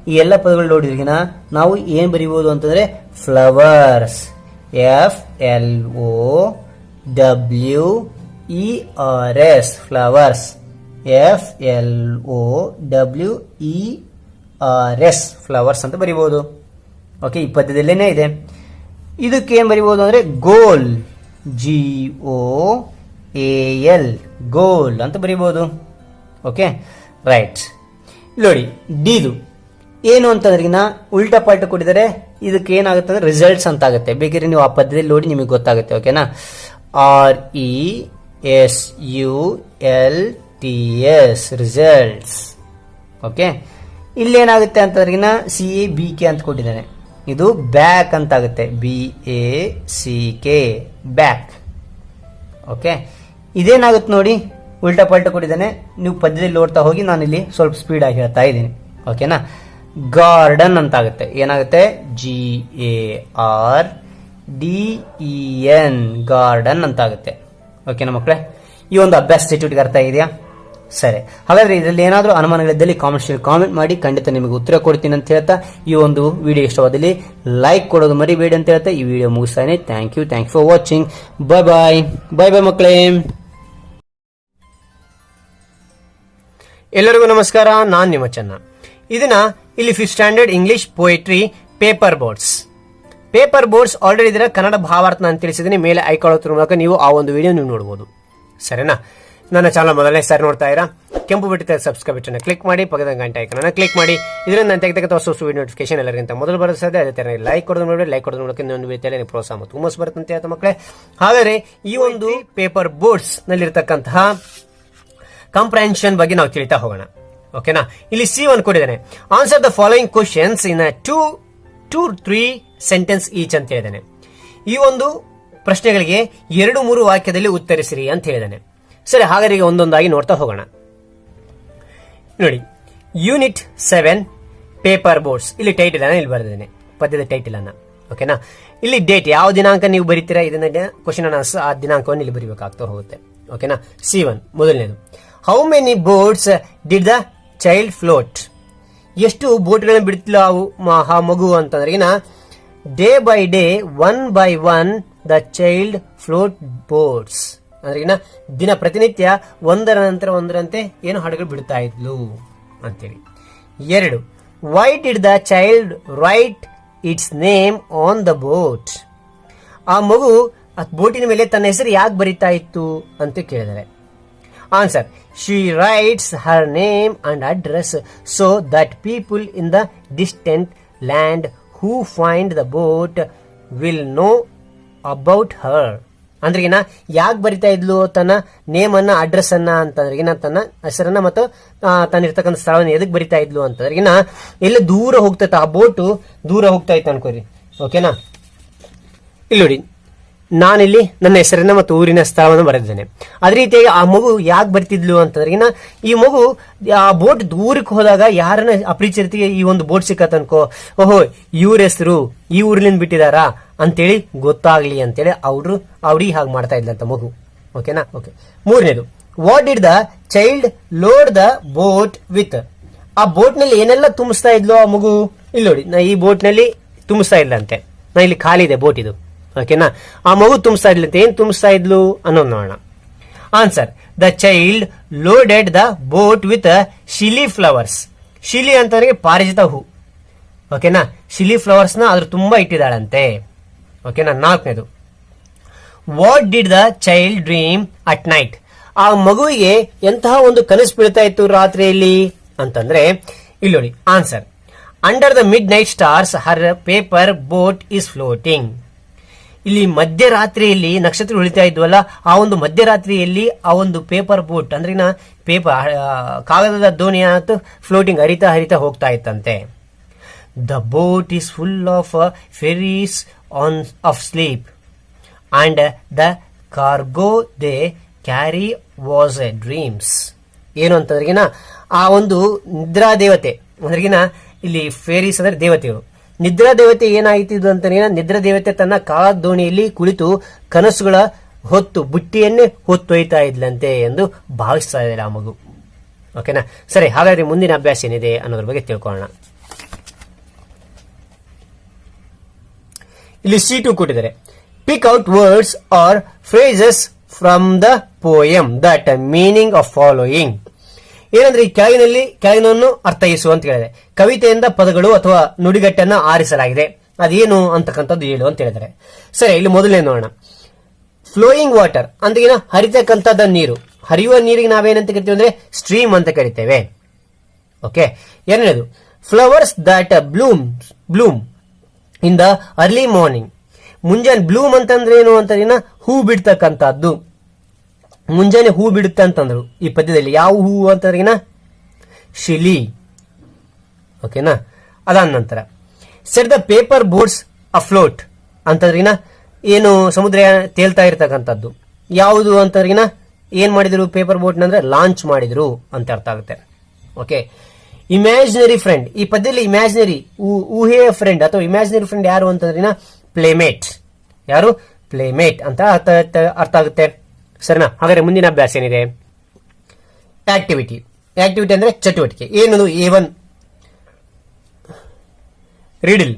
ಈ ಎಲ್ಲ ಪದಗಳು ನೋಡಿದ್ರಿಗಿನ ನಾವು ಏನ್ ಬರೀಬಹುದು ಅಂತಂದ್ರೆ flowers, FLOWERS flowers, FLOWERS flowers ಅಂತ ಬರೀಬಹುದು. ಓಕೆ, ಈ ಪದ್ಯದಲ್ಲೇನೆ ಇದೆ. ಇದಕ್ಕೆ ಏನ್ ಬರೀಬಹುದು ಅಂದ್ರೆ ಗೋಲ್, GOAL ಗೋಲ್ ಅಂತ ಬರೀಬಹುದು. Okay, right. ನೋಡಿ, ಡಿದು ಏನು ಅಂತಂದ್ರೆ ಉಲ್ಟಾ ಪಾಲ್ಟ ಕೊಟ್ಟಿದ್ದಾರೆ. ಇದಕ್ಕೆ ಏನಾಗುತ್ತೆ ಅಂದ್ರೆ ರಿಸಲ್ಟ್ಸ್ ಅಂತ ಆಗುತ್ತೆ. ಬೇಕಾದ್ರೆ ನೀವು ಆ ಪದ್ಯದಲ್ಲಿ ನೋಡಿ ನಿಮಗೆ ಗೊತ್ತಾಗುತ್ತೆ. ಓಕೆನಾ? RESULTS results. ಓಕೆ, ಇಲ್ಲೇನಾಗುತ್ತೆ ಅಂತಂದ್ರೆ CABK ಅಂತ ಕೊಟ್ಟಿದ್ದಾನೆ. ಇದು ಬ್ಯಾಕ್ ಅಂತ ಆಗುತ್ತೆ, BACK ಬ್ಯಾಕ್. ಓಕೆ, ಇದೇನಾಗುತ್ತೆ ನೋಡಿ, ಉಲ್ಟಾ ಪಲ್ಟಾ ಕೊಟ್ಟಿದ್ದಾನೆ. ನೀವು ಪದ್ಯದಲ್ಲಿ ನೋಡ್ತಾ ಹೋಗಿ, ನಾನು ಇಲ್ಲಿ ಸ್ವಲ್ಪ ಸ್ಪೀಡ್ ಆಗಿ ಹೇಳ್ತಾ ಇದ್ದೀನಿ. ಓಕೆನಾ? ಗಾರ್ಡನ್ ಅಂತ ಆಗುತ್ತೆ. ಏನಾಗುತ್ತೆ? GARDEN ಗಾರ್ಡನ್ ಅಂತ ಆಗುತ್ತೆ. ಓಕೆನಾ ಮಕ್ಕಳೇ? ಈ ಒಂದು ಅಭ್ಯಾಸ ಚಟುವಟಿಕೆ ಅರ್ಥ ಇದೆಯಾ? ಸರಿ, ಹಾಗಾದ್ರೆ ಇದರಲ್ಲಿ ಏನಾದರೂ ಅನುಮಾನಗಳಿದ್ದಲ್ಲಿ ಕಾಮೆಂಟ್ ಮಾಡಿ, ಖಂಡಿತ ನಿಮಗೆ ಉತ್ತರ ಕೊಡ್ತೀನಿ ಅಂತ ಹೇಳ್ತಾ, ಈ ಒಂದು ವಿಡಿಯೋ ಇಷ್ಟವಾದಲ್ಲಿ ಲೈಕ್ ಕೊಡೋದು ಮರಿಬೇಡಿ ಅಂತ ಹೇಳ್ತಾ ಈ ವಿಡಿಯೋ ಮುಗಿಸ್ತಾನೆ. Thank you for watching. Bye bye ಮಕ್ಕಳೇ. ಎಲ್ಲರಿಗೂ ನಮಸ್ಕಾರ, ನಾನ್ ನಿಮ್ಮ ಚೆನ್ನ. ಇದನ್ನ ಇಲ್ಲಿ 5th standard English poetry paper boards already ಇದರ ಕನ್ನಡ ಭಾವಾರ್ಥ ನಾನು ತಿಳಿಸಿದ್ದೀನಿ. ಮೇಲೆ ಐಕಾನ್ ಮೂಲಕ ನೀವು ಆ ಒಂದು ವಿಡಿಯೋ ನೀವು ನೋಡಬಹುದು. ಸರಿನಾ? ನನ್ನ ಚಾನಲ್ ಮೊದಲನೇ ಸಾರಿ ನೋಡ್ತಾ ಇರಾ, ಕೆಂಪು ಬಟನ್ ಸಬ್ಸ್ಕ್ರೈಬ್ ಬಟನ್ ಕ್ಲಿಕ್ ಮಾಡಿ, ಪಕ್ಕದ ಗಂಟೆ ಐಕಾನ್ ಕ್ಲಿಕ್ ಮಾಡಿ. ಇದರಿಂದ ನಾನು ತೆಗೆದ ಹೊಸ ವಿಡಿಯೋ ನೋಟಿಫಿಕೇಶನ್ ಎಲ್ಲರಿಗಿಂತ ಮೊದಲು ಬರುತ್ತದೆ. ಅದೇ ತರ ಲೈಕ್ ಕೊಡೋದು ನೋಡಿ, ಲೈಕ್ ಕೊಡೋದು ಮೂಲಕ ಇನ್ನೊಂದು ರೀತಿಯಲ್ಲಿ ಪ್ರೋತ್ಸಾಹ ಮತ್ತು ಹುಮ್ಮಸ್ ಬರುತ್ತೆ ಅಂತ ಹೇಳ್ತಾ ಮಕ್ಕಳೇ. ಹಾಗಾದ್ರೆ ಈ ಒಂದು ಪೇಪರ್ ಬೋರ್ಡ್ಸ್ ನಲ್ಲಿರ್ತಕ್ಕಂತಹ ಕಾಂಪ್ರಹೆನ್ಷನ್ ಬಗ್ಗೆ ನಾವು ತಿಳಿತಾ ಹೋಗೋಣ. ಓಕೆನಾ? ಇಲ್ಲಿ C1 ಕೊಟ್ಟಿದ್ದಾನೆ. Answer the following questions in 2-3 sentence each ಅಂತ ಹೇಳಿದಾನೆ. ಈ ಒಂದು ಪ್ರಶ್ನೆಗಳಿಗೆ 2-3 ವಾಕ್ಯದಲ್ಲಿ ಉತ್ತರಿಸಿರಿ ಅಂತ ಹೇಳಿದಾನೆ. ಸರಿ, ಹಾಗಾದ್ರೆ ಈಗ ಒಂದೊಂದಾಗಿ ನೋಡ್ತಾ ಹೋಗೋಣ. ನೋಡಿ, ಯೂನಿಟ್ 7 ಪೇಪರ್ ಬೋರ್ಡ್ಸ್. ಇಲ್ಲಿ ಟೈಟಲ್ ಅನ್ನ ಇಲ್ಲಿ ಬರೆದಿದ್ದೇನೆ, ಪದ್ಯದ ಟೈಟಲ್ ಅನ್ನ. ಓಕೆನಾ? ಇಲ್ಲಿ ಡೇಟ್, ಯಾವ ದಿನಾಂಕ ನೀವು ಬರೀತೀರಾ ಇದನ್ನ ಕ್ವಶನ್ ಅನ್ನ ಆ ದಿನಾಂಕವನ್ನು ಇಲ್ಲಿ ಬರೀಬೇಕಾಗ್ತಾ ಹೋಗುತ್ತೆ. ಓಕೆನಾ? C1 ಮೊದಲನೇದು, how many boards did the child float. ಎಷ್ಟು ಬೋಟ್ಗಳನ್ನ ಬಿಡ್ತಿಲ್ಲ ಆ ಮಗು ಅಂತಂದ್ರೆಗಿನ day by day, 1 by 1 the child float boats. ಅಂದ್ರೆಗಿನ ದಿನ ಪ್ರತಿನಿತ್ಯ ಒಂದರ ನಂತರ ಒಂದರಂತೆ ಏನು ಹಾಡುಗಳು ಬಿಡ್ತಾ ಇದ್ಲು ಅಂತೇಳಿ. 2, why did the child right it's name on the boat. ಆ ಮಗು ಬೋಟಿನ ಮೇಲೆ ತನ್ನ ಹೆಸರು ಯಾಕೆ ಬರಿತಾ ಇತ್ತು ಅಂತ ಕೇಳಿದರೆ answer, she writes her name and address so that people in the distant land who find the boat will know about her. ಅಂದ್ರೆಗಿನ ಯಾಕೆ ಬರಿತಾ ಇದ್ಲು ತನ್ನ ನೇಮ್ ಅನ್ನ, ಅಡ್ರೆಸ್ ಅನ್ನ ಅಂತಂದ್ರೆಗಿನ ತನ್ನ ಹೆಸರನ್ನ ಮತ್ತು ತನ್ನ ಇರ್ತಕ್ಕಂಥ ಸ್ಥಳವನ್ನು ಎದಕ್ ಬರಿತಾ ಇದ್ಲು ಅಂತಂದ್ರೆಗಿನ ಎಲ್ಲ ದೂರ ಹೋಗ್ತೈತೆ, ಆ ಬೋಟು ದೂರ ಹೋಗ್ತಾ ಇತ್ತು ಅನ್ಕೋರಿ. ಓಕೆನಾ, ಇಲ್ಲಿ ನೋಡಿ, ನಾನಿಲ್ಲಿ ನನ್ನ ಹೆಸರನ್ನ ಮತ್ತು ಊರಿನ ಸ್ಥಳವನ್ನು ಬರೆದಿದ್ದೇನೆ. ಅದೇ ರೀತಿಯಾಗಿ ಆ ಮಗು ಯಾಕೆ ಬರ್ತಿದ್ಲು ಅಂತಂದ್ರೆಗಿನ ಈ ಮಗು ಆ ಬೋಟ್ ದೂರಕ್ಕೆ ಹೋದಾಗ ಯಾರನ್ನ ಅಪರಿಚಿತಿಗೆ ಈ ಒಂದು ಬೋಟ್ ಸಿಕ್ಕತ್ ಅನ್ಕೋ, ಓಹೋ ಇವ್ರ ಹೆಸರು ಈ ಊರ್ಲಿಂದ ಬಿಟ್ಟಿದಾರಾ ಅಂತೇಳಿ ಗೊತ್ತಾಗ್ಲಿ ಅಂತೇಳಿ ಅವ್ರಿಗೆ ಹಾಗೆ ಮಾಡ್ತಾ ಇದ್ಲಂತ ಮಗು. ಓಕೆನಾ, ಓಕೆ. 3ನೇದು, what did the child load the boat with. ಆ ಬೋಟ್ ನಲ್ಲಿ ಏನೆಲ್ಲ ತುಂಬಿಸ್ತಾ ಇದ್ಲು ಆ ಮಗು. ಇಲ್ಲಿ ನೋಡಿ, ನಾ ಈ ಬೋಟ್ ನಲ್ಲಿ ತುಂಬಿಸ್ತಾ ಇದ್ಲಂತೆ, ನಾ ಇಲ್ಲಿ ಖಾಲಿ ಇದೆ ಬೋಟ್ ಇದು. ಓಕೆನಾ, ಆ ಮಗು ತುಂಬಿಸ್ತಾ ಇದ್ಲಂತೆ. ಏನ್ ತುಂಬಿಸ್ತಾ ಇದ್ಲು ಅನ್ನೋದು ನೋಡೋಣ. Answer, the child loaded the boat with shiuli flowers. Shiuli ಅಂತಂದ್ರೆ ಪಾರಿಜಿತ ಹೂ. ಓಕೆನಾ, ಶಿಲಿ ಫ್ಲವರ್ಸ್ ನ ಅದ್ರ ತುಂಬಾ ಇಟ್ಟಿದ್ದಾಳಂತೆ. ಓಕೆನಾ. 4ನೇದು, what did the child dream at night. ಆ ಮಗುವಿಗೆ ಎಂತಹ ಒಂದು ಕನಸು ಬೀಳ್ತಾ ಇತ್ತು ರಾತ್ರಿಯಲ್ಲಿ ಅಂತಂದ್ರೆ ಇಲ್ಲಿ ನೋಡಿ. Answer, under the mid night stars Har paper boat is floating. ಇಲ್ಲಿ ಮಧ್ಯರಾತ್ರಿಯಲ್ಲಿ ನಕ್ಷತ್ರ ಉಳಿತಾ ಇದ್ವಲ್ಲ, ಆ ಒಂದು ಮಧ್ಯರಾತ್ರಿಯಲ್ಲಿ ಆ ಒಂದು ಪೇಪರ್ ಬೋಟ್ ಅಂದ್ರೆ ಪೇಪರ್ ಕಾಗದದ ದೋಣಿ ಆಯ್ತು ಫ್ಲೋಟಿಂಗ್ ಹರಿತಾ ಹೋಗ್ತಾ ಇತ್ತಂತೆ. The boat is full of fairies of sleep and the cargo they carry was a dreams. ಏನು ಅಂತಂದ್ರೆಗಿನ ಆ ಒಂದು ನಿದ್ರಾ ದೇವತೆ ಅಂದ್ರೆಗಿನ ಇಲ್ಲಿ ಫೇರೀಸ್ ಅಂದ್ರೆ ದೇವತೆಗಳು. ನಿದ್ರಾ ದೇವತೆ ಏನಾಯ್ತಿದ್ದು ಅಂತ ನಿದ್ರಾ ದೇವತೆ ತನ್ನ ಕಾದ ದೋಣಿಯಲ್ಲಿ ಕುಳಿತು ಕನಸುಗಳ ಹೊತ್ತು ಬುಟ್ಟಿಯನ್ನೇ ಹೊತ್ತೊಯ್ತಾ ಇದ್ಲಂತೆ ಎಂದು ಭಾವಿಸ್ತಾ ಇದೆ ಆ ಮಗು. ಓಕೆನಾ, ಸರಿ. ಹಾಗಾದ್ರೆ ಮುಂದಿನ ಅಭ್ಯಾಸ ಏನಿದೆ ಅನ್ನೋದ್ರ ಬಗ್ಗೆ ತಿಳ್ಕೊಳ್ಳೋಣ. ಇಲ್ಲಿ C2 ಕೊಟ್ಟಿದ್ದಾರೆ. Pick out words or phrases from the poem that meaning of following. ಏನಂದ್ರೆ ಈ ಕೆಳಗಿನವನ್ನು ಅರ್ಥೈಸು ಅಂತ ಹೇಳಿದೆ. ಕವಿತೆಯಿಂದ ಪದಗಳು ಅಥವಾ ನುಡಿಗಟ್ಟನ್ನ ಆರಿಸಲಾಗಿದೆ, ಅದೇನು ಅಂತಕ್ಕಂಥದ್ದು ಹೇಳು ಅಂತ ಹೇಳಿದ್ದಾರೆ. ಸರಿ, ಇಲ್ಲಿ ಮೊದಲನೇ ನೋಡೋಣ. ಫ್ಲೋಯಿಂಗ್ ವಾಟರ್ ಅಂದ್ರೆ ಹರಿತಕ್ಕಂಥದ್ದು ನೀರು. ಹರಿಯುವ ನೀರಿಗೆ ನಾವೇನಂತ ಕರಿತೀವಿ ಅಂದ್ರೆ ಸ್ಟ್ರೀಮ್ ಅಂತ ಕರಿತೇವೆ. ಓಕೆ. 2ನೇದು, flowers that bloom in the early morning. ಮುಂಜಾನೆ ಬ್ಲೂಮ್ ಅಂತಂದ್ರೆ ಏನು ಅಂತಂದ್ರೆ ಹೂ ಬಿಡ್ತಕ್ಕಂಥದ್ದು. ಮುಂಜಾನೆ ಹೂ ಬಿಡುತ್ತೆ ಅಂತಂದ್ರು ಈ ಪದ್ಯದಲ್ಲಿ. ಯಾವ ಹೂ ಅಂತಂದ್ರಿನ ಶಿಲಿ. ಓಕೆನಾ. ಅದಾದ ನಂತರ ಸೆಟ್ ದ ಪೇಪರ್ ಬೋಟ್ಸ್ ಅಫ್ಲೋಟ್ ಅಂತಂದ್ರಿನ ಏನು ಸಮುದ್ರ ತೇಲ್ತಾ ಇರ್ತಕ್ಕಂಥದ್ದು. ಯಾವುದು ಅಂತಂದ್ರಿನ ಏನ್ ಮಾಡಿದ್ರು ಪೇಪರ್ ಬೋಟ್ ಅಂದ್ರೆ ಲಾಂಚ್ ಮಾಡಿದ್ರು ಅಂತ ಅರ್ಥ ಆಗುತ್ತೆ. ಓಕೆ. Imaginary friend. ಈ ಪದ್ಯದಲ್ಲಿ ಇಮ್ಯಾಜಿನರಿ ಊಹೆಯ ಫ್ರೆಂಡ್ ಅಥವಾ ಇಮ್ಯಾಜಿನರಿ ಫ್ರೆಂಡ್ ಯಾರು ಅಂತಂದ್ರಿನ ಪ್ಲೇಮೇಟ್. ಯಾರು? ಪ್ಲೇಮೇಟ್ ಅಂತ ಅರ್ಥ ಆಗುತ್ತೆ. ಸರಿನಾ? ಹಾಗಾದ್ರೆ ಮುಂದಿನ ಅಭ್ಯಾಸ ಏನಿದೆ? ಆಕ್ಟಿವಿಟಿ. ಆಕ್ಟಿವಿಟಿ ಅಂದ್ರೆ ಚಟುವಟಿಕೆ. ಏನದು? A1 ರೀಡಿಲ್.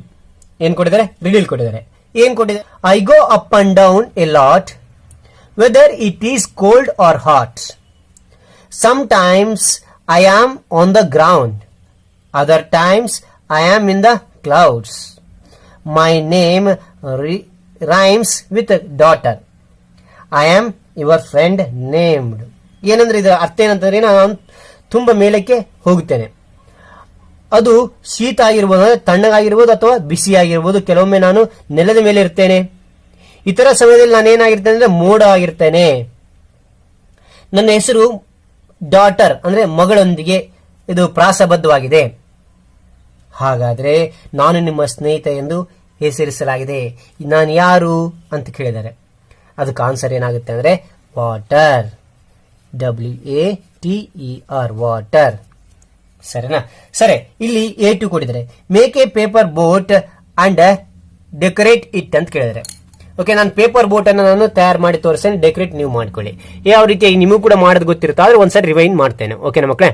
ಏನ್ ಕೊಟ್ಟಿದ್ದಾರೆ? ರೀಡಿಲ್ ಕೊಟ್ಟಿದ್ದಾರೆ. ಏನ್ ಕೊಟ್ಟಿದ್ದಾರೆ? I go up and down a lot whether it is cold or hot. Sometimes I am on the ground. Other times I am in the clouds. My name rhymes with daughter. I am your friend named. ಏನಂದ್ರೆ ಇದರ ಅರ್ಥ ಏನಂತಂದ್ರೆ ನಾನು ತುಂಬಾ ಮೇಲಕ್ಕೆ ಹೋಗುತ್ತೇನೆ. ಅದು ಶೀತ ಆಗಿರ್ಬೋದು, ತಣ್ಣಗಾಗಿರ್ಬೋದು ಅಥವಾ ಬಿಸಿ ಆಗಿರ್ಬೋದು. ಕೆಲವೊಮ್ಮೆ ನಾನು ನೆಲದ ಮೇಲೆ ಇರ್ತೇನೆ. ಇತರ ಸಮಯದಲ್ಲಿ ನಾನು ಏನಾಗಿರ್ತೇನೆ ಅಂದ್ರೆ ಮೋಡ ಆಗಿರ್ತೇನೆ. ನನ್ನ ಹೆಸರು ಡಾಟರ್ ಅಂದ್ರೆ ಮಗಳೊಂದಿಗೆ ಇದು ಪ್ರಾಸಬದ್ಧವಾಗಿದೆ. ಹಾಗಾದ್ರೆ ನಾನು ನಿಮ್ಮ ಸ್ನೇಹಿತ ಎಂದು ಹೆಸರಿಸಲಾಗಿದೆ. ನಾನು ಯಾರು ಅಂತ ಕೇಳಿದ್ದಾರೆ. ಅದಕ್ಕೆ ಆನ್ಸರ್ ಏನಾಗುತ್ತೆ ಅಂದ್ರೆ ವಾಟರ್. WATER water. ಸರಿನಾ? ಸರಿ. ಇಲ್ಲಿ A2 ಕೊಟ್ಟಿದ್ದಾರೆ. Make A paper boat and decorate it ಅಂತ ಕೇಳಿದರೆ. ಓಕೆ, ನಾನು ಪೇಪರ್ ಬೋಟ್ ಅನ್ನು ನಾನು ತಯಾರು ಮಾಡಿ ತೋರಿಸ್ತೇನೆ, ಡೆಕೋರೇಟ್ ನೀವು ಮಾಡ್ಕೊಳ್ಳಿ. ಯಾವ ರೀತಿಯಾಗಿ ನಿಮಗೂ ಕೂಡ ಮಾಡೋದು ಗೊತ್ತಿರುತ್ತೆ ಆದ್ರೆ ಒಂದ್ಸರಿ ರಿವೈಂಡ್ ಮಾಡ್ತೇನೆ. ಓಕೆನಾ ಮಕ್ಕಳೇ?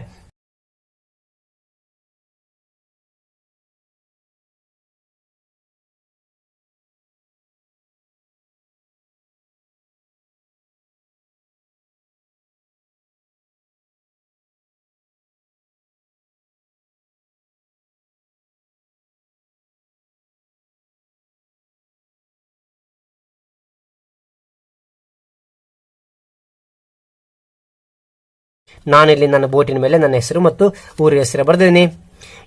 ನಾನಿಲ್ಲಿ ನನ್ನ ಬೋಟಿನ ಮೇಲೆ ನನ್ನ ಹೆಸರು ಮತ್ತು ಊರಿನ ಹೆಸರು ಬರೆದಿದ್ದೀನಿ.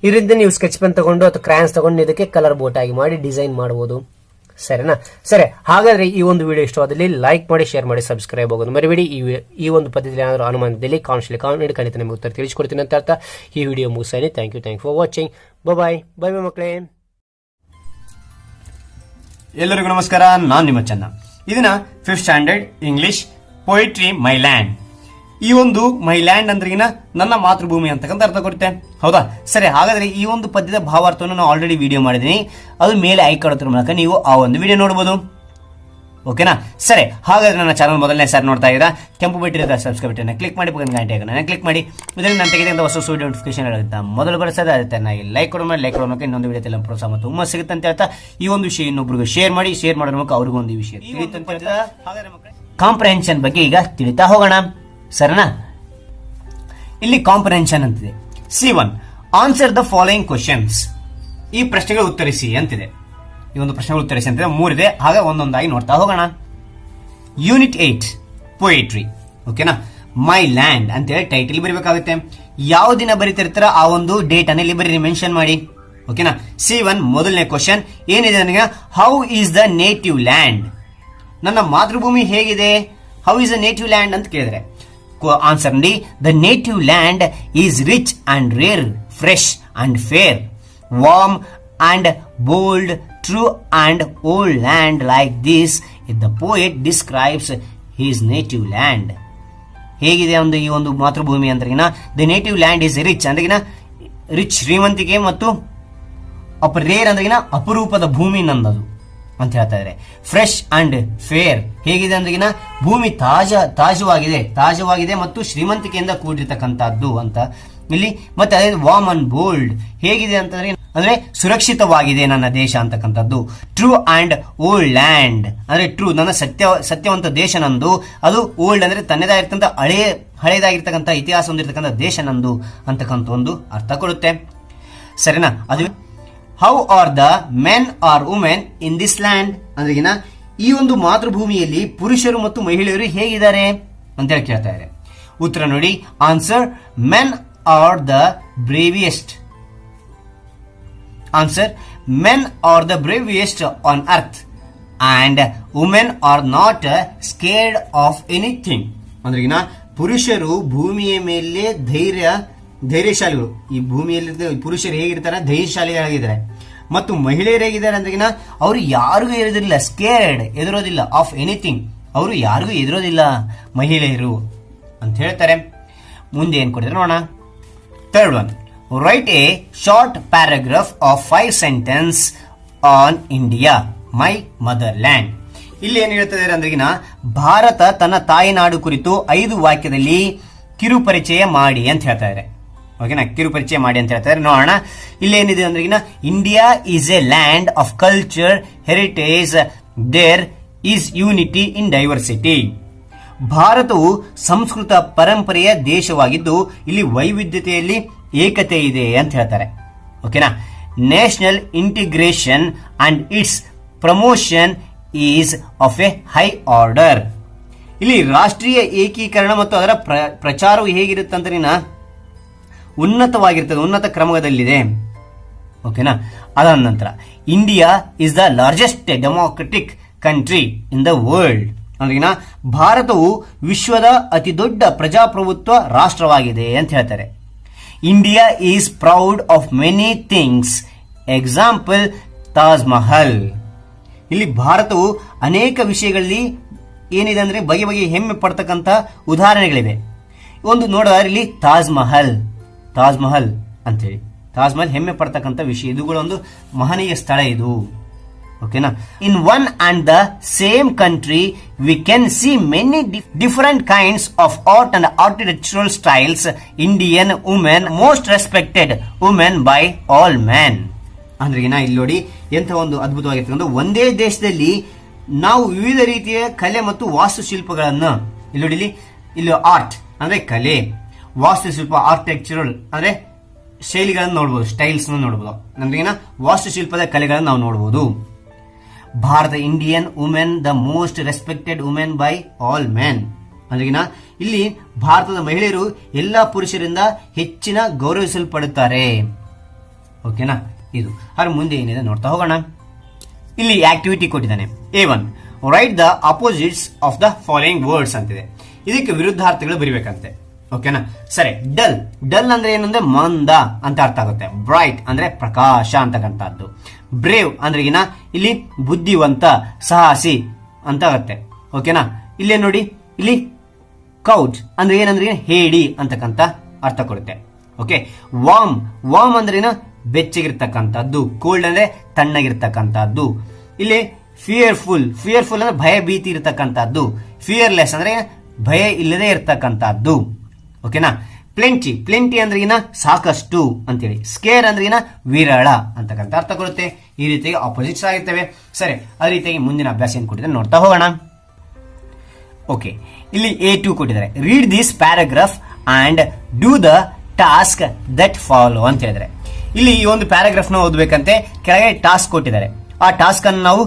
ಇದರಿಂದ ನೀವು ಸ್ಕೆಚ್ ಪೆನ್ ತಗೊಂಡು ಅಥವಾ ಕ್ರಯಾನ್ಸ್ ತಗೊಂಡು ಇದಕ್ಕೆ ಕಲರ್ ಬೋಟ್ ಆಗಿ ಮಾಡಿ ಡಿಸೈನ್ ಮಾಡಬಹುದು. ಸರಿನಾ? ಸರಿ, ಹಾಗಾದ್ರೆ ಈ ಒಂದು ವಿಡಿಯೋ ಇಷ್ಟವಾದಲ್ಲಿ ಲೈಕ್ ಮಾಡಿ, ಶೇರ್ ಮಾಡಿ, ಸಬ್ಸ್ಕ್ರೈಬ್ ಆಗೋದು ಮರಿಬೇಡಿ. ಈ ಒಂದು ಪದ್ಧತಿಯಲ್ಲಿ ಏನಾದರೂ ಅನುಮಾನದಲ್ಲಿ ಕಾಮೆಂಟ್ ಖಂಡಿತ ನಿಮಗೆ ಉತ್ತರ ತಿಳಿಸ್ಕೊಡ್ತೀನಿ ಅಂತ ಅರ್ಥ. ಈ ವಿಡಿಯೋ ಮುಗಿಸ್ತೀನಿ. Thank you for watching. Bye ಮಕ್ಕಳೇ. ಎಲ್ಲರಿಗೂ ನಮಸ್ಕಾರ, ನಾನು ನಿಮ್ಮ ಚೆನ್ನ. ಇದನ್ನ 5th standard English poetry my land. ಈ ಒಂದು ಮೈ ಲ್ಯಾಂಡ್ ಅಂದ್ರಿಗಿನ ನನ್ನ ಮಾತೃಭೂಮಿ ಅಂತಕ್ಕಂಥ ಅರ್ಥ ಕೊಡುತ್ತೆ. ಹೌದಾ? ಸರಿ, ಹಾಗಾದ್ರೆ ಈ ಒಂದು ಪದ್ಯದ ಭಾವಾರ್ಥವನ್ನು ನಾನು ಆಲ್ರೆಡಿ ವಿಡಿಯೋ ಮಾಡಿದ್ದೀನಿ. ಅದು ಮೇಲೆ ಐಕಾನ್ ಮೂಲಕ ನೀವು ಆ ಒಂದು ವಿಡಿಯೋ ನೋಡಬಹುದು. ಓಕೆನಾ? ಸರಿ, ಹಾಗಾದ್ರೆ ನನ್ನ ಚಾನಲ್ ಮೊದಲನೇ ಸಾರಿ ನೋಡ್ತಾ ಇದ್ದೀರಾ, ಕೆಂಪು ಬಟ್ಟಿರೋ ಸಬ್ಸ್ಕ್ರೈಬ್ ಬಟನ್ ಕ್ಲಿಕ್ ಮಾಡಿ, ಪಕ್ಕದ ಗಂಟೆ ಐಕಾನ್ ಕ್ಲಿಕ್ ಮಾಡಿ. ಇದರಿಂದ ನಾನು ತೆಗೆದಂತ ಹೊಸ ವಿಡಿಯೋ ನೋಟಿಫಿಕೇಶನ್ ಆಗುತ್ತೆ. ಮೊದಲು ಬರೆಸೋದು ಅದೇ ಚೆನ್ನಾಗಿ ಲೈಕ್ ಕೊಡೋಣ. ಲೈಕ್ ಕೊಡೋಕೆ ಇನ್ನೊಂದು ವಿಡಿಯೋದಲ್ಲಿ ಪ್ರೋತ್ಸಾಹ ಮತ್ತು ಹುಮ್ಮಸ್ ಸಿಗುತ್ತೆ ಅಂತ ಹೇಳ್ತಾ ಈ ಒಂದು ವಿಷಯ ಇನ್ನೊಬ್ರಿಗೆ ಶೇರ್ ಮಾಡಿ. ಶೇರ್ ಮಾಡೋದ್ರ ಮೂಲಕ ಅವ್ರಿಗೂ ಒಂದು ವಿಷಯ ಕಾಂಪ್ರಹೆನ್ಷನ್ ಬಗ್ಗೆ ಈಗ ತಿಳಿತಾ ಹೋಗೋಣ. ಸರಿನಾ? ಇಲ್ಲಿ ಕಾಂಪ್ರಹೆನ್ಷನ್ ಅಂತಿದೆ. C1 answer the following questions. ಈ ಪ್ರಶ್ನೆಗಳು ಉತ್ತರಿಸಿ ಅಂತಿದೆ. ಈ ಒಂದು ಪ್ರಶ್ನೆಗಳು ಉತ್ತರಿಸಿ ಅಂತಿದೆ. 3 ಇದೆ, ಹಾಗೆ ಒಂದೊಂದಾಗಿ ನೋಡ್ತಾ ಹೋಗೋಣ. Unit 8 poetry. ಓಕೆನಾ? ಮೈ ಲ್ಯಾಂಡ್ ಅಂತೇಳಿ ಟೈಟಲ್ ಬರೀಬೇಕಾಗುತ್ತೆ. ಯಾವ ದಿನ ಬರೀತಿರ್ತಾರ ಆ ಒಂದು ಡೇಟ್ ಅನ್ನ ಇಲ್ಲಿ ಬರೀ ಮೆನ್ಷನ್ ಮಾಡಿ. ಓಕೆನಾ? C1 ಮೊದಲನೇ ಕ್ವಶನ್ ಏನಿದೆ ನನಗೆ, how is the native land? ನನ್ನ ಮಾತೃಭೂಮಿ ಹೇಗಿದೆ? How is the native land ಅಂತ ಕೇಳಿದ್ರೆ ಆನ್ಸರ್ ನೋಡಿ, the native land is rich and rare, fresh and fair, warm and bold, true and old land like this the poet describes his native land. ಹೇಗಿದೆ ಒಂದು ಈ ಒಂದು ಮಾತೃಭೂಮಿ ಅಂದ್ರಿಗಿನ, the native land is rich ಅಂದ್ರಿಗಿನ ರಿಚ್ ಶ್ರೀಮಂತಿಕೆ, ಮತ್ತು ರೇರ್ ಅಂದ್ರಿಗಿನ ಅಪರೂಪದ ಭೂಮಿ ನನ್ನದು ಅಂತ ಹೇಳ್ತಾ ಇದ್ದಾರೆ. ಫ್ರೆಶ್ ಅಂಡ್ ಫೇರ್ ಹೇಗಿದೆ ಅಂದ್ರಿಗಿನ ಭೂಮಿ ತಾಜವಾಗಿದೆ ಮತ್ತು ಶ್ರೀಮಂತಿಕೆಯಿಂದ ಕೂಡಿರ್ತಕ್ಕಂಥದ್ದು ಅಂತ ಇಲ್ಲಿ. ಮತ್ತೆ ಅದೇ ವಾರ್ಮ್ ಅಂಡ್ ಬೋಲ್ಡ್ ಹೇಗಿದೆ ಅಂತಂದ್ರೆ ಅಂದ್ರೆ ಸುರಕ್ಷಿತವಾಗಿದೆ ನನ್ನ ದೇಶ ಅಂತಕ್ಕಂಥದ್ದು. ಟ್ರೂ ಅಂಡ್ ಓಲ್ಡ್ ಲ್ಯಾಂಡ್ ಅಂದ್ರೆ ಟ್ರೂ ನನ್ನ ಸತ್ಯವಂತ ದೇಶ ನಂದು. ಅದು ಓಲ್ಡ್ ಅಂದ್ರೆ ತನ್ನದಾಗಿರ್ತಕ್ಕಂಥ ಹಳೆಯದಾಗಿರ್ತಕ್ಕಂಥ ಇತಿಹಾಸ ಹೊಂದಿರತಕ್ಕಂಥ ದೇಶ ನಂದು ಅಂತಕ್ಕಂಥ ಒಂದು ಅರ್ಥ ಕೊಡುತ್ತೆ. ಸರಿನಾ? ಅದು how are the men or women in this land ಅಂದ್ರೆಗಿನ ಈ ಒಂದು ಮಾತೃಭೂಮಿಯಲ್ಲಿ ಪುರುಷರು ಮತ್ತು ಮಹಿಳೆಯರು ಹೇಗಿದ್ದಾರೆ ಅಂತ ಹೇಳಿ ಕೇಳ್ತಾ ಇದ್ದಾರೆ. ಉತ್ತರ ನೋಡಿ, answer men are the bravest. Answer men are the bravest on earth and women are not scared of anything. ಅಂದ್ರೆಗಿನ ಪುರುಷರು ಭೂಮಿಯ ಮೇಲೆ ಧೈರ್ಯಶಾಲಿಗಳು. ಈ ಭೂಮಿಯಲ್ಲಿ ಪುರುಷರು ಹೇಗಿರ್ತಾರೆ? ಧೈರ್ಯಶಾಲಿಗಳಾಗಿದ್ದಾರೆ. ಮತ್ತು ಮಹಿಳೆಯರು ಹೇಗಿದ್ದಾರೆ ಅಂದ್ರೆಗಿನ ಅವರು ಯಾರಿಗೂ ಎದುರೋದಿಲ್ಲ, ಸ್ಕೇರ್ಡ್ ಎದುರೋದಿಲ್ಲ, ಆಫ್ ಎನಿಥಿಂಗ್ ಅವರು ಯಾರಿಗೂ ಎದುರೋದಿಲ್ಲ ಮಹಿಳೆಯರು ಅಂತ ಹೇಳ್ತಾರೆ. ಮುಂದೆ ಏನ್ ಕೊಟ್ಟಿದ್ರೆ ನೋಡೋಣ. Third one, right A short paragraph of 5 sentence on India my mother land. ಇಲ್ಲಿ ಏನ್ ಹೇಳ್ತಿದ್ದಾರೆ ಅಂದ್ರೆಗಿನ ಭಾರತ ತನ್ನ ತಾಯಿನಾಡು ಕುರಿತು 5 ವಾಕ್ಯದಲ್ಲಿ ಕಿರುಪರಿಚಯ ಮಾಡಿ ಅಂತ ಹೇಳ್ತಾ ಇದ್ದಾರೆ. ಓಕೆನಾ? ಕಿರುಪರಿಚಯ ಮಾಡಿ ಅಂತ ಹೇಳ್ತಾರೆ. ನೋಡೋಣ ಇಲ್ಲಿ ಏನಿದೆ ಅಂದ್ರೆಗಿನ India is a land of culture, heritage, there is unity in diversity. ಭಾರತವು ಸಂಸ್ಕೃತ ಪರಂಪರೆಯ ದೇಶವಾಗಿದ್ದು ಇಲ್ಲಿ ವೈವಿಧ್ಯತೆಯಲ್ಲಿ ಏಕತೆ ಇದೆ ಅಂತ ಹೇಳ್ತಾರೆ. ಓಕೆನಾ? National integration and it's promotion is of A high order. ಇಲ್ಲಿ ರಾಷ್ಟ್ರೀಯ ಏಕೀಕರಣ ಮತ್ತು ಅದರ ಪ್ರಚಾರವು ಹೇಗಿರುತ್ತೆ ಅಂದ್ರೆ ಉನ್ನತವಾಗಿರ್ತದೆ, ಉನ್ನತ ಕ್ರಮದಲ್ಲಿದೆ. ಓಕೆನಾ? ಅದಾದ ನಂತರ India is the largest democratic country in the world. ಅಂದ್ರೆ ಭಾರತವು ವಿಶ್ವದ ಅತಿ ದೊಡ್ಡ ಪ್ರಜಾಪ್ರಭುತ್ವ ರಾಷ್ಟ್ರವಾಗಿದೆ ಅಂತ ಹೇಳ್ತಾರೆ. India is proud of many things, example Taj Mahal. ಇಲ್ಲಿ ಭಾರತವು ಅನೇಕ ವಿಷಯಗಳಲ್ಲಿ ಏನಿದೆ ಅಂದ್ರೆ ಬಗೆ ಬಗೆ ಹೆಮ್ಮೆ ಪಡ್ತಕ್ಕಂಥ ಉದಾಹರಣೆಗಳಿವೆ. ಒಂದು ನೋಡಿದ್ರೆ ಇಲ್ಲಿ ತಾಜ್ ಮಹಲ್ ಅಂತೇಳಿ, ತಾಜ್ ಮಹಲ್ ಹೆಮ್ಮೆ ಪಡ್ತಕ್ಕಂಥ ವಿಷಯ. ಇದುಗಳ ಒಂದು ಮಹನೀಯ ಸ್ಥಳ ಇದು. ಓಕೆನಾ? In one and the same country we can see many different kinds of art and architectural styles. Indian women most respected women by all men. ಅಂದ್ರೆ ಇಲ್ಲಿ ನೋಡಿ ಎಂಥ ಒಂದು ಅದ್ಭುತವಾಗಿರ್ತಕ್ಕಂಥ ಒಂದೇ ದೇಶದಲ್ಲಿ ನಾವು ವಿವಿಧ ರೀತಿಯ ಕಲೆ ಮತ್ತು ವಾಸ್ತುಶಿಲ್ಪಗಳನ್ನ ಇಲ್ಲಿ ನೋಡಿ. ಇಲ್ಲಿ ಆರ್ಟ್ ಅಂದ್ರೆ ಕಲೆ, ವಾಸ್ತುಶಿಲ್ಪ ಆರ್ಕಿಟೆಕ್ಚರಲ್ ಅಂದ್ರೆ ಶೈಲಿಗಳನ್ನು ನೋಡಬಹುದು, ಸ್ಟೈಲ್ಸ್ ನೋಡಬಹುದು. ಅಂದ್ರೆ ವಾಸ್ತುಶಿಲ್ಪದ ಕಲೆಗಳನ್ನು ನಾವು ನೋಡಬಹುದು. ಭಾರತ Indian women the most respected women by all men ಅಂದ್ರಿಗಿನ ಇಲ್ಲಿ ಭಾರತದ ಮಹಿಳೆಯರು ಎಲ್ಲಾ ಪುರುಷರಿಂದ ಹೆಚ್ಚಿನ ಗೌರವಿಸಲ್ಪಡುತ್ತಾರೆ. ಓಕೆನಾ, ಇದು ಅದ್ರ ಮುಂದೆ ಏನಿದೆ ನೋಡ್ತಾ ಹೋಗೋಣ. ಇಲ್ಲಿ ಆಕ್ಟಿವಿಟಿ ಕೊಟ್ಟಿದ್ದಾನೆ. A1 right the opposites of the following words ಅಂತಿದೆ. ಇದಕ್ಕೆ ವಿರುದ್ಧಾರ್ಥಗಳು ಬರಿಬೇಕಂತೆ. ಓಕೆನಾ, ಸರಿ. ಡಲ್, ಡಲ್ ಅಂದ್ರೆ ಏನಂದ್ರೆ ಮಂದ ಅಂತ ಅರ್ಥ ಆಗುತ್ತೆ. ಬ್ರೈಟ್ ಅಂದ್ರೆ ಪ್ರಕಾಶ ಅಂತಕ್ಕಂಥದ್ದು. ಬ್ರೇವ್ ಅಂದ್ರೆ ಇಲ್ಲಿ ಬುದ್ಧಿವಂತ, ಸಾಹಸಿ ಅಂತ ಆಗುತ್ತೆ. ಓಕೆನಾ, ಇಲ್ಲೇ ನೋಡಿ, ಇಲ್ಲಿ ಕೌಚ್ ಅಂದ್ರೆ ಏನಂದ್ರೆ ಹೇಡಿ ಅಂತಕ್ಕಂಥ ಅರ್ಥ ಕೊಡುತ್ತೆ. ಓಕೆ, ವಾರ್ಮ್, ವಾರ್ಮ್ ಅಂದ್ರೆ ಬೆಚ್ಚಗಿರ್ತಕ್ಕಂಥದ್ದು. ಕೋಲ್ಡ್ ಅಂದ್ರೆ ತಣ್ಣಗಿರ್ತಕ್ಕಂಥದ್ದು. ಇಲ್ಲಿ ಫಿಯರ್ಫುಲ್, ಫಿಯರ್ಫುಲ್ ಅಂದ್ರೆ ಭಯ ಭೀತಿ ಇರತಕ್ಕಂಥದ್ದು. ಫಿಯರ್ಲೆಸ್ ಅಂದ್ರೆ ಭಯ ಇಲ್ಲದೆ ಇರತಕ್ಕಂಥದ್ದು. ಓಕೆನಾ, ಪ್ಲೆಂಟಿ, ಪ್ಲೆಂಟಿ ಅಂದ್ರೆ ಸಾಕಷ್ಟು ಅಂತೇಳಿ. ಸ್ಕೇರ್ ಅಂದ್ರೆ ವಿರಳ ಅಂತಕ್ಕಂಥ ಅರ್ಥ ಕೊಡುತ್ತೆ. ಈ ರೀತಿಯಾಗಿ ಆಪೋಸಿಟ್ಸ್ ಆಗಿರ್ತವೆ. ಸರಿ, ಅದೇ ರೀತಿಯಾಗಿ ಮುಂದಿನ ಅಭ್ಯಾಸ ಏನ್ ಕೊಟ್ಟಿದ್ದಾರೆ ನೋಡ್ತಾ ಹೋಗೋಣ. ಓಕೆ, ಇಲ್ಲಿ A2 ಕೊಟ್ಟಿದ್ದಾರೆ. Read this paragraph and do the task that follow ಅಂತ ಹೇಳಿದ್ರೆ, ಇಲ್ಲಿ ಈ ಒಂದು ಪ್ಯಾರಾಗ್ರಾಫ್ ನ ಓದಬೇಕಂತೆ. ಕೆಳಗೆ ಟಾಸ್ಕ್ ಕೊಟ್ಟಿದ್ದಾರೆ. ಆ ಟಾಸ್ಕ್ ಅನ್ನು ನಾವು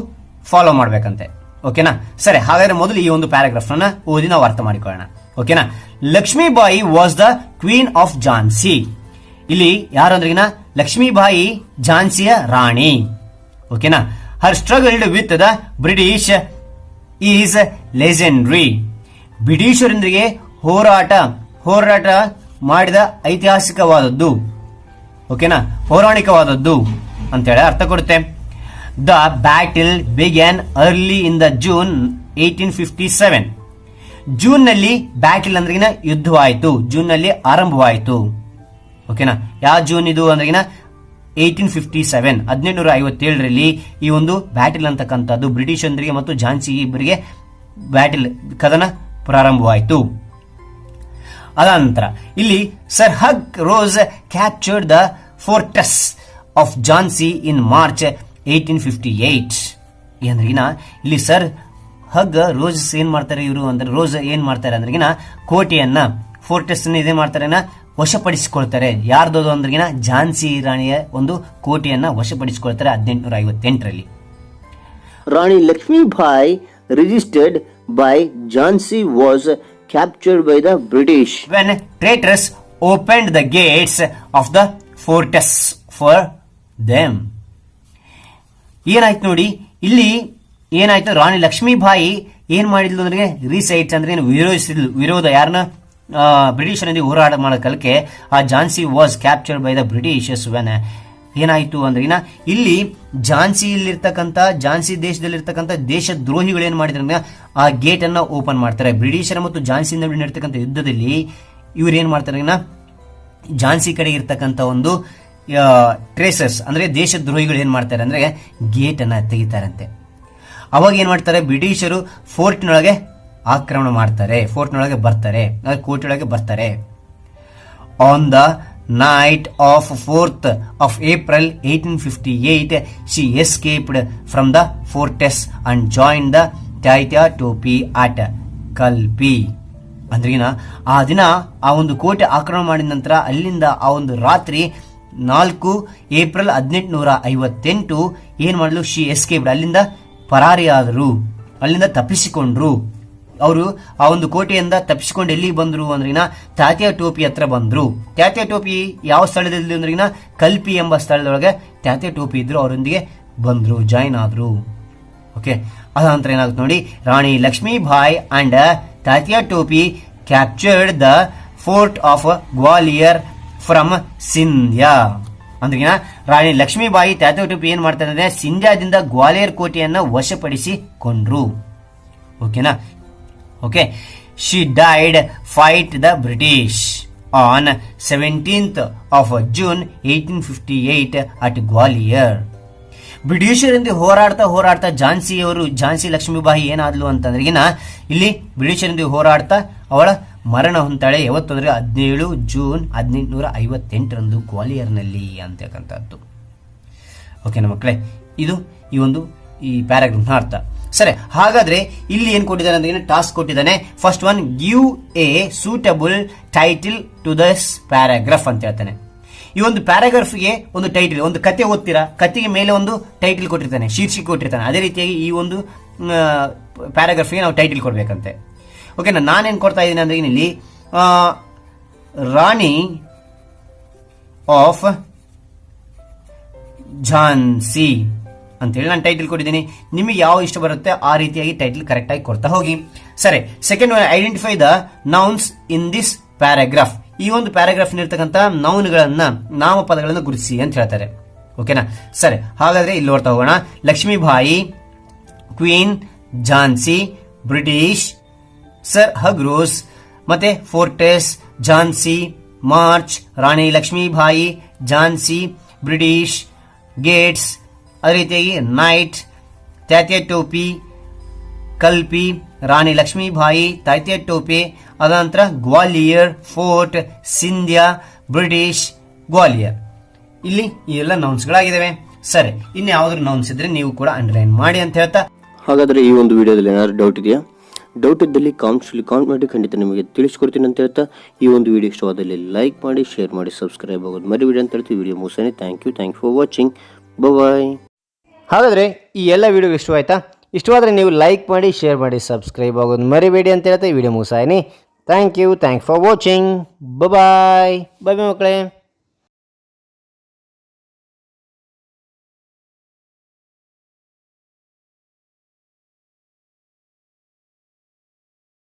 ಫಾಲೋ ಮಾಡ್ಬೇಕಂತೆ. ಓಕೆನಾ, ಸರಿ. ಹಾಗಾದ್ರೆ ಮೊದಲು ಈ ಒಂದು ಪ್ಯಾರಾಗ್ರಾಫ್ ನ ಓದಿ ನಾವು ಅರ್ಥ ಮಾಡಿಕೊಳ್ಳೋಣ. ಓಕೆನಾ, Lakshmibai was the queen of Jhansi. ಇಲ್ಲಿ ಯಾರು ಅಂದ್ರೆ ಲಕ್ಷ್ಮೀಬಾಯಿ ಝಾನ್ಸಿಯ ರಾಣಿ. ಓಕೆನಾ, her struggled with the British is legendary. ಬ್ರಿಟಿಷರೊಂದಿಗೆ ಹೋರಾಟ ಮಾಡಿದ ಐತಿಹಾಸಿಕವಾದದ್ದು. ಓಕೆನಾ, ಪೌರಾಣಿಕವಾದದ್ದು ಅಂತೇಳಿ ಅರ್ಥ ಕೊಡುತ್ತೆ. The battle began early in the June 1857. June ನಲ್ಲಿ ಬ್ಯಾಟಲ್ ಅಂದ್ರೆ ಯುದ್ಧವಾಯಿತು, ಜೂನ್ ನಲ್ಲಿ ಆರಂಭವಾಯಿತು. ಓಕೆನಾ, ಯಾವ ಜೂನ್ ಇದು ಅಂದ್ರೆ 1857, 1857ರಲ್ಲಿ ಈ ಒಂದು ಬ್ಯಾಟಲ್ ಅಂತಕ್ಕಂಥದ್ದು ಬ್ರಿಟಿಷರಿಗೆ ಮತ್ತು ಝಾನ್ಸಿ ಇಬ್ಬರಿಗೆ ಬ್ಯಾಟಲ್ ಕದನ ಪ್ರಾರಂಭವಾಯಿತು. ಅದಂತರ ಇಲ್ಲಿ sir hug rose captured the fortress of Jhansi in March 1858. ಅಂದ್ರೆ ಇಲ್ಲಿ ಸರ್ ಹಗ್ ರೋಸ್ ಏನ್ ಮಾಡ್ತಾರೆ ಇವರು ಅಂದ್ರೆ ರೋಸ್ ಏನ್ ಮಾಡ್ತಾರೆ ಅಂದ್ರೆ ಕೋಟೆಯನ್ನ, ಫೋರ್ಟ್ರೆಸ್ ಇದೇ ಮಾಡ್ತಾರೆ, ವಶಪಡಿಸಿಕೊಳ್ತಾರೆ. ಯಾರ್ದದು ಅಂದ್ರೆ ಝಾನ್ಸಿ ರಾಣಿಯ ಒಂದು ಕೋಟೆಯನ್ನ ವಶಪಡಿಸಿಕೊಳ್ತಾರೆ 1858ರಲ್ಲಿ. Rani Lakshmibai registered by Jhansi was captured by the British. When traitors opened the gates of the fortress for them. ಏನಾಯ್ತು ನೋಡಿ, ಇಲ್ಲಿ ಏನಾಯ್ತು, ರಾಣಿ ಲಕ್ಷ್ಮೀಬಾಯಿ ಏನ್ ಮಾಡಿದ್ಲು ಅಂದ್ರೆ ರಿಸೈಟ್ಸ್ ಅಂದ್ರೆ ವಿರೋಧಿಸಿದ್ಲು. ವಿರೋಧ ಯಾರನ್ನ, ಬ್ರಿಟಿಷರೊಂದಿಗೆ ಹೋರಾಟ ಮಾಡೋಕೆ ಆ Jhansi was captured by the Britishers. When ಏನಾಯ್ತು ಅಂದ್ರೆ ಇಲ್ಲಿ ಝಾನ್ಸಿ ದೇಶದಲ್ಲಿರ್ತಕ್ಕಂಥ ದೇಶದ್ರೋಹಿಗಳು ಏನ್ ಮಾಡಿದ್ರೆ ಆ ಗೇಟ್ ಅನ್ನ ಓಪನ್ ಮಾಡ್ತಾರೆ. ಬ್ರಿಟಿಷರ ಮತ್ತು ಝಾನ್ಸಿ ನಡುವೆ ನಡೀತಕ್ಕಂಥ ಯುದ್ಧದಲ್ಲಿ ಇವ್ರು ಏನ್ ಮಾಡ್ತಾರೆ, ಝಾನ್ಸಿ ಕಡೆ ಇರ್ತಕ್ಕಂಥ ಒಂದು ಟ್ರೇಸರ್ಸ್ ಅಂದ್ರೆ ದೇಶದ್ರೋಹಿಗಳು ಏನ್ ಮಾಡ್ತಾರೆ ಅಂದ್ರೆ ಗೇಟ್ ಅನ್ನ ತೆಗಿತಾರಂತೆ. ಅವಾಗ ಏನ್ ಮಾಡ್ತಾರೆ, ಬ್ರಿಟಿಷರು ಫೋರ್ಟ್ನೊಳಗೆ ಆಕ್ರಮಣ ಮಾಡ್ತಾರೆ, ಫೋರ್ಟ್ನೊಳಗೆ ಬರ್ತಾರೆ, ಕೋಟೆಯೊಳಗೆ ಬರ್ತಾರೆ. On the night of 4th of April 1858, she escaped from the fortress and joined the Taita Topi at Kalpi. ಅಂದ್ರಿನ ಆ ದಿನ ಆ ಒಂದು ಕೋಟೆ ಆಕ್ರಮಣ ಮಾಡಿದ ನಂತರ ಅಲ್ಲಿಂದ ಆ ಒಂದು ರಾತ್ರಿ 4 ಏಪ್ರಿಲ್ 1858 ಏನ್ ಮಾಡಲು, ಶಿ ಎಸ್ಕೇಪ್ಡ್, ಅಲ್ಲಿಂದ ಪರಾರಿಯಾದರು, ಅಲ್ಲಿಂದ ತಪ್ಪಿಸಿಕೊಂಡ್ರು. ಅವರು ಆ ಒಂದು ಕೋಟೆಯಿಂದ ತಪ್ಪಿಸಿಕೊಂಡು ಎಲ್ಲಿಗೆ ಬಂದ್ರು ಅಂದ್ರಿನ ತಾತ್ಯಾ ಟೋಪಿ ಹತ್ರ ಬಂದ್ರು. ತಾತ್ಯಾ ಟೋಪಿ ಯಾವ ಸ್ಥಳದಲ್ಲಿ ಅಂದ್ರಿನ ಕಲ್ಪಿ ಎಂಬ ಸ್ಥಳದೊಳಗೆ ತಾತ್ಯಾ ಟೋಪಿ ಇದ್ರು, ಅವರೊಂದಿಗೆ ಬಂದ್ರು, ಜಾಯಿನ್ ಆದ್ರು. ಓಕೆ, ಅದಂತರ ಏನಾಗುತ್ತೆ ನೋಡಿ, Rani Lakshmibai and Tatya Tope captured the fort of Gwalior from Scindia. ಅಂದ್ರಿನ ರಾಣಿ ಲಕ್ಷ್ಮೀಬಾಯಿ ತಾತ್ಯಾ ಟೋಪಿ ಏನ್ ಮಾಡ್ತಾರೆ ಅಂದ್ರೆ ಸಿಂಧ್ಯಾದಿಂದ ಗ್ವಾಲಿಯರ್ ಕೋಟೆಯನ್ನ ವಶಪಡಿಸಿಕೊಂಡ್ರು. ಓಕೆನಾ, okay. She died fight the British on 17th of June 1858 at Gwalior. ಬ್ರಿಟಿಷರಿಂದ ಹೋರಾಡ್ತಾ ಝಾನ್ಸಿ ಲಕ್ಷ್ಮೀಬಾಯಿ ಏನಾದ್ಲು ಅಂತಂದ್ರೆ ಇಲ್ಲಿ ಬ್ರಿಟಿಷರಿಂದ ಹೋರಾಡ್ತಾ ಅವಳ ಮರಣ ಹೊಂತಾಳೆ. ಯಾವತ್ತು ಅಂದ್ರೆ 17 ಜೂನ್ 1858 ಗ್ವಾಲಿಯರ್ನಲ್ಲಿ ಅಂತಕ್ಕಂಥದ್ದು. ಓಕೆನಾ ಮಕ್ಕಳೇ, ಇದು ಈ ಪ್ಯಾರಾಗ್ರಾಫ್ನ ಅರ್ಥ. ಸರಿ, ಹಾಗಾದ್ರೆ ಇಲ್ಲಿ ಏನ್ ಕೊಟ್ಟಿದ್ದಾನೆ ಅಂದ್ರೆ ಟಾಸ್ಕ್ ಕೊಟ್ಟಿದ್ದಾನೆ. First one, give a suitable title to this paragraph ಅಂತ ಹೇಳ್ತಾನೆ. ಈ ಒಂದು ಪ್ಯಾರಾಗ್ರಾಫ್ಗೆ ಒಂದು ಟೈಟಲ್, ಒಂದು ಕತೆ ಓದ್ತೀರಾ, ಕತೆಗೆ ಮೇಲೆ ಒಂದು ಟೈಟಲ್ ಕೊಟ್ಟಿರ್ತಾನೆ, ಶೀರ್ಷಿಕೆ ಕೊಟ್ಟಿರ್ತಾನೆ. ಅದೇ ರೀತಿಯಾಗಿ ಈ ಒಂದು ಪ್ಯಾರಾಗ್ರಾಫ್ಗೆ ನಾವು ಟೈಟಲ್ ಕೊಡ್ಬೇಕಂತೆ. ಓಕೆನಾ. ನಾನೇನು ಕೊಡ್ತಾ ಇದ್ದೀನಿ ಅಂದ್ರೆ ಇಲ್ಲಿ ರಾಣಿ ಆಫ್ ಝಾನ್ಸಿ ಅಂತೇಳಿ ನಾನು ಟೈಟಲ್ ಕೊಟ್ಟಿದ್ದೀನಿ. ನಿಮಗೆ ಯಾವ ಇಷ್ಟ ಬರುತ್ತೆ ಆ ರೀತಿಯಾಗಿ ಟೈಟಲ್ ಕರೆಕ್ಟ್ ಆಗಿ ಕೊಡ್ತಾ ಹೋಗಿ. ಸರಿ, second one, identify the nouns in this paragraph. ಈ ಒಂದು ಪ್ಯಾರಾಗ್ರಾಫ್ ಇರ್ತಕ್ಕಂಥ ನೌನ್ಗಳನ್ನ, ನಾಮಪದಗಳನ್ನು ಗುರುತಿಸಿ ಅಂತ ಹೇಳ್ತಾರೆ. ಓಕೆನಾ. ಸರಿ, ಹಾಗಾದ್ರೆ ಇಲ್ಲಿ ನೋಡ್ತಾ ಹೋಗೋಣ. Lakshmibai, queen, Jhansi, British, sir Hugh Rose, ಮತ್ತೆ fortress, Jhansi, March, Rani Lakshmibai, Jhansi, British, gates, ಅದೇ ರೀತಿಯಾಗಿ ನೈಟ್, ತಾತ್ಯಾ ಟೋಪಿ, ಕಲ್ಪಿ, ರಾಣಿ ಲಕ್ಷ್ಮೀಬಾಯಿ, ತಾತ್ಯಾ ಟೋಪೆ, ಅದಂತರ ಗ್ವಾಲಿಯರ್, ಫೋರ್ಟ್, ಸಿಂಧ್ಯಾ, ಬ್ರಿಟಿಷ್, ಗ್ವಾಲಿಯರ್. ಇಲ್ಲಿ ಈ ಎಲ್ಲ ನೌನ್ಸ್ಗಳಾಗಿದ್ದಾವೆ. ಸರಿ, ಇನ್ನು ಯಾವ್ದಾದ್ರು ನೌನ್ಸ್ ಇದ್ರೆ ನೀವು ಕೂಡ ಅಂಡರ್ಲೈನ್ ಮಾಡಿ ಅಂತ ಹೇಳ್ತಾ, ಹಾಗಾದರೆ ಈ ಒಂದು ವಿಡಿಯೋದಲ್ಲಿ ಏನಾದ್ರು ಡೌಟ್ ಇದೆಯಾ? ಡೌಟ್ ಇದ್ದಲ್ಲಿ ಕಾಮೆಂಟ್ ಮಾಡಿ, ಖಂಡಿತ ನಿಮಗೆ ತಿಳಿಸ್ಕೊಡ್ತೀನಿ ಅಂತ ಹೇಳ್ತಾ, ಈ ಒಂದು ವಿಡಿಯೋ ಇಷ್ಟವಾದಲ್ಲಿ ಲೈಕ್ ಮಾಡಿ, ಶೇರ್ ಮಾಡಿ, ಸಬ್ಸ್ಕ್ರೈಬ್ ಆಗೋದು ಮರಿಬೇಡಿ ಅಂತ ಹೇಳ್ತೀವಿ. ವಿಡಿಯೋ ಮುಗಿಸೋಣ. Thank you for watching. Bye. ಹಾಗಾದರೆ ಈ ಎಲ್ಲ ವಿಡಿಯೋ ಇಷ್ಟವಾಯ್ತಾ? ಇಷ್ಟವಾದರೆ ನೀವು ಲೈಕ್ ಮಾಡಿ, ಶೇರ್ ಮಾಡಿ, ಸಬ್ಸ್ಕ್ರೈಬ್ ಆಗೋದು ಮರಿಬೇಡಿ ಅಂತ ಹೇಳ್ತಾ ಈ ವಿಡಿಯೋ ಮುಗಿಸಾಯಿನಿ. Thank you for watching. Bye ಮಕ್ಕಳೇ.